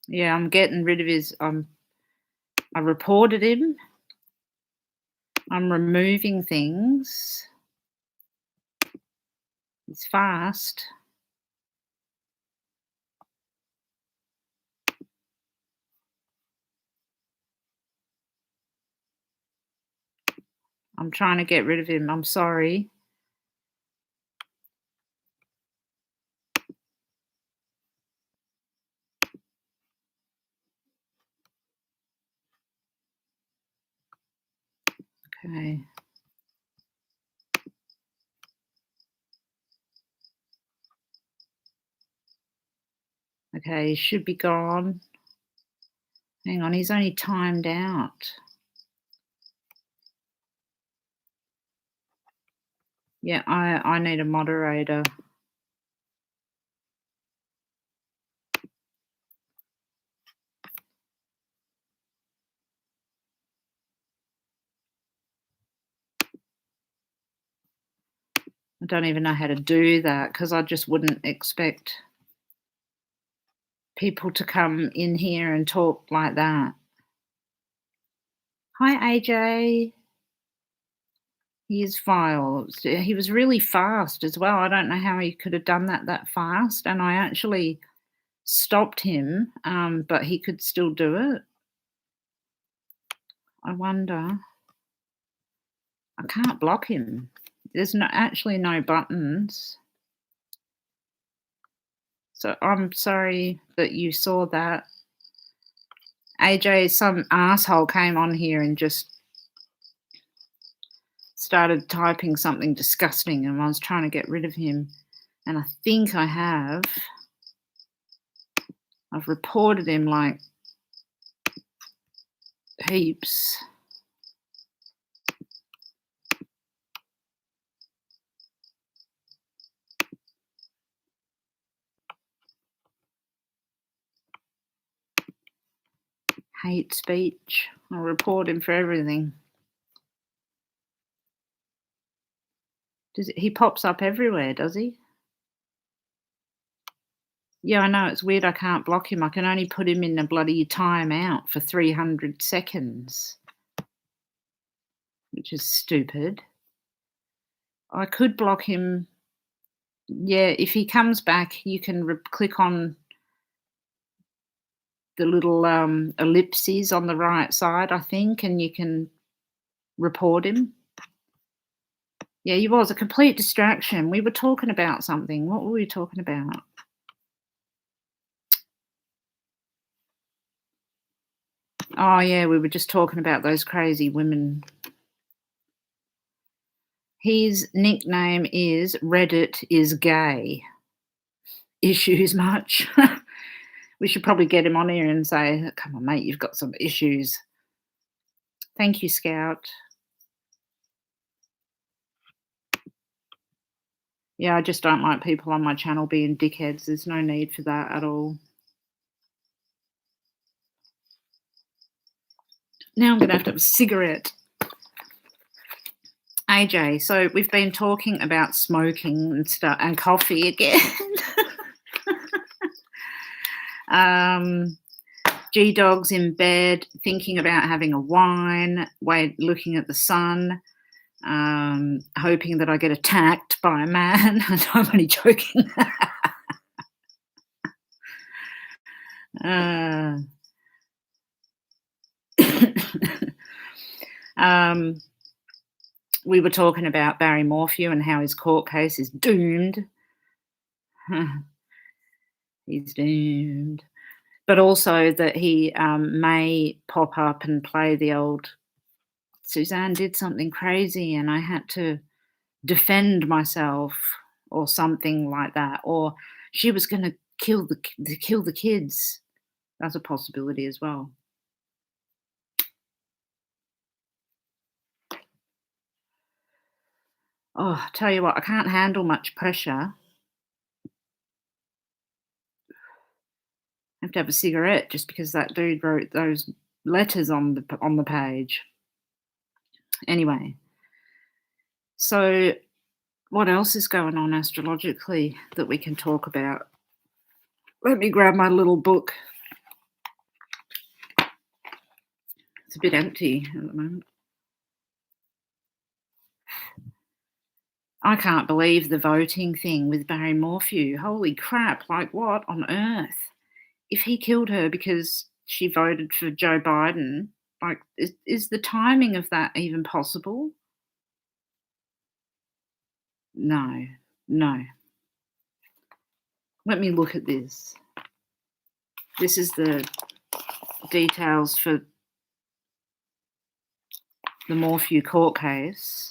Yeah, I'm getting rid of his, I reported him. I'm removing things. It's fast. I'm trying to get rid of him. I'm sorry. Okay. Okay, he should be gone. Hang on, he's only timed out. Yeah, I need a moderator. I don't even know how to do that because I just wouldn't expect people to come in here and talk like that. Hi, AJ. He is vile. He was really fast as well. I don't know how he could have done that fast. And I actually stopped him, but he could still do it. I wonder. I can't block him. There's actually no buttons. So I'm sorry that you saw that. AJ, some asshole came on here and just started typing something disgusting, and I was trying to get rid of him. And I think I have. I've reported him like heaps. Hate speech. I'll report him for everything. He pops up everywhere, does he? Yeah, I know, it's weird I can't block him. I can only put him in a bloody timeout for 300 seconds, which is stupid. I could block him. Yeah, if he comes back, you can click on the little ellipses on the right side, I think, and you can report him. Yeah, he was a complete distraction. We were talking about something. What were we talking about? Oh, yeah, we were just talking about those crazy women. His nickname is Reddit is gay. Issues much? We should probably get him on here and say, come on, mate, you've got some issues. Thank you, Scout. Yeah, I just don't like people on my channel being dickheads. There's no need for that at all. Now I'm going to have a cigarette. AJ, so we've been talking about smoking and stuff and coffee again. G-Dog's in bed thinking about having a wine, looking at the sun, hoping that I get attacked by a man. I'm only joking. We were talking about Barry Morphew and how his court case is doomed. He's doomed. But also that he may pop up and play the old Suzanne did something crazy and I had to defend myself or something like that. Or she was going to kill the kids. That's a possibility as well. Oh, tell you what, I can't handle much pressure. I have to have a cigarette just because that dude wrote those letters on the page. Anyway, so what else is going on astrologically that we can talk about? Let me grab my little book. It's a bit empty at the moment. I can't believe the voting thing with Barry Morphew. Holy crap, like what on earth? If he killed her because she voted for Joe Biden, like, is the timing of that even possible? No. Let me look at this. This is the details for the Morphew court case.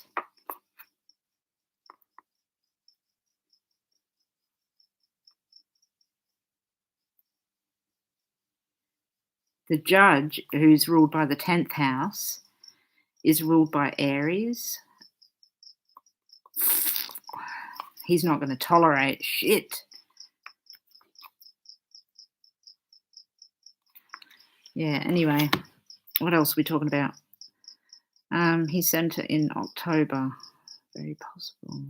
The judge, who's ruled by the 10th house, is ruled by Aries. He's not going to tolerate shit. Yeah, anyway, what else are we talking about? He sent it in October. Very possible.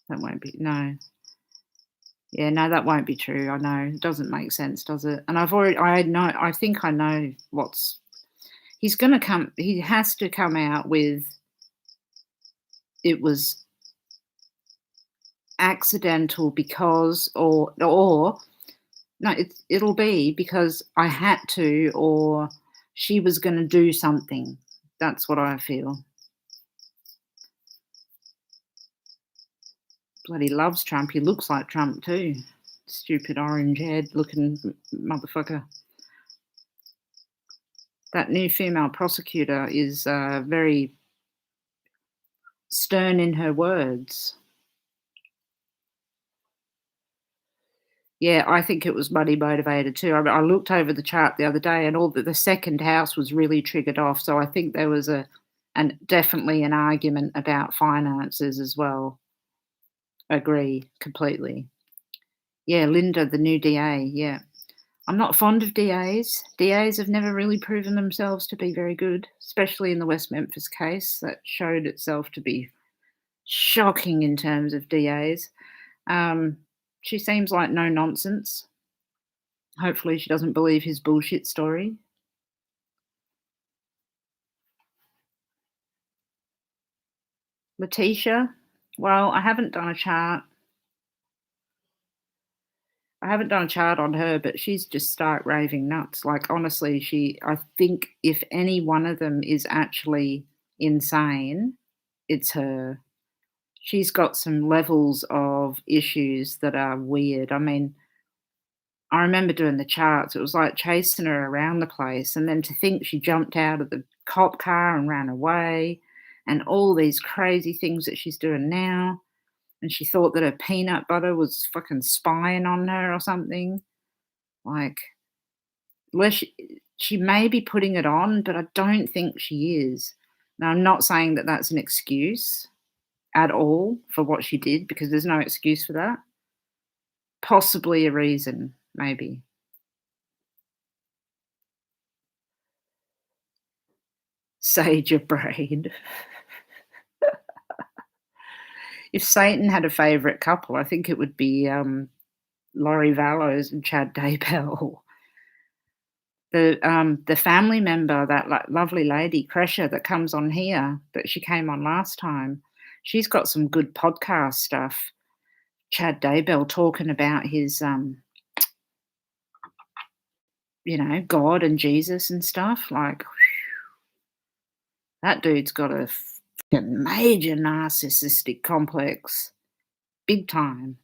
That won't be, no. Yeah, no, that won't be true. I know. It doesn't make sense, does it? And I think I know he's going to come, he has to come out with it was accidental because or no, it'll be because I had to or she was going to do something. That's what I feel. Bloody loves Trump. He looks like Trump too. Stupid orange head looking motherfucker. That new female prosecutor is very stern in her words. Yeah, I think it was money motivated too. I looked over the chart the other day, and all the second house was really triggered off. So I think there was definitely an argument about finances as well. Agree completely. Yeah, Linda, the new DA. Yeah, I'm not fond of DAs. DAs have never really proven themselves to be very good, especially in the West Memphis case that showed itself to be shocking in terms of DAs. She seems like no nonsense. Hopefully she doesn't believe his bullshit story. Letitia, well, I haven't done a chart. I haven't done a chart on her, but she's just stark raving nuts. Like, honestly, I think if any one of them is actually insane, it's her. She's got some levels of issues that are weird. I mean, I remember doing the charts. It was like chasing her around the place. And then to think she jumped out of the cop car and ran away, and all these crazy things that she's doing now. And she thought that her peanut butter was fucking spying on her or something. Like, she may be putting it on, but I don't think she is. Now, I'm not saying that that's an excuse at all for what she did, because there's no excuse for that. Possibly a reason, maybe. Sage your brain. If Satan had a favourite couple, I think it would be Laurie Vallows and Chad Daybell. The family member, that lovely lady, Kresha, that comes on here, that she came on last time, she's got some good podcast stuff. Chad Daybell talking about his, God and Jesus and stuff. Like, that dude's got a major narcissistic complex. Big time.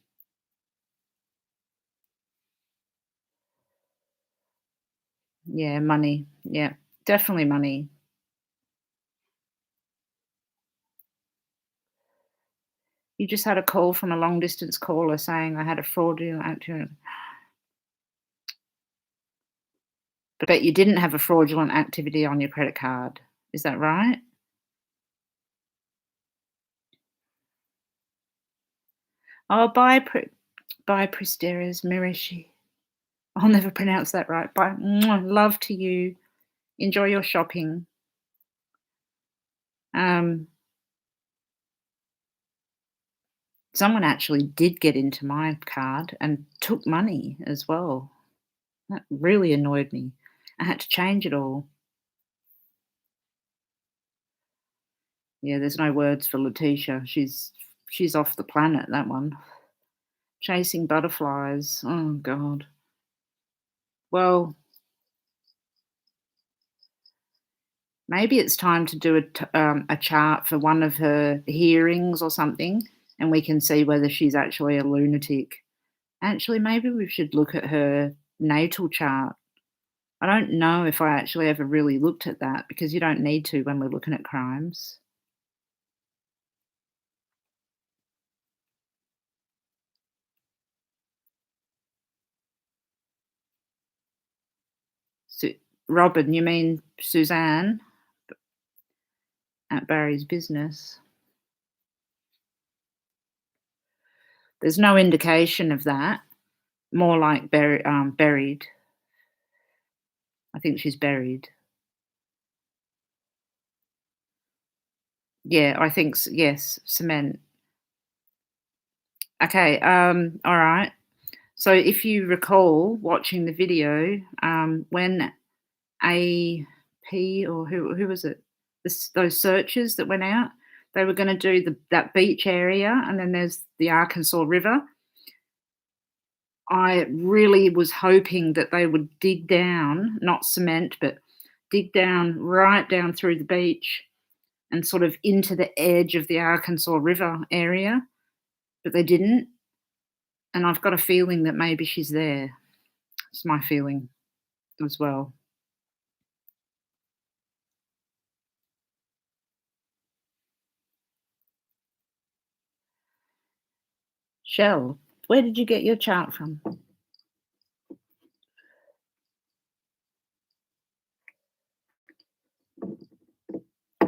Yeah, money. Yeah, definitely money. You just had a call from a long distance caller saying I had a fraudulent activity. But you didn't have a fraudulent activity on your credit card. Is that right? Oh, bye, Pristeras Mirishi. I'll never pronounce that right. Bye. Love to you. Enjoy your shopping. Someone actually did get into my card and took money as well. That really annoyed me. I had to change it all. Yeah, there's no words for Letitia. She's off the planet, that one. Chasing butterflies. Oh, God. Well, maybe it's time to do a chart for one of her hearings or something, and we can see whether she's actually a lunatic. Actually, maybe we should look at her natal chart. I don't know if I actually ever really looked at that, because you don't need to when we're looking at crimes. Robin, you mean Suzanne at Barry's business? There's no indication of that. More like buried. I think she's buried. Yeah, I think yes, cement. Okay, all right. So if you recall watching the video, when AP or who was it? Those searches that went out, They were going to do that beach area, and then there's the Arkansas River. I really was hoping that they would dig down, not cement, but dig down right down through the beach and sort of into the edge of the Arkansas River area, but they didn't. And I've got a feeling that maybe she's there. It's my feeling as well. Shell, where did you get your chart from?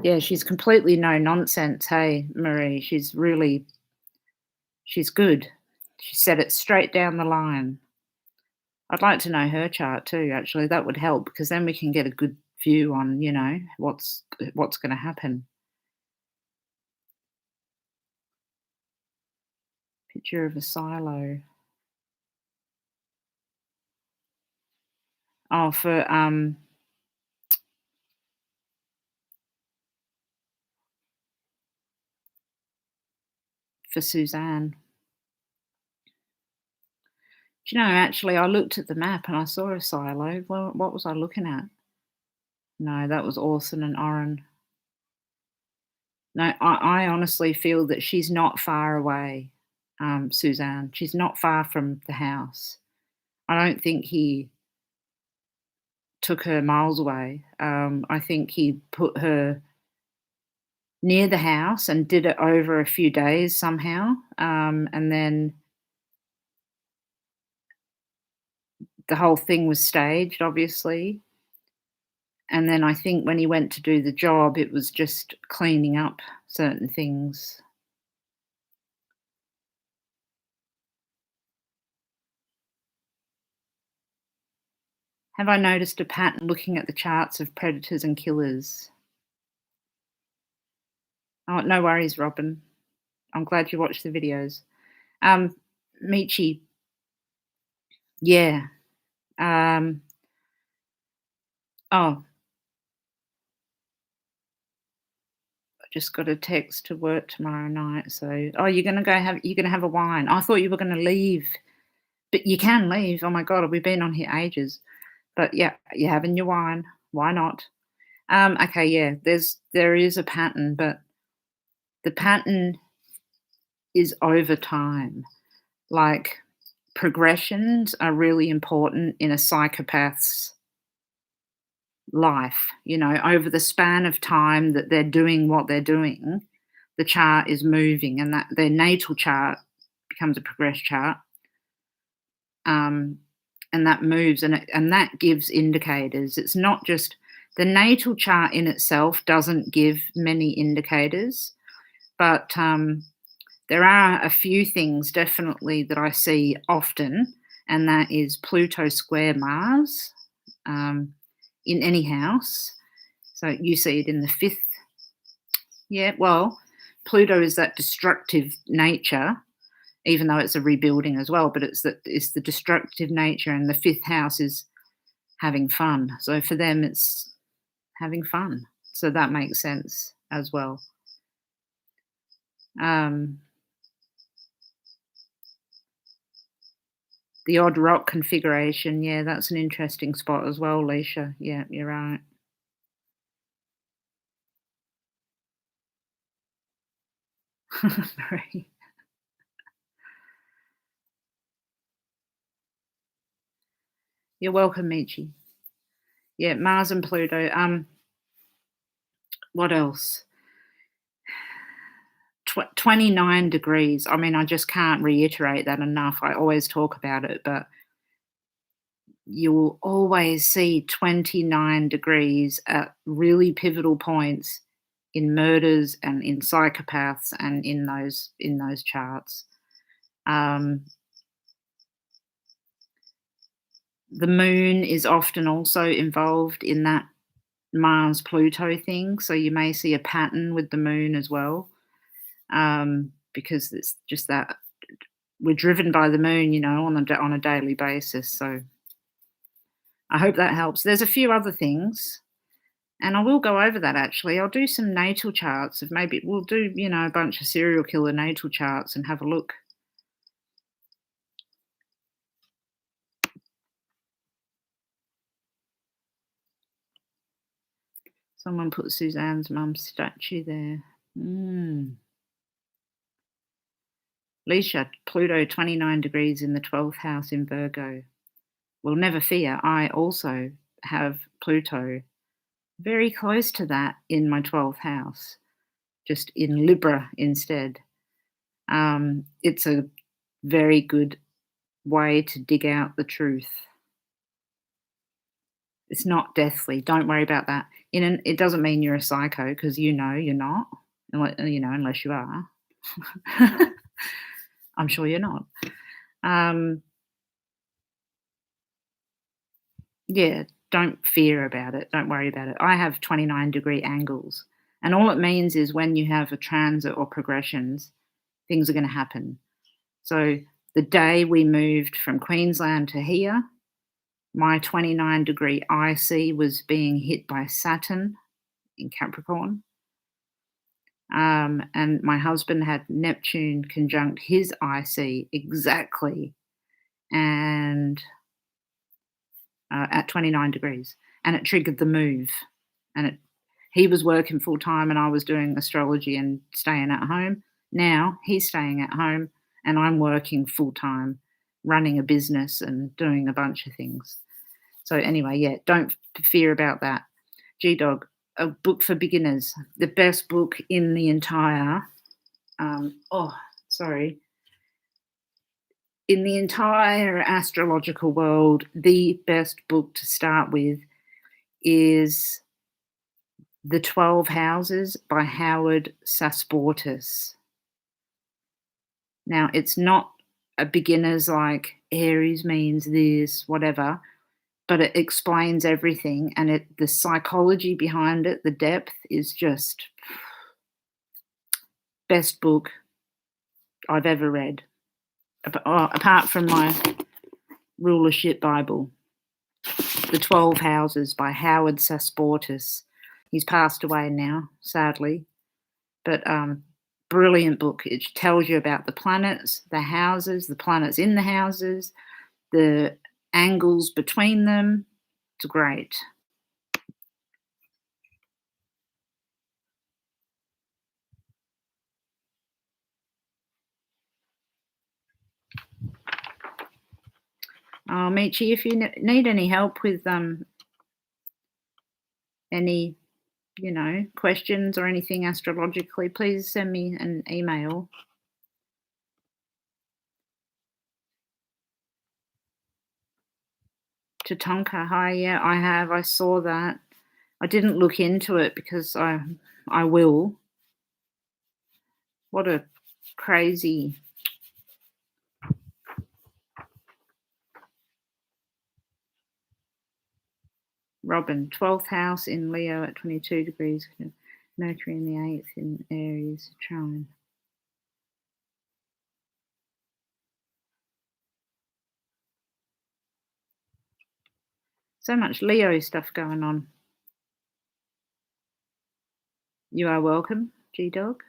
Yeah, she's completely no nonsense, hey, Marie. She's good. She said it straight down the line. I'd like to know her chart too, actually. That would help because then we can get a good view on, what's going to happen. Picture of a silo. Oh, for Suzanne. Do you know, actually, I looked at the map and I saw a silo. Well, what was I looking at? No, that was Orson and Oren. No, I honestly feel that she's not far away, Suzanne. She's not far from the house. I don't think he took her miles away. I think he put her near the house and did it over a few days somehow. And then the whole thing was staged, obviously. And then I think when he went to do the job, it was just cleaning up certain things. Have I noticed a pattern looking at the charts of predators and killers? Oh, no worries, Robin. I'm glad you watched the videos. Michi, yeah. Oh, I just got a text to work tomorrow night. So, you're gonna have a wine. I thought you were gonna leave, but you can leave. Oh my God, we've been on here ages. But yeah, you're having your wine. Why not? Okay, yeah. There is a pattern, but the pattern is over time. Like progressions are really important in a psychopath's life. Over the span of time that they're doing what they're doing, the chart is moving, and that their natal chart becomes a progress chart. And that moves, and that gives indicators. It's not just the natal chart in itself doesn't give many indicators, but there are a few things definitely that I see often, and that is Pluto square Mars in any house. So you see it in the 5th. Yeah, well, Pluto is that destructive nature, even though it's a rebuilding as well, but it's the destructive nature, and the 5th house is having fun. So for them, it's having fun. So that makes sense as well. The odd rock configuration, yeah, that's an interesting spot as well, Leisha. Yeah, you're right. Marie. You're welcome, Michi. Yeah, Mars and Pluto. What else? 29 degrees. I mean, I just can't reiterate that enough. I always talk about it, but you will always see 29 degrees at really pivotal points in murders and in psychopaths and in those charts. The moon is often also involved in that Mars Pluto thing, so you may see a pattern with the moon as well, because it's just that we're driven by the moon, on a daily basis. So I hope that helps. There's a few other things And I will go over that actually. I'll do some natal charts of maybe we'll do, a bunch of serial killer natal charts and have a look. Someone put Suzanne's mum's statue there. Leisha, Pluto 29 degrees in the 12th house in Virgo. Well, never fear. I also have Pluto very close to that in my 12th house, just in Libra instead. It's a very good way to dig out the truth. It's not deathly. Don't worry about that. It doesn't mean you're a psycho because you're not, unless you are. I'm sure you're not. Yeah, don't fear about it. Don't worry about it. I have 29-degree angles. And all it means is when you have a transit or progressions, things are going to happen. So the day we moved from Queensland to here, my 29-degree IC was being hit by Saturn in Capricorn. And my husband had Neptune conjunct his IC exactly and at 29 degrees. And it triggered the move. And he was working full time and I was doing astrology and staying at home. Now he's staying at home and I'm working full time, running a business and doing a bunch of things. So anyway, yeah, don't fear about that. G-Dog, a book for beginners, the best book in the entire, in the entire astrological world, the best book to start with is The 12 Houses by Howard Sasportas. Now, it's not a beginner's like Aries means this, whatever, but it explains everything and the psychology behind it, the depth is just best book I've ever read, apart from my rulership Bible, The 12 Houses by Howard Sasportas. He's passed away now, sadly, but brilliant book. It tells you about the planets, the houses, the planets in the houses, the angles between them. It's great. Michi, if you need any help with any, questions or anything astrologically, please send me an email. Tatanka, hi, yeah, I have. I saw that. I didn't look into it because I will. What a crazy. Robin, 12th house in Leo at 22 degrees, Mercury in the 8th in Aries, trine. So much Leo stuff going on. You are welcome, G-Dog.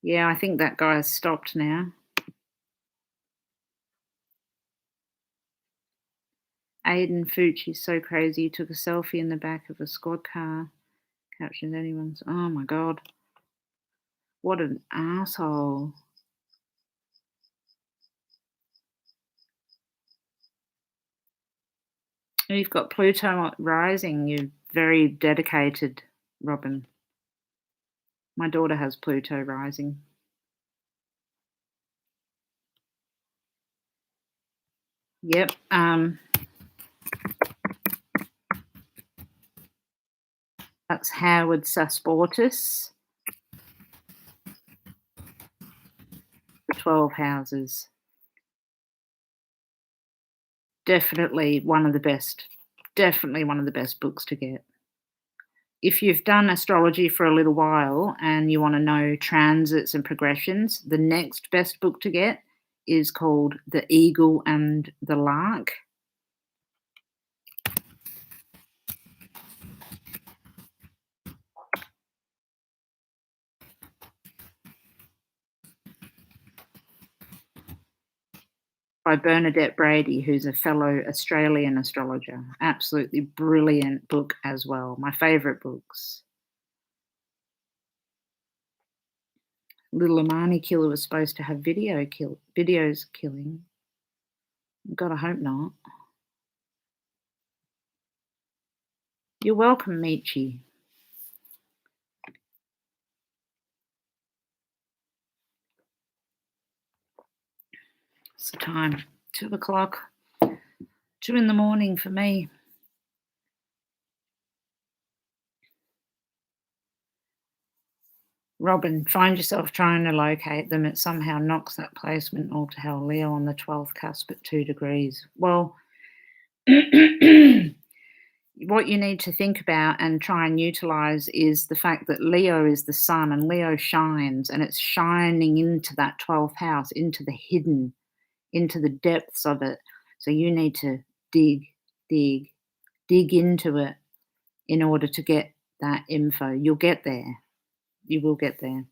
Yeah, I think that guy has stopped now. Aiden Fucci's so crazy. He took a selfie in the back of a squad car. Captions anyone's. Oh my God. What an asshole. You've got Pluto rising. You're very dedicated, Robin. My daughter has Pluto rising. Yep. That's Howard Sasportas. 12 Houses. Definitely one of the best books to get. If you've done astrology for a little while and you want to know transits and progressions, the next best book to get is called The Eagle and the Lark. by Bernadette Brady, who's a fellow Australian astrologer. Absolutely brilliant book as well. My favourite books. Little Imani Killer was supposed to have videos killing. God, I hope not. You're welcome, Michi. It's the time. 2 o'clock. 2 in the morning for me. Robin, find yourself trying to locate them. It somehow knocks that placement all to hell. Leo on the 12th cusp at 2 degrees. Well, what you need to think about and try and utilize is the fact that Leo is the sun and Leo shines, and it's shining into that 12th house, into the hidden, into the depths of it. So you need to dig into it in order to get that info. You'll get there. You will get there.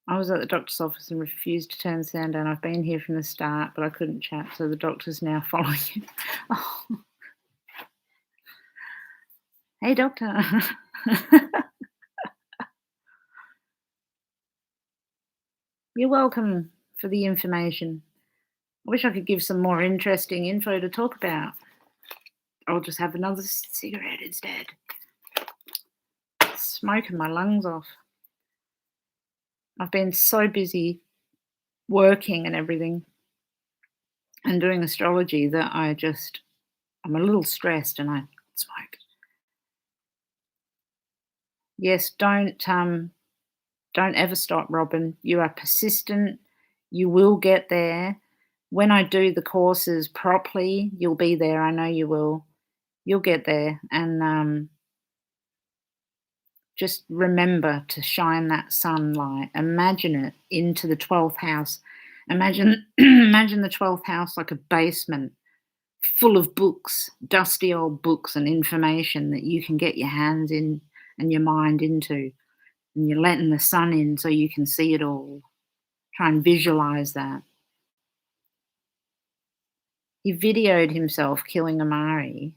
I was at the doctor's office and refused to turn the sound down. I've been here from the start, but I couldn't chat, so the doctor's now following you. Oh. Hey, doctor. You're welcome for the information. I wish I could give some more interesting info to talk about. I'll just have another cigarette instead. Smoking my lungs off. I've been so busy working and everything and doing astrology that I'm a little stressed and I smoke. Yes, don't ever stop, Robin. You are persistent. You will get there. When I do the courses properly, you'll be there. I know you will. You'll get there. And just remember to shine that sunlight. Imagine it into the 12th house. Imagine the 12th house like a basement full of books, dusty old books and information that you can get your hands in and your mind into. And you're letting the sun in so you can see it all. Try and visualize that. He videoed himself killing Amari.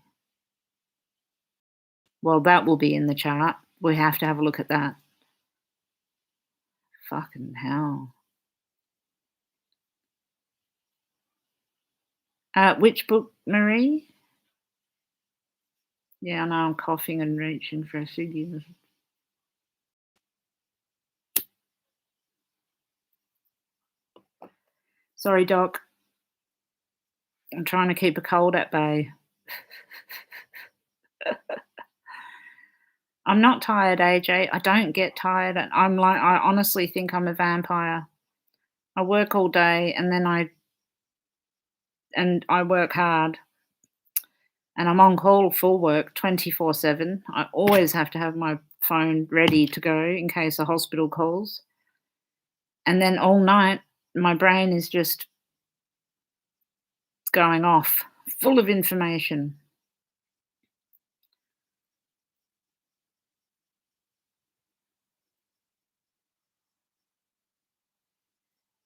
Well, that will be in the chart. We have to have a look at that. Fucking hell. Which book, Marie? Yeah, I know I'm coughing and reaching for a ciggy. Sorry, Doc. I'm trying to keep a cold at bay. I'm not tired, AJ. I don't get tired. I honestly think I'm a vampire. I work all day and then I work hard. And I'm on call for work 24/7. I always have to have my phone ready to go in case a hospital calls. And then all night, my brain is just going off, full of information.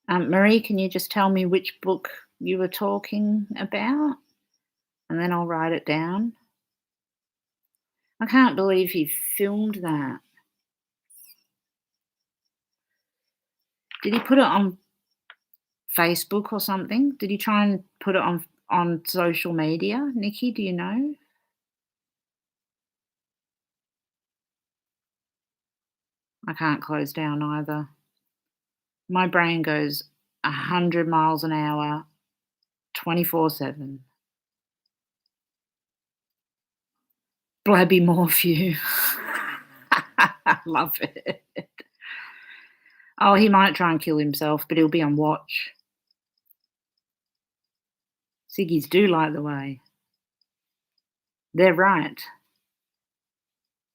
Marie, can you just tell me which book you were talking about? And then I'll write it down. I can't believe he filmed that. Did he put it on Facebook or something? Did he try and put it on social media? Nikki, do you know? I can't close down either. My brain goes 100 miles an hour, 24/7. Blabby Morphew. I love it. Oh, he might try and kill himself, but he'll be on watch. Ciggies do light the way. They're right.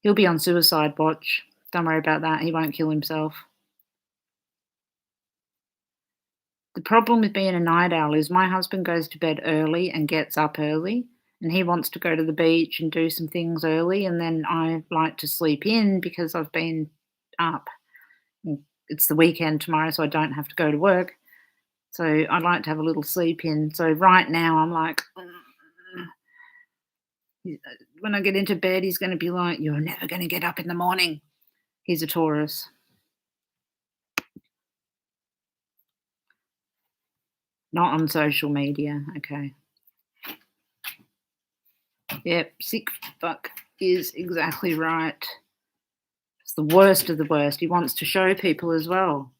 He'll be on suicide watch. Don't worry about that. He won't kill himself. The problem with being a night owl is my husband goes to bed early and gets up early, and he wants to go to the beach and do some things early, and then I like to sleep in because I've been up and it's the weekend tomorrow, so I don't have to go to work. So I'd like to have a little sleep in. So right now I'm like, when I get into bed, he's going to be like, "You're never going to get up in the morning." He's a Taurus. Not on social media. Okay. Yep, sick fuck is exactly right. It's the worst of the worst. He wants to show people as well.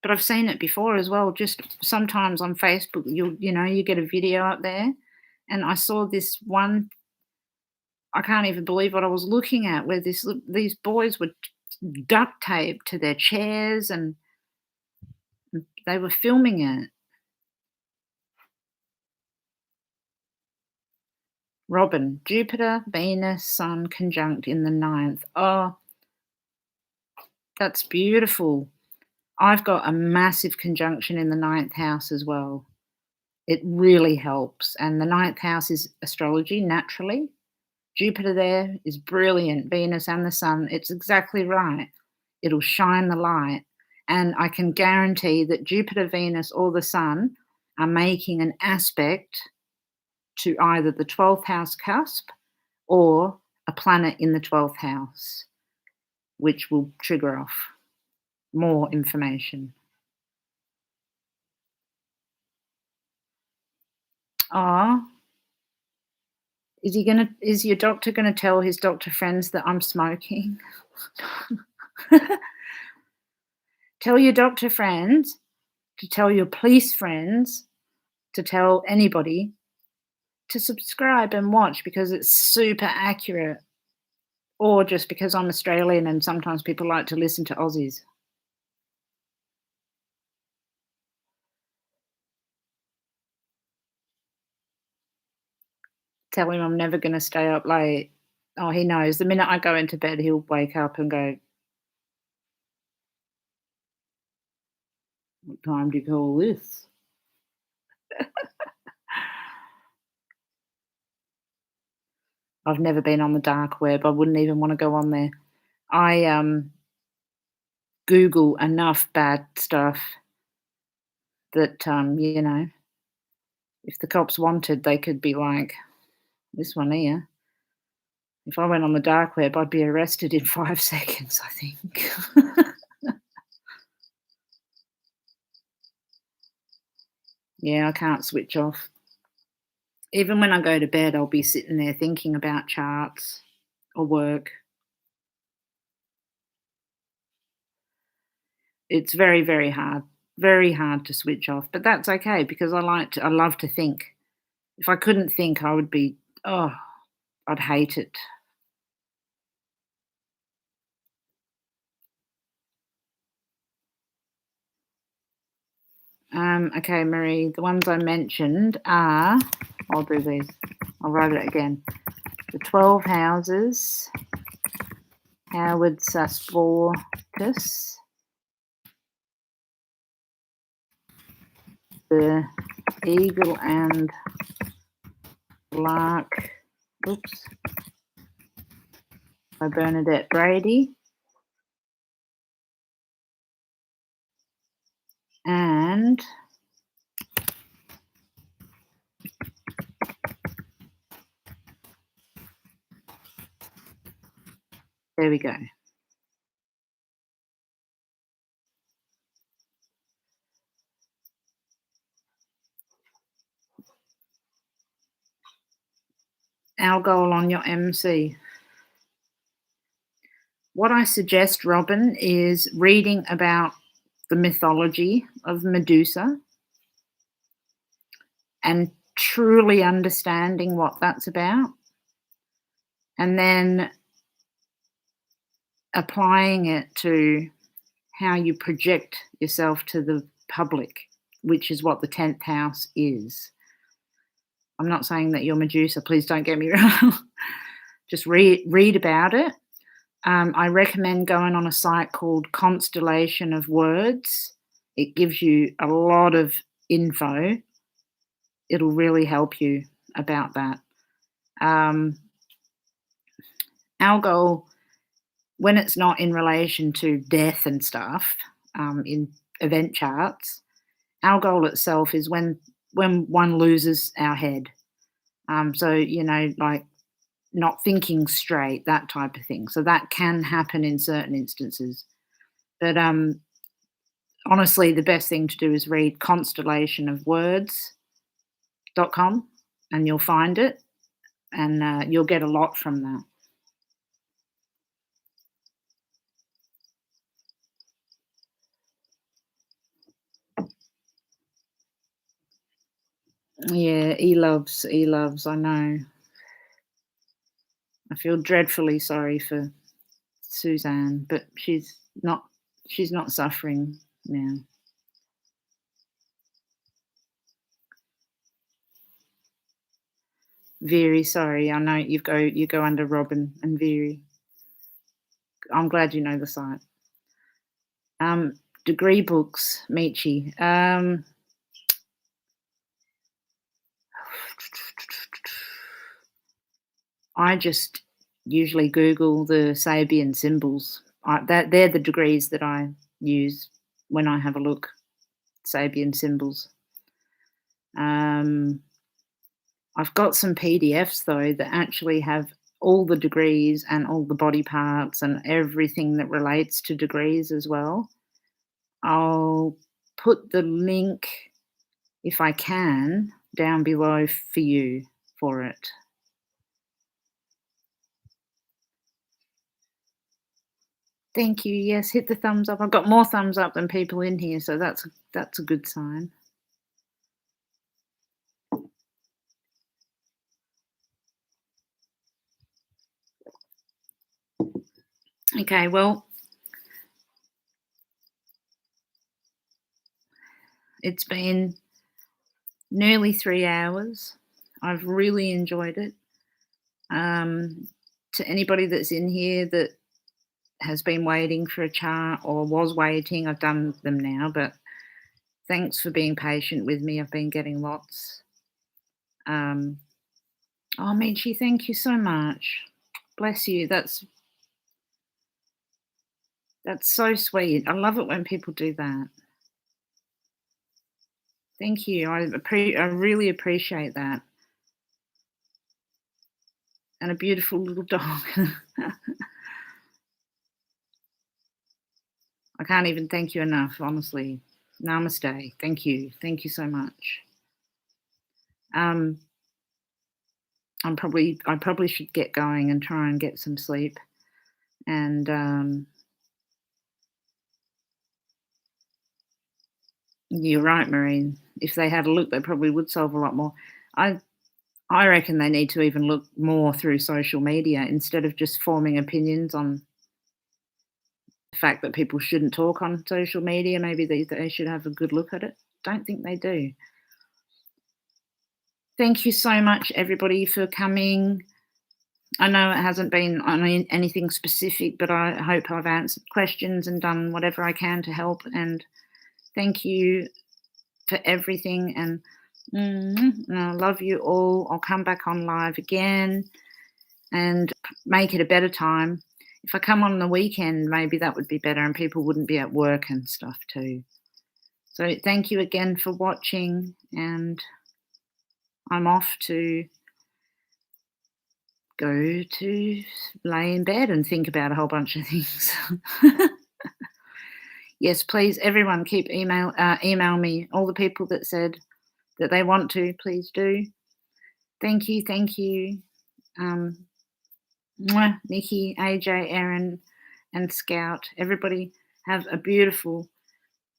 But I've seen it before as well. Just sometimes on Facebook, you get a video up there, and I saw this one. I can't even believe what I was looking at, where these boys were duct taped to their chairs, and they were filming it. Robin, Jupiter, Venus, Sun conjunct in the 9th. Oh, that's beautiful. I've got a massive conjunction in the 9th house as well. It really helps. And the 9th house is astrology, naturally. Jupiter there is brilliant. Venus and the Sun, it's exactly right. It'll shine the light. And I can guarantee that Jupiter, Venus, or the Sun are making an aspect to either the 12th house cusp or a planet in the 12th house, which will trigger off more information. Oh, is your doctor gonna tell his doctor friends that I'm smoking? Tell your doctor friends to tell your police friends to tell anybody to subscribe and watch, because it's super accurate. Or just because I'm Australian and sometimes people like to listen to Aussies. Tell him I'm never gonna stay up late. Oh, he knows. The minute I go into bed, he'll wake up and go, "What time do you call this?" I've never been on the dark web. I wouldn't even wanna go on there. I Google enough bad stuff that, if the cops wanted, they could be like, "This one here." If I went on the dark web, I'd be arrested in 5 seconds, I think. Yeah, I can't switch off. Even when I go to bed, I'll be sitting there thinking about charts or work. It's very, very hard to switch off, but that's okay because I love to think. If I couldn't think, I would be, oh, I'd hate it. Okay, Marie, the ones I mentioned are, I'll do these. I'll write it again. The 12 houses, Howard Susportus, the Eagle and Lark, by Bernadette Brady, and there we go. Our goal on your MC. What I suggest, Robin, is reading about the mythology of Medusa and truly understanding what that's about, and then applying it to how you project yourself to the public, which is what the 10th house is. I'm not saying that you're Medusa, please don't get me wrong. Just read about it. I recommend going on a site called Constellation of Words. It gives you a lot of info. It'll really help you about that. Our goal when it's not in relation to death and stuff, in event charts, our goal itself is when one loses our head. So, like not thinking straight, that type of thing. So that can happen in certain instances. But honestly, the best thing to do is read constellationofwords.com and you'll find it, and you'll get a lot from that. Yeah, e-loves, I know. I feel dreadfully sorry for Suzanne, but she's not suffering now. Very sorry. I know you go under Robin and Very. I'm glad you know the site. Degree books, Michi. I just usually Google the Sabian symbols. They're the degrees that I use when I have a look. Sabian symbols. I've got some PDFs though that actually have all the degrees and all the body parts and everything that relates to degrees as well. I'll put the link, if I can, down below for you for it. Thank you. Yes, hit the thumbs up. I've got more thumbs up than people in here, so that's a good sign. Okay, well, it's been nearly 3 hours. I've really enjoyed it. To anybody that's in here that has been waiting for a chart or was waiting, I've done them now, but thanks for being patient with me. I've been getting lots. Oh, Michi, thank you so much. Bless you. That's so sweet. I love it when people do that. Thank you. I really appreciate that. And a beautiful little dog. I can't even thank you enough, honestly. Namaste. Thank you. Thank you so much. I probably should get going and try and get some sleep. And you're right, Marine. If they had a look, they probably would solve a lot more. I reckon they need to even look more through social media instead of just forming opinions on the fact that people shouldn't talk on social media. Maybe they should have a good look at it. Don't think they do. Thank you so much, everybody, for coming. I know it hasn't been on anything specific, but I hope I've answered questions and done whatever I can to help. And thank you for everything. And I love you all. I'll come back on live again and make it a better time. If I come on the weekend, maybe that would be better and people wouldn't be at work and stuff too. So thank you again for watching, and I'm off to go to lay in bed and think about a whole bunch of things. Yes, please, everyone, keep email me. All the people that said that they want to, please do. Thank you. Nikki, AJ, Erin, and Scout. Everybody have a beautiful,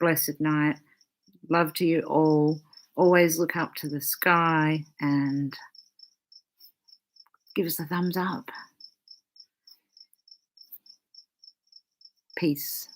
blessed night. Love to you all. Always look up to the sky and give us a thumbs up. Peace.